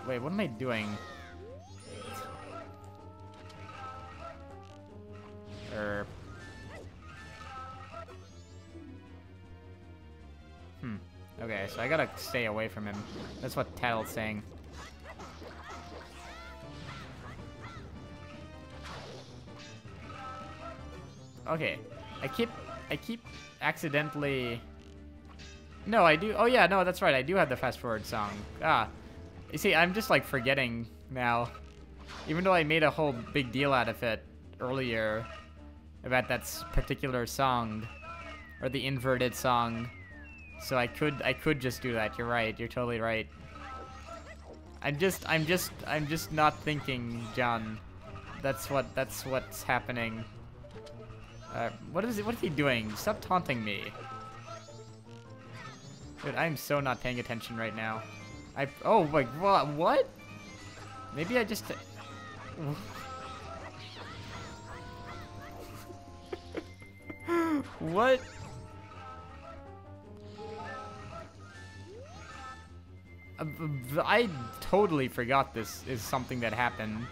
Wait, what am I doing? Okay, so I gotta stay away from him. That's what Title's saying. Okay, I keep accidentally... No, I do... oh yeah, no, that's right, I do have the fast forward song. Ah, you see, I'm just like forgetting now. Even though I made a whole big deal out of it earlier about that particular song, or the inverted song. So I could just do that. You're right. You're totally right. I'm just not thinking, John. That's what's happening. What is he doing? Stop taunting me. Dude, I'm so not paying attention right now. Oh, like, what? Maybe I just... What? I totally forgot this is something that happened.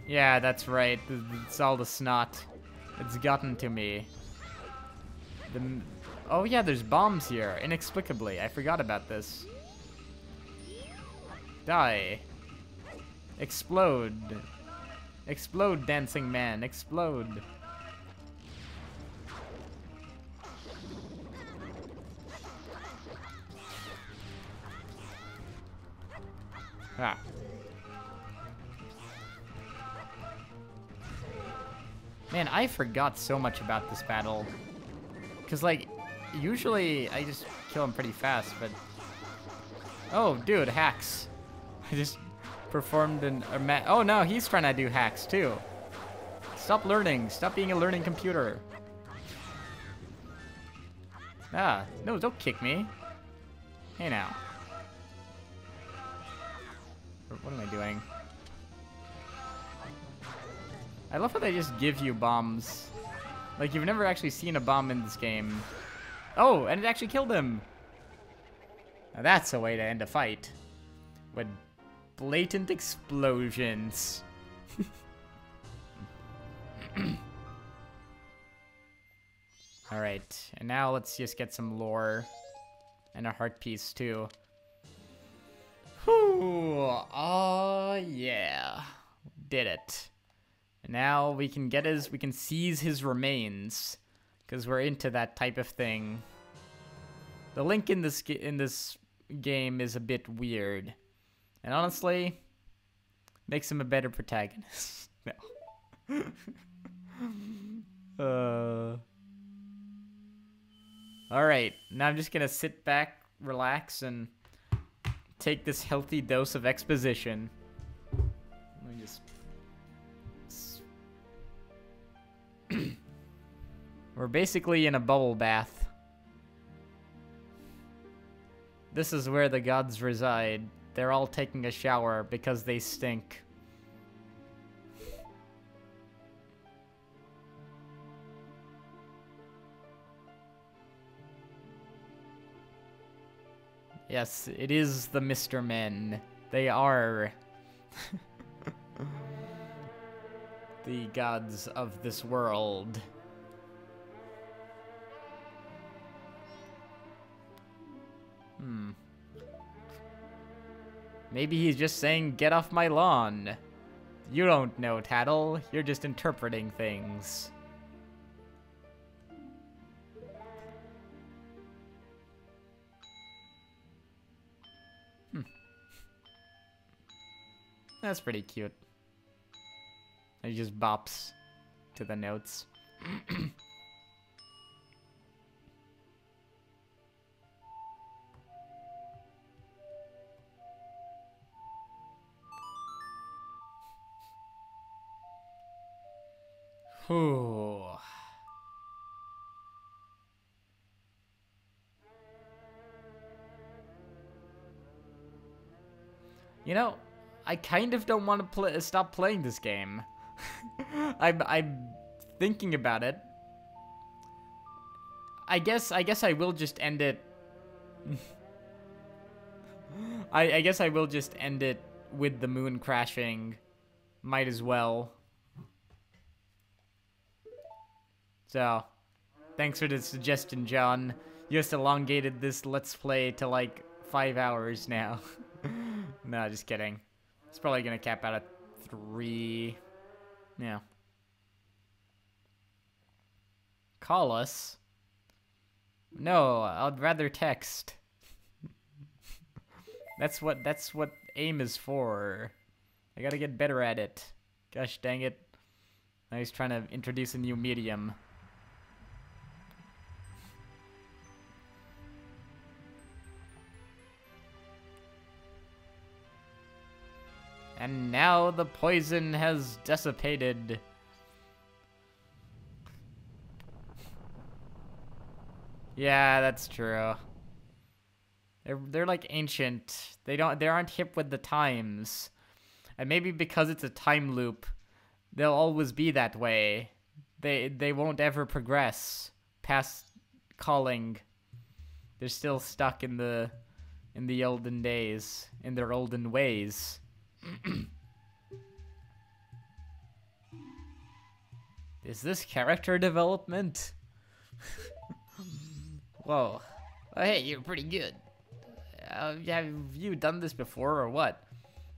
Yeah, that's right. It's all the snot. It's gotten to me. Oh yeah, there's bombs here, inexplicably. I forgot about this. Die. Explode. Explode, dancing man. Explode. Ah. Man, I forgot so much about this battle. Because, like, usually I just kill him pretty fast, but... Oh, dude, hacks. I just performed oh, no, he's trying to do hacks, too. Stop learning. Stop being a learning computer. Ah, no, don't kick me. Hey, now. What am I doing? I love how they just give you bombs. Like, you've never actually seen a bomb in this game. Oh, and it actually killed him. Now that's a way to end a fight. With blatant explosions. Alright, and now let's just get some lore. And a heart piece, too. Whew, oh yeah. Did it. And now we can seize his remains. Because we're into that type of thing. The Link in this game is a bit weird. And honestly, makes him a better protagonist. No. Alright, now I'm just gonna sit back, relax, and take this healthy dose of exposition. Let me just... We're basically in a bubble bath. This is where the gods reside. They're all taking a shower because they stink. Yes, it is the Mr. Men. They are the gods of this world. Maybe he's just saying, get off my lawn. You don't know, Tattle. You're just interpreting things. That's pretty cute. He just bops to the notes. Whew. You know, I kind of don't want to stop playing this game. I'm thinking about it. I guess I will just end it. I guess I will just end it with the moon crashing. Might as well. So, thanks for the suggestion, John. You just elongated this Let's Play to like 5 hours now. No, just kidding. It's probably gonna cap out at 3. Yeah. Call us? No, I'd rather text. That's what AIM is for. I gotta get better at it. Gosh dang it. Now he's trying to introduce a new medium. And now the poison has dissipated. Yeah, that's true. They're like ancient. They aren't hip with the times. And maybe because it's a time loop, they'll always be that way. They won't ever progress past calling. They're still stuck in the olden days, in their olden ways. Is this character development? Whoa. Oh, hey, you're pretty good. Have you done this before or what?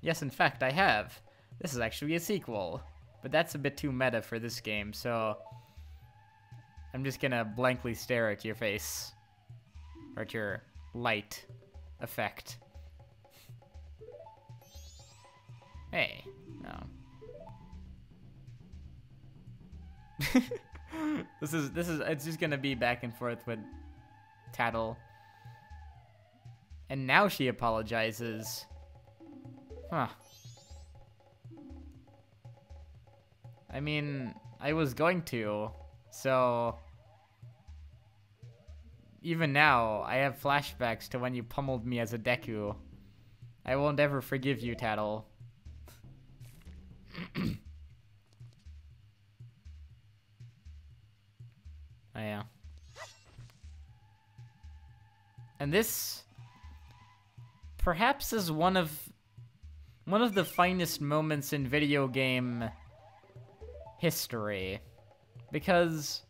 Yes, in fact, I have. This is actually a sequel. But that's a bit too meta for this game, so I'm just gonna blankly stare at your face. Or at your light effect. Hey. No. This is it's just gonna be back and forth with Tattle. And now she apologizes. Huh. I mean, I was going to, so even now, I have flashbacks to when you pummeled me as a Deku. I won't ever forgive you, Tattle. Oh, yeah. And this perhaps is one of the finest moments in video game history, because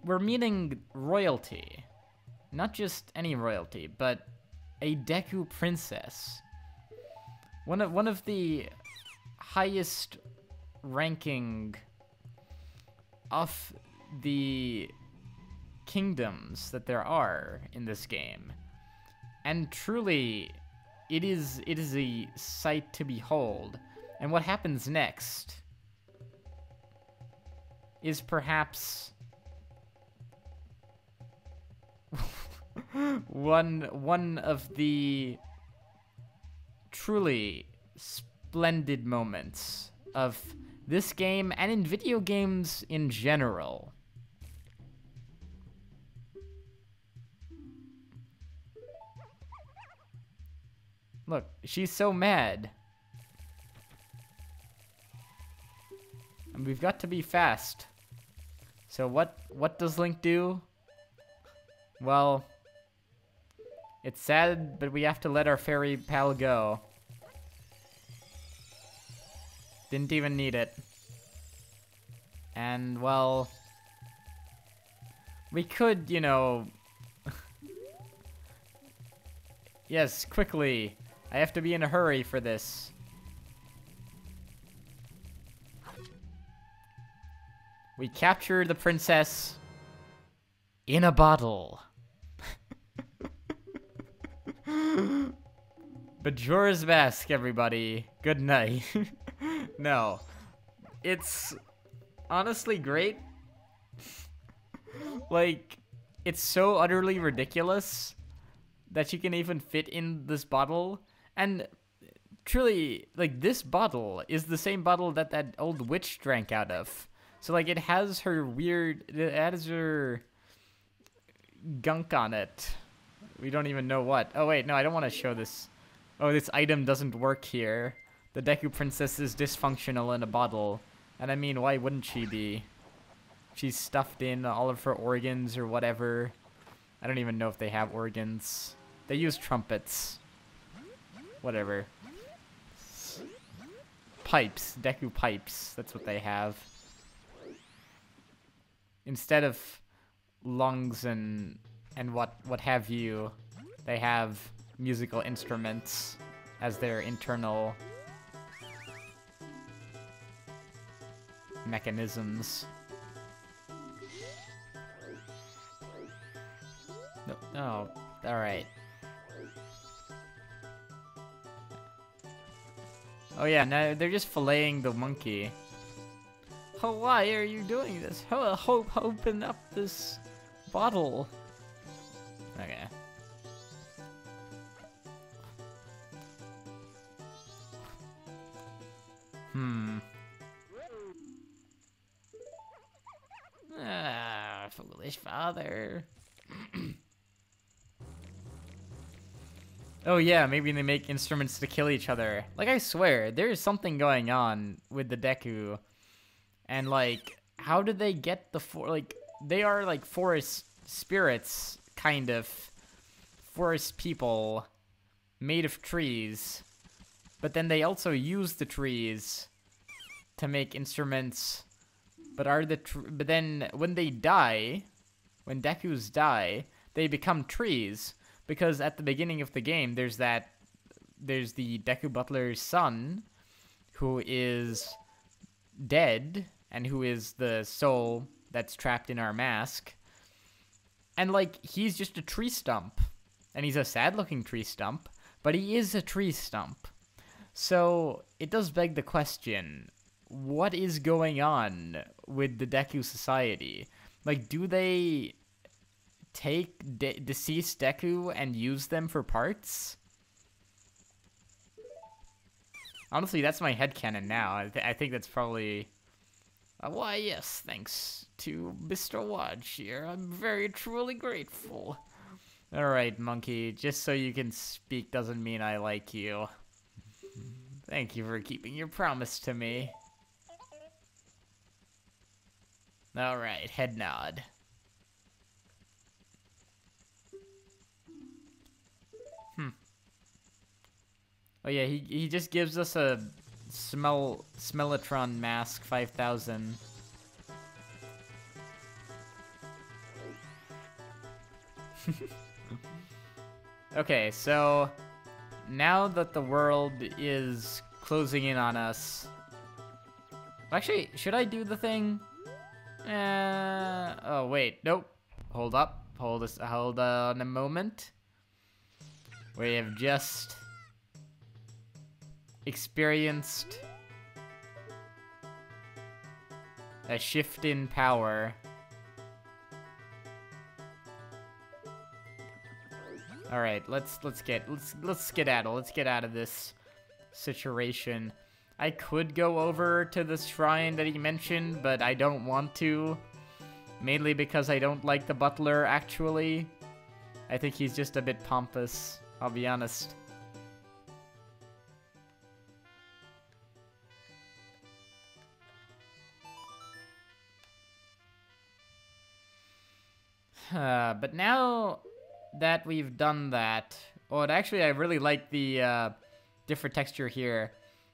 we're meeting royalty. Not just any royalty, but a Deku princess. One of the highest ranking of the kingdoms that there are in this game. And truly, it is a sight to behold. And what happens next is perhaps one of the truly splendid moments of this game and in video games in general. Look, she's so mad. And we've got to be fast. So what does Link do? Well, it's sad, but we have to let our fairy pal go. Didn't even need it. And, well, we could, you know... Yes, quickly. I have to be in a hurry for this. We capture the princess in a bottle. Majora's Mask, everybody. Good night. No. It's honestly great. Like, it's so utterly ridiculous that you can even fit in this bottle. And truly, like, this bottle is the same bottle that that old witch drank out of. So, like, it has her weird... It has her gunk on it. We don't even know what. Oh, wait, no, I don't want to show this. Oh, this item doesn't work here. The Deku Princess is dysfunctional in a bottle. And I mean, why wouldn't she be? She's stuffed in all of her organs or whatever. I don't even know if they have organs. They use trumpets. Whatever. Pipes. Deku pipes. That's what they have. Instead of lungs and what have you, they have musical instruments as their internal mechanisms. No, oh, alright. Oh yeah, now they're just filleting the monkey. Oh, why are you doing this? Open up this bottle. Okay. Ah, foolish father. Oh yeah, maybe they make instruments to kill each other. Like, I swear, there is something going on with the Deku. And, like, how did they get the they are, like, forest spirits, kind of. Forest people made of trees. But then they also use the trees to make instruments. But but then when they die, when Dekus die, they become trees. Because at the beginning of the game, there's that there's the Deku Butler's son, who is dead, and who is the soul that's trapped in our mask. And, like, he's just a tree stump. And he's a sad-looking tree stump, but he is a tree stump. So, it does beg the question, what is going on with the Deku Society? Like, do they take deceased Deku and use them for parts? Honestly, that's my headcanon now. I think that's probably... why, yes, thanks to Mr. Watch here. I'm very truly grateful. Alright, monkey, just so you can speak doesn't mean I like you. Thank you for keeping your promise to me. Alright, head nod. Oh yeah, he just gives us a Smellatron mask 5000. Okay, so now that the world is closing in on us... Actually, should I do the thing? Oh wait, nope. Hold up. Hold on a moment. We have just experienced a shift in power. All right, let's skedaddle. Let's get out of this situation. I could go over to the shrine that he mentioned, but I don't want to. Mainly because I don't like the butler, actually. I think he's just a bit pompous, I'll be honest. But now that we've done that... Oh, and actually I really like the different texture here.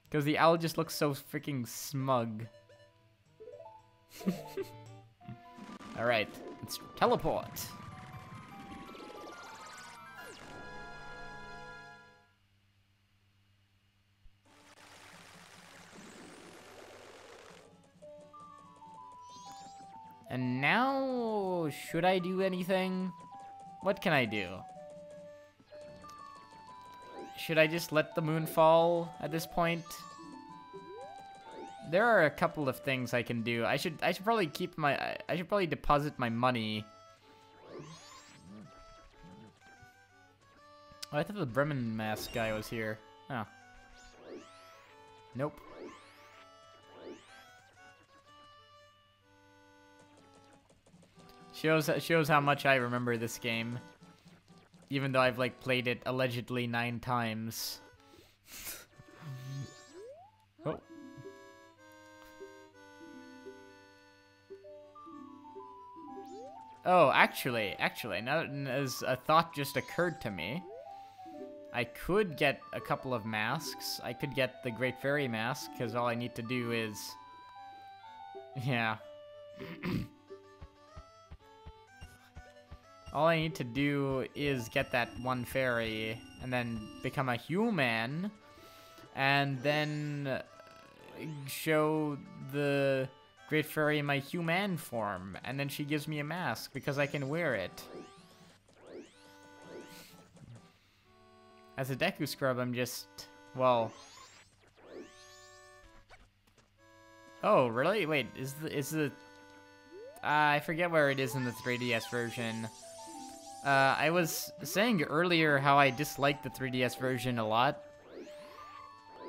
Because the owl just looks so freaking smug. Alright, let's teleport. And now, should I do anything? What can I do? Should I just let the moon fall at this point? There are a couple of things I can do. I should probably keep my... I should probably deposit my money. Oh, I thought the Bremen mask guy was here. Oh. Nope. Shows how much I remember this game. Even though I've, like, played it allegedly 9 times. Oh. Oh, actually, now as a thought just occurred to me. I could get a couple of masks. I could get the Great Fairy mask, because all I need to do is... Yeah. All I need to do is get that one fairy, and then become a human, and then show the Great Fairy my human form, and then she gives me a mask, because I can wear it. As a Deku Scrub, I'm just, well... Oh, really? Wait, is the... I forget where it is in the 3DS version. I was saying earlier how I dislike the 3DS version a lot.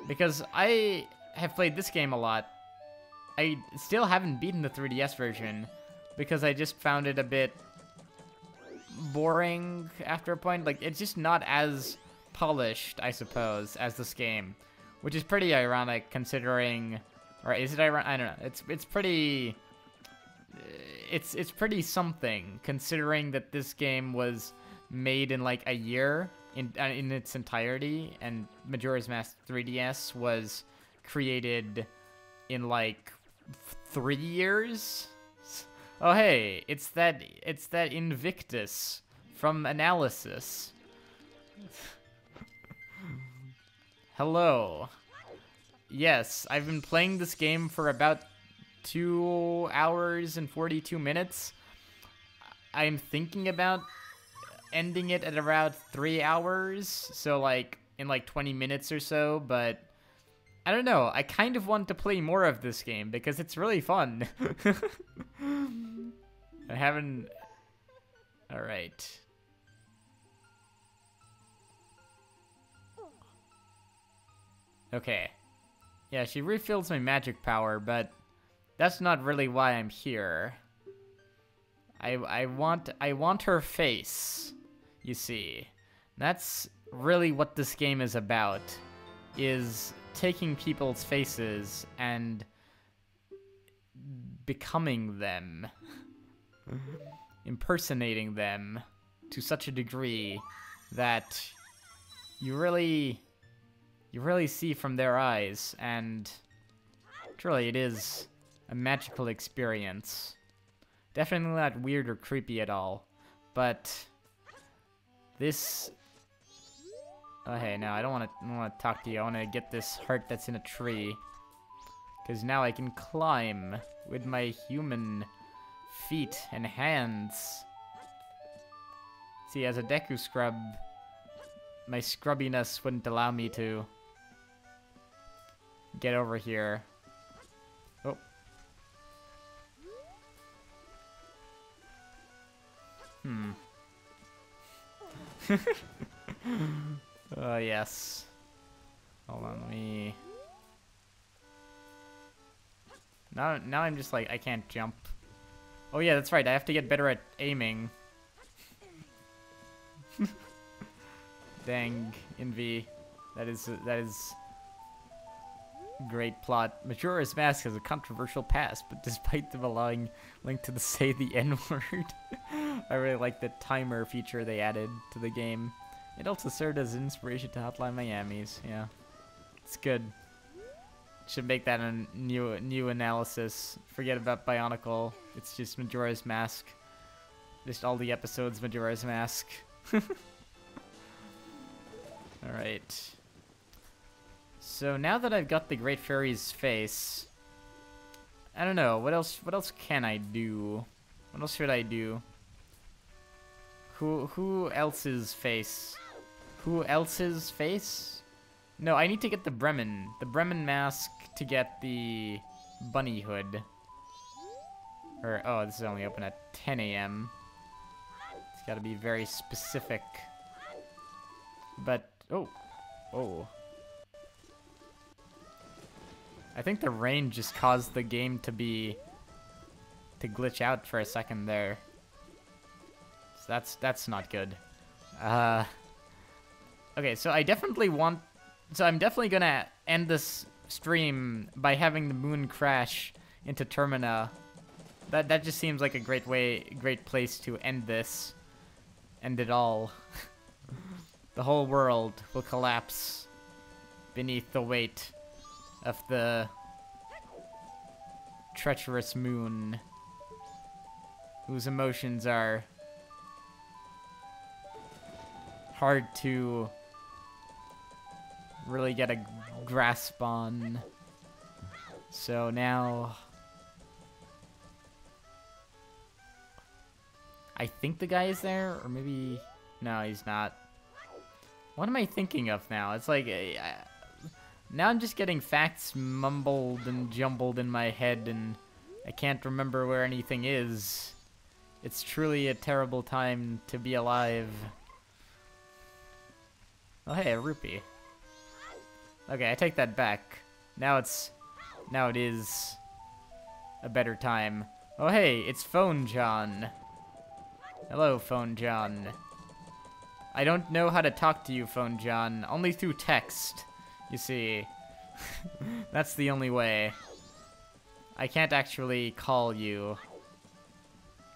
Because I have played this game a lot. I still haven't beaten the 3DS version. Because I just found it a bit boring after a point. Like, it's just not as polished, I suppose, as this game. Which is pretty ironic considering... Or is it ironic? I don't know. It's pretty... It's pretty something, considering that this game was made in like a year in its entirety, and Majora's Mask 3DS was created in like 3 years. Oh hey, it's that Invictus from Analysis. Hello. Yes, I've been playing this game for about 2 hours and 42 minutes. I'm thinking about ending it at around 3 hours, so like in like 20 minutes or so, but I don't know. I kind of want to play more of this game because it's really fun. I haven't... Alright. Okay. Yeah, she refills my magic power, but that's not really why I'm here. I want her face, you see. That's really what this game is about, is taking people's faces and becoming them. Impersonating them to such a degree that you really see from their eyes, and truly it is a magical experience. Definitely not weird or creepy at all, but this... Oh, hey, no, I don't want to talk to you. I want to get this heart that's in a tree, because now I can climb with my human feet and hands. See, as a Deku scrub, my scrubbiness wouldn't allow me to get over here. Oh. Oh, yes. Hold on, let me... Now I'm just like, I can't jump. Oh yeah, that's right, I have to get better at aiming. Dang, Envy. That is great plot. Majora's Mask has a controversial past, but despite them allowing Link to say the N-word, I really like the timer feature they added to the game. It also served as an inspiration to Hotline Miami's. Yeah, it's good. Should make that a new analysis. Forget about Bionicle. It's just Majora's Mask. Just all the episodes Majora's Mask. Alright. So now that I've got the Great Fairy's face, I don't know, what else can I do? What else should I do? Who else's face? Who else's face? No, I need to get the Bremen mask to get the bunny hood. Or, oh, this is only open at 10 a.m. It's gotta be very specific. But, oh. I think the rain just caused the game to glitch out for a second there. So that's not good. Okay, so I'm definitely gonna end this stream by having the moon crash into Termina. That just seems like a great place to end this. End it all. The whole world will collapse beneath the weight of the treacherous moon, whose emotions are hard to really get a grasp on. So now I think the guy is there, or maybe no, he's not. What am I thinking of now? It's like now I'm just getting facts mumbled and jumbled in my head, and I can't remember where anything is. It's truly a terrible time to be alive. Oh hey, a rupee. Okay, I take that back. Now it is a better time. Oh hey, it's Phone John. Hello, Phone John. I don't know how to talk to you, Phone John. Only through text, you see. That's the only way. I can't actually call you,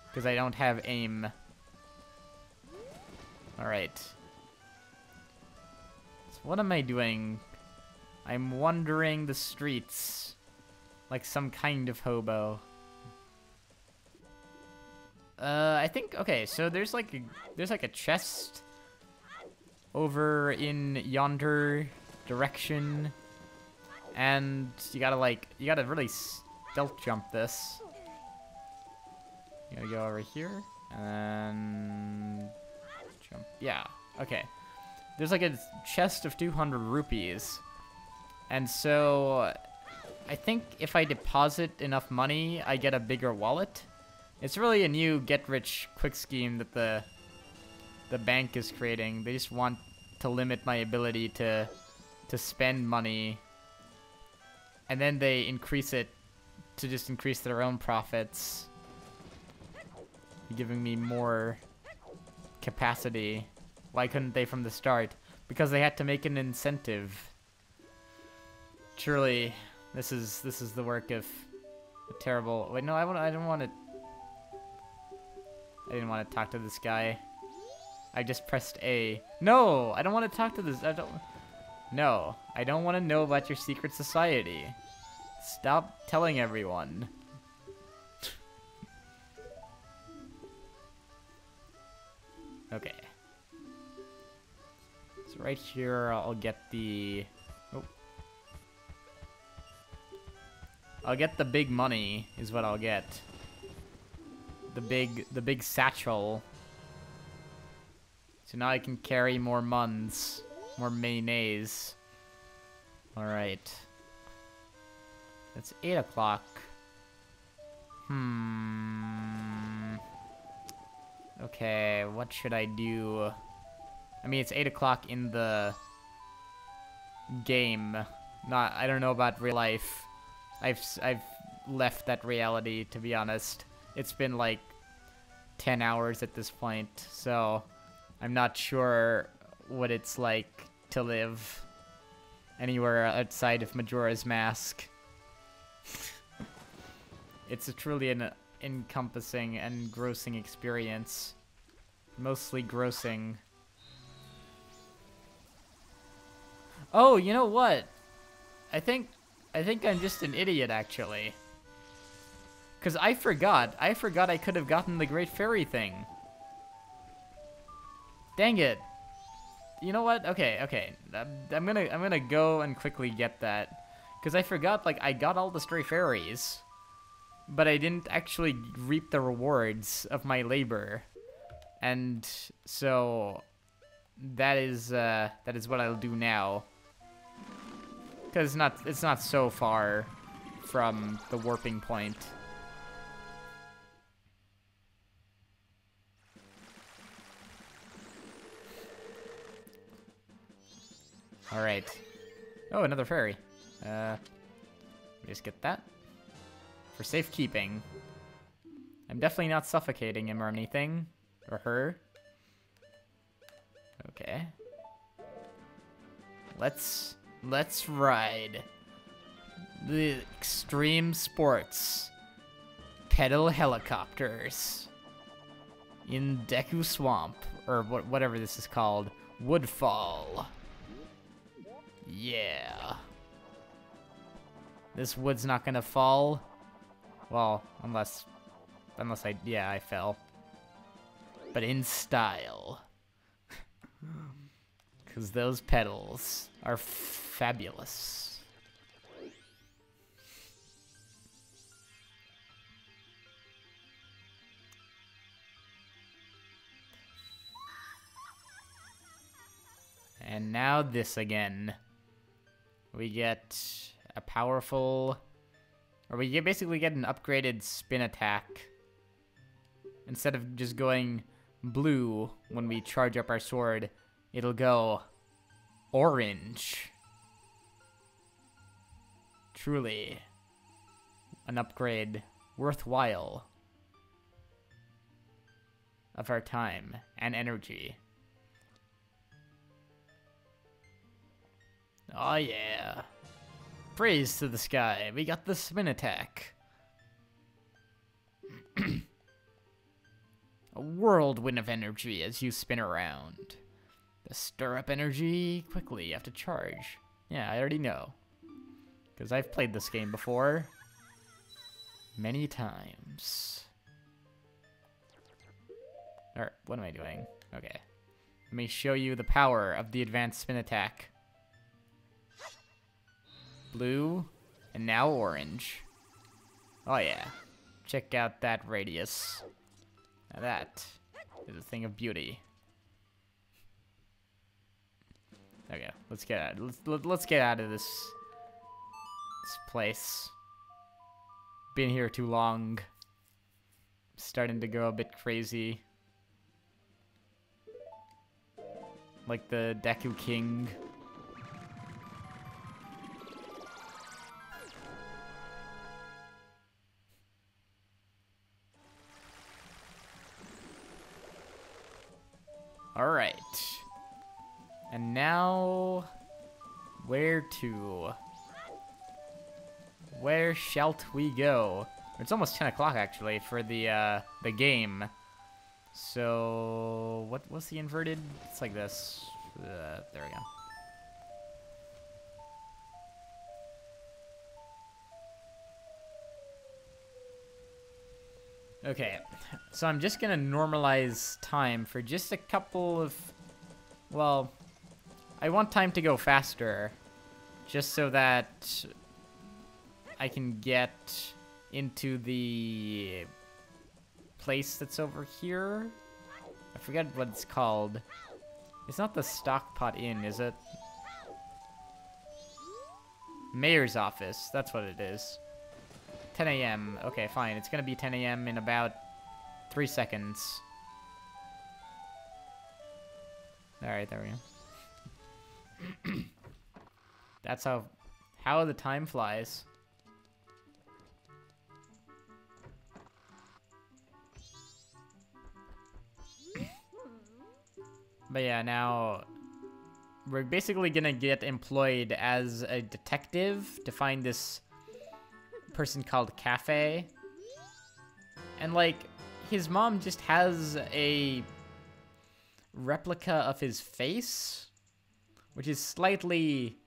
because I don't have aim. Alright. So what am I doing? I'm wandering the streets like some kind of hobo. I think, okay, so there's like a chest over in yonder direction. And you gotta really stealth jump this. You gotta go over here, and jump. Yeah, okay. There's like a chest of 200 rupees. And so I think if I deposit enough money, I get a bigger wallet. It's really a new get-rich-quick scheme that the bank is creating. They just want to limit my ability to spend money, and then they increase it to just increase their own profits, giving me more capacity. Why couldn't they from the start? Because they had to make an incentive. Truly, this is the work of a terrible. Wait, no, I didn't want to talk to this guy. I just pressed A. No, I don't want to talk to this. No, I don't want to know about your secret society. Stop telling everyone. Okay. So right here, I'll get the. Oh. I'll get the big money. Is what I'll get. The big satchel. So now I can carry more muns, more mayonnaise. All right. It's 8 o'clock. Okay, what should I do? I mean, it's 8 o'clock in the game. I don't know about real life. I've left that reality, to be honest. It's been like 10 hours at this point, so I'm not sure what it's like to live anywhere outside of Majora's Mask. It's truly an encompassing and grossing experience. Mostly grossing. Oh, you know what? I think I'm just an idiot, actually. Because I forgot I could have gotten the Great Fairy thing. Dang it. You know what? Okay. I'm gonna go and quickly get that. Because I forgot, like, I got all the stray fairies, but I didn't actually reap the rewards of my labor. And so that is what I'll do now. Because it's not so far from the warping point. All right. Oh, another fairy. Just get that for safekeeping. I'm definitely not suffocating him or anything, or her. Okay. Let's ride the extreme sports pedal helicopters in Deku Swamp, or whatever this is called, Woodfall. Yeah. This wood's not gonna fall. Well, unless I fell. But in style. Because those pedals are fabulous. And now this again. We get a powerful, or we basically get an upgraded spin attack. Instead of just going blue when we charge up our sword, it'll go orange. Truly an upgrade worthwhile of our time and energy. Oh yeah. Praise to the sky. We got the spin attack. A whirlwind of energy as you spin around. The stir up energy quickly. You have to charge. Yeah, I already know. Because I've played this game before. Many times. Or, what am I doing? Okay. Let me show you the power of the advanced spin attack. blue, and now orange. Oh yeah. Check out that radius. Now that is a thing of beauty. Okay, let's get out. Let's get out of this place. Been here too long. Starting to go a bit crazy. Like the Deku King. Alright. And now, where to? Where shall we go? It's almost 10 o'clock actually for the game. So what's the inverted? It's like this. There we go. Okay, so I'm just gonna normalize time for just a couple of, well, I want time to go faster, just so that I can get into the place that's over here. I forget what it's called. It's not the Stockpot Inn, is it? Mayor's office, that's what it is. 10 a.m. Okay, fine. It's gonna be 10 a.m. in about 3 seconds. Alright, there we go. That's how the time flies. But yeah, now we're basically gonna get employed as a detective to find this person called Cafe. And like, his mom just has a replica of his face, which is slightly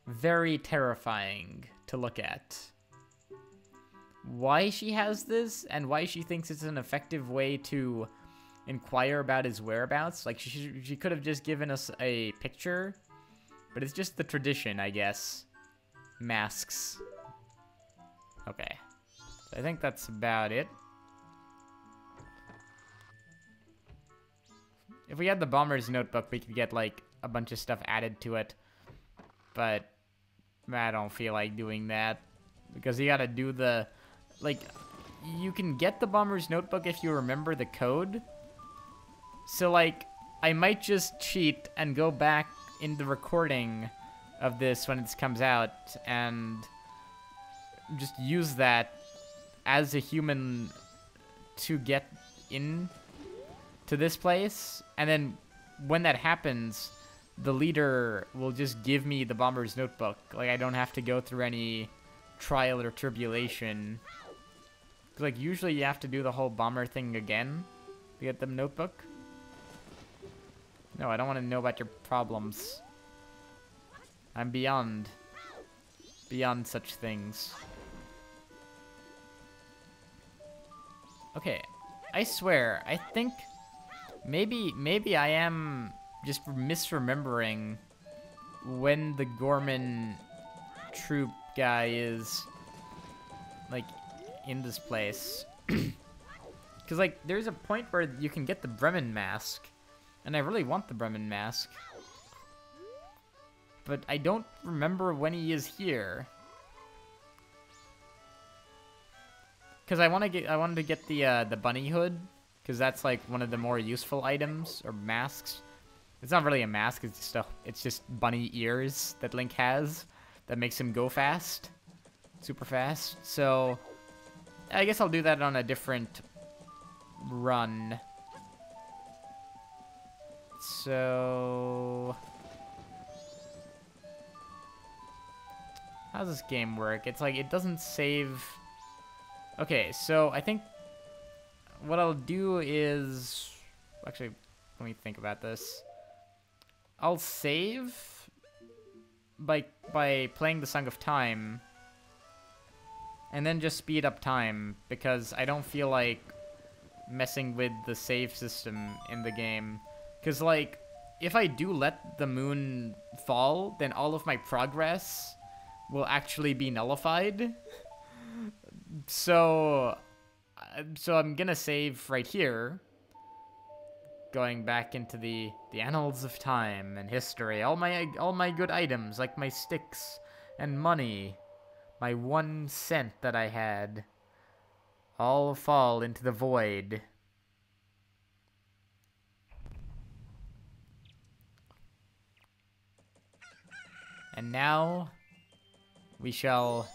very terrifying to look at. Why she has this and why she thinks it's an effective way to inquire about his whereabouts, like she could have just given us a picture, but it's just the tradition, I guess. Masks. Okay, so I think that's about it. If we had the Bomber's Notebook, we could get like a bunch of stuff added to it, but I don't feel like doing that because you gotta do the, like, you can get the Bomber's Notebook if you remember the code. So like, I might just cheat and go back in the recording of this when it comes out and just use that as a human to get in to this place, and then when that happens, the leader will just give me the Bomber's Notebook. Like, I don't have to go through any trial or tribulation. 'Cause, like, usually you have to do the whole bomber thing again to get the notebook. No, I don't want to know about your problems. I'm beyond such things. Okay, I swear, I think maybe I am just misremembering when the Gorman troop guy is, like, in this place. Because, like, there's a point where you can get the Bremen mask, and I really want the Bremen mask. But I don't remember when he is here. Because I wanted to get the bunny hood, because that's like one of the more useful items or masks. It's not really a mask; it's just bunny ears that Link has that makes him go fast, super fast. So I guess I'll do that on a different run. So how does this game work? It's like it doesn't save. Okay, so I think what I'll do is... Actually, let me think about this. I'll save by playing the Song of Time, and then just speed up time, because I don't feel like messing with the save system in the game. Because, like, if I do let the moon fall, then all of my progress will actually be nullified. So I'm gonna save right here, going back into the annals of time and history. All my good items, like my sticks and money, my 1 cent that I had, all fall into the void. And now we shall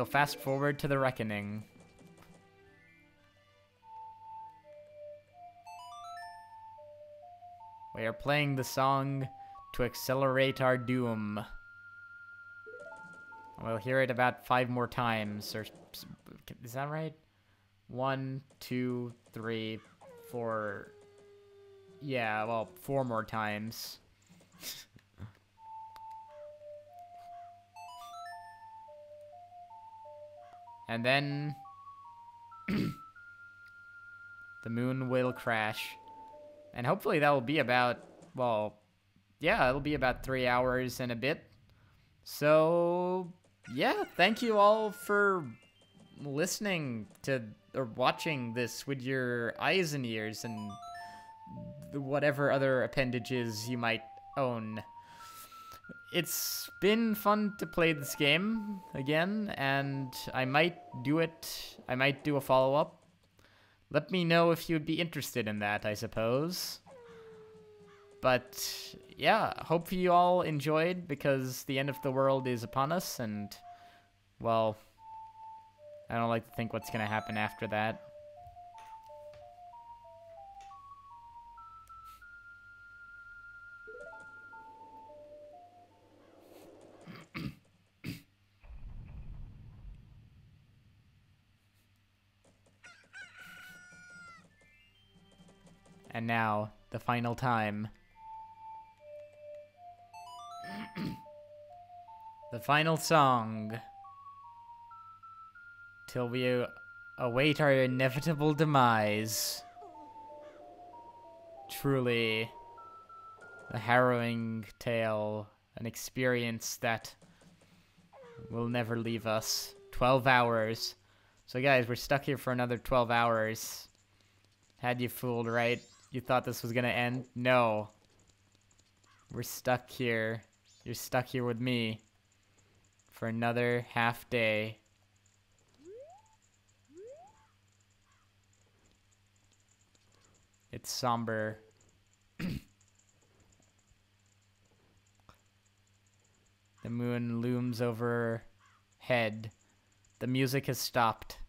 fast forward to the reckoning. We are playing the song to accelerate our doom. We'll hear it about 5 more times, or is that right? 1, 2, 3, 4. Yeah, well, 4 more times. And then the moon will crash. And hopefully that will be about, well, yeah, it'll be about 3 hours and a bit. So, yeah, thank you all for listening to or watching this with your eyes and ears and whatever other appendages you might own. It's been fun to play this game again, and I might do a follow-up. Let me know if you'd be interested in that, I suppose. But, yeah, hope you all enjoyed, because the end of the world is upon us, and, well, I don't like to think what's gonna happen after that. And now, the final time. The final song. Till we await our inevitable demise. Truly, a harrowing tale. An experience that will never leave us. 12 hours. So guys, we're stuck here for another 12 hours. Had you fooled, right? You thought this was gonna end? No. We're stuck here. You're stuck here with me for another half day. It's somber. The moon looms overhead. The music has stopped.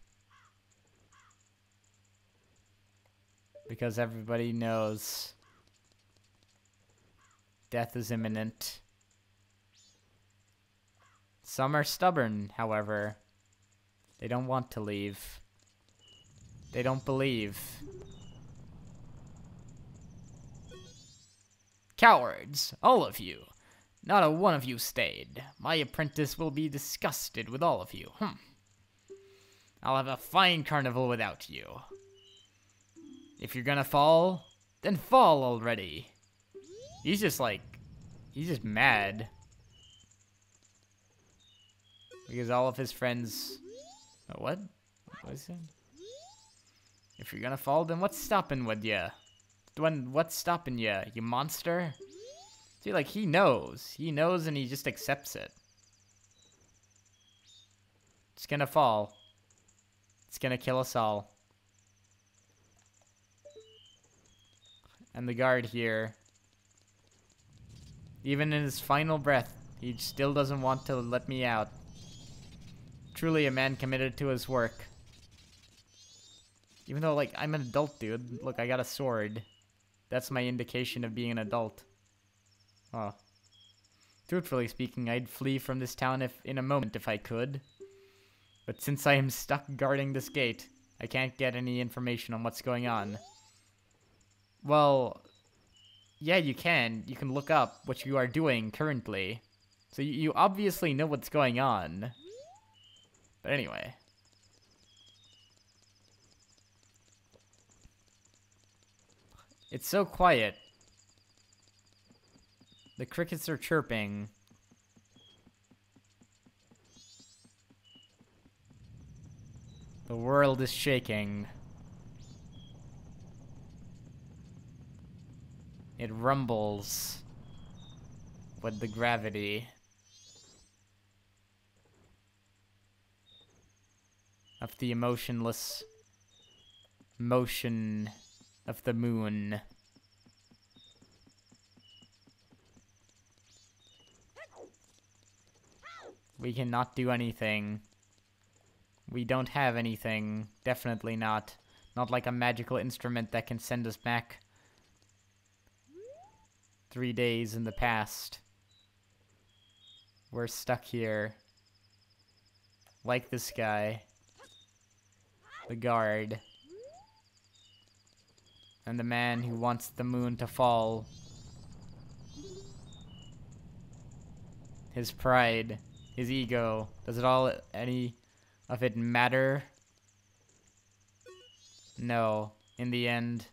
Because everybody knows death is imminent. Some are stubborn, however. They don't want to leave. They don't believe. Cowards, all of you. Not a one of you stayed. My apprentice will be disgusted with all of you. I'll have a fine carnival without you. If you're gonna fall, then fall already. He's just mad. Because all of his friends... Oh, what? What is it? If you're gonna fall, then what's stopping with ya? What's stopping ya, you monster? See, like, he knows. He knows and he just accepts it. It's gonna fall. It's gonna kill us all. And the guard here, even in his final breath, he still doesn't want to let me out. Truly a man committed to his work. Even though, like, I'm an adult, dude. Look, I got a sword. That's my indication of being an adult. Oh. Truthfully speaking, I'd flee from this town in a moment if I could. But since I am stuck guarding this gate, I can't get any information on what's going on. Well, yeah, you can. You can look up what you are doing currently. So you obviously know what's going on. But anyway. It's so quiet. The crickets are chirping. world is shaking. It rumbles with the gravity of the emotionless motion of the moon. We cannot do anything. We don't have anything. Definitely not. Not like a magical instrument that can send us back 3 days in the past. We're stuck here. Like this guy. The guard. And the man who wants the moon to fall. His pride. His ego. Does it all, any of it matter? No. In the end,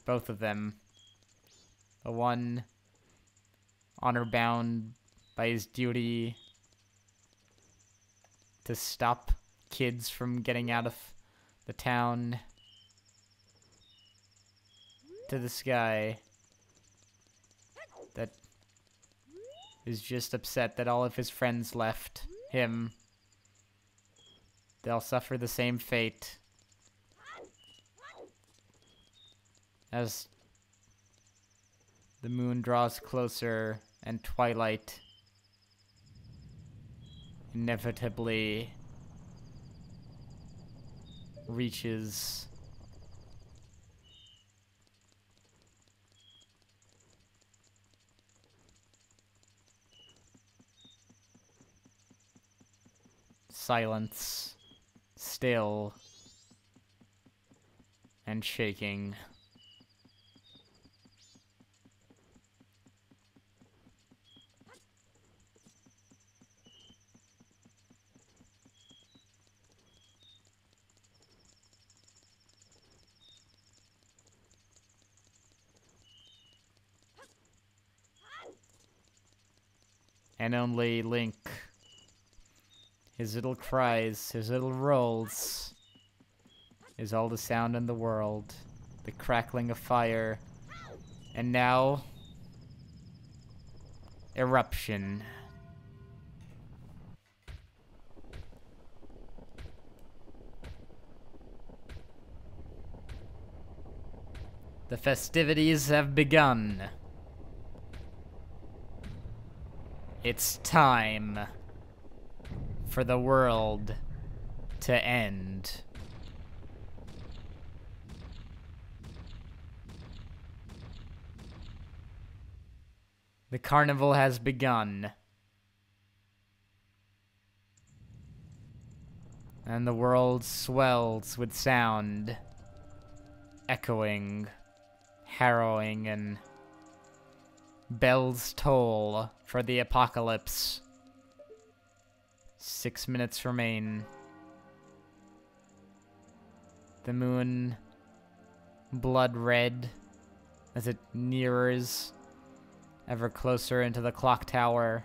both of them. The one honor-bound by his duty to stop kids from getting out of the town, to this guy that is just upset that all of his friends left him. They'll suffer the same fate as the moon draws closer and twilight inevitably reaches silence, still and shaking. And only Link, his little cries, his little rolls, is all the sound in the world. The crackling of fire. And now, eruption. The festivities have begun. It's time for the world to end. The carnival has begun. And the world swells with sound, echoing, harrowing, and bells toll for the apocalypse. 6 minutes remain. The moon, blood red, as it nears ever closer into the clock tower.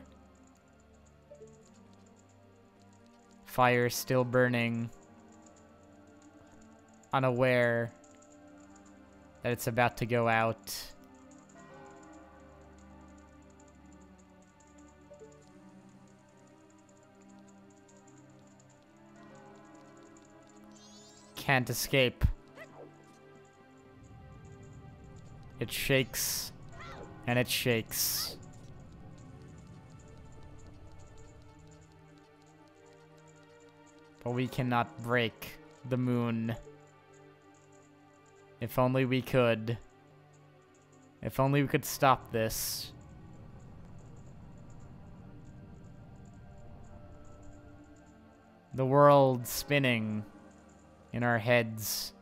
Fire still burning, unaware that it's about to go out. Can't escape. It shakes, and it shakes. But we cannot break the moon. If only we could. If only we could stop this. The world spinning in our heads.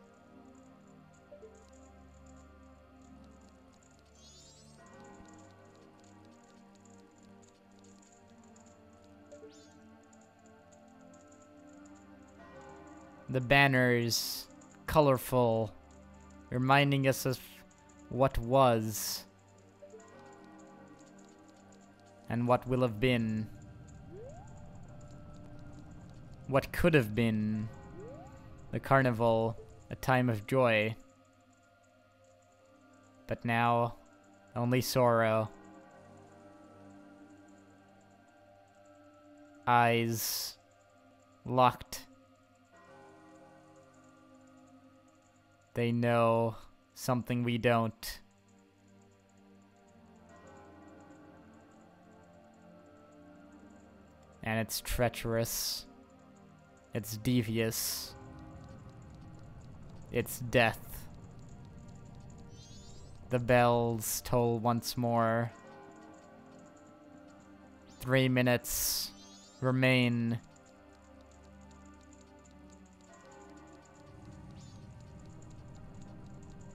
The banners, colorful, reminding us of what was and what will have been. What could have been the carnival a time of joy. But now, only sorrow. Eyes locked. They know something we don't. And it's treacherous. It's devious. It's death. The bells toll once more. 3 minutes remain.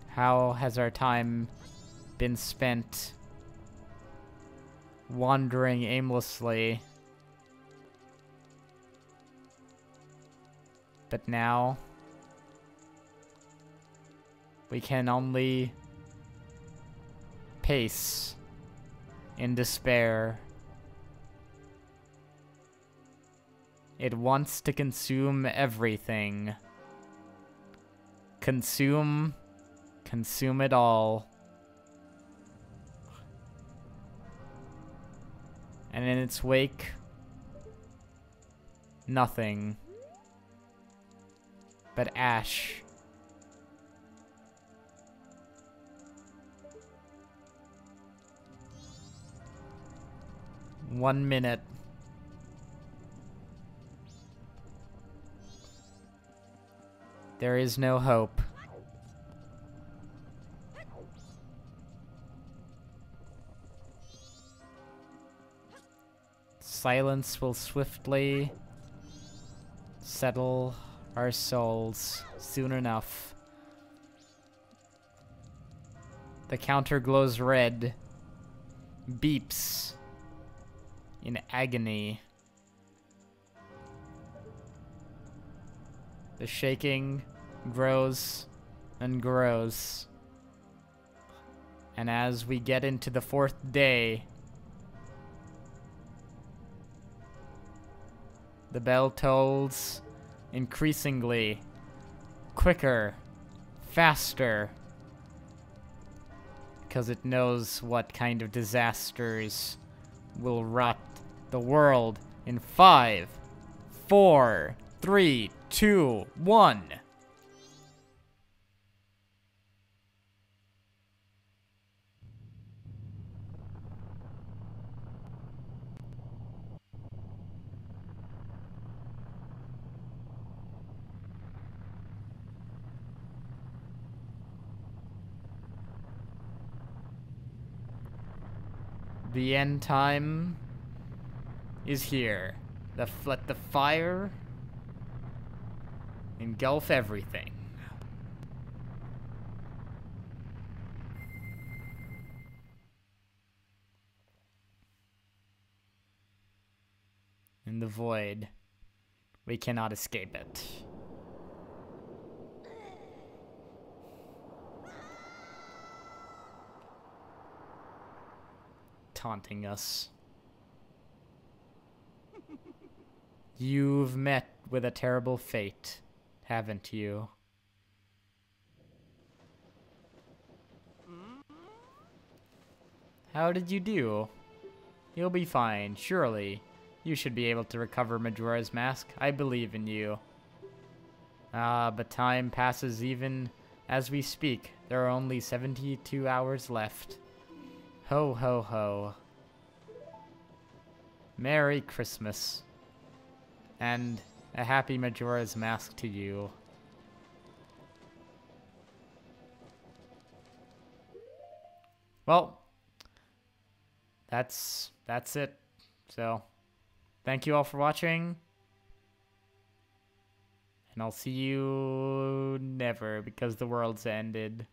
How has our time been spent wandering aimlessly? But now, we can only pace in despair. It wants to consume everything. Consume it all. And in its wake, nothing but ash. One minute. There is no hope. Silence will swiftly settle our souls soon enough. The counter glows red, beeps in agony. The shaking grows and grows. And as we get into the 4th day, the bell tolls increasingly, quicker, faster, because it knows what kind of disasters will rot the world in 5, 4, 3, 2, 1. The end time is here. Let the fire engulf everything. In the void, we cannot escape it. Taunting us. You've met with a terrible fate, haven't you? How did you do? You'll be fine, surely. You should be able to recover Majora's Mask. I believe in you. Ah, but time passes even as we speak. There are only 72 hours left. Ho, ho, ho. Merry Christmas. And a happy Majora's Mask to you. Well, that's it. So, thank you all for watching. And I'll see you never, because the world's ended.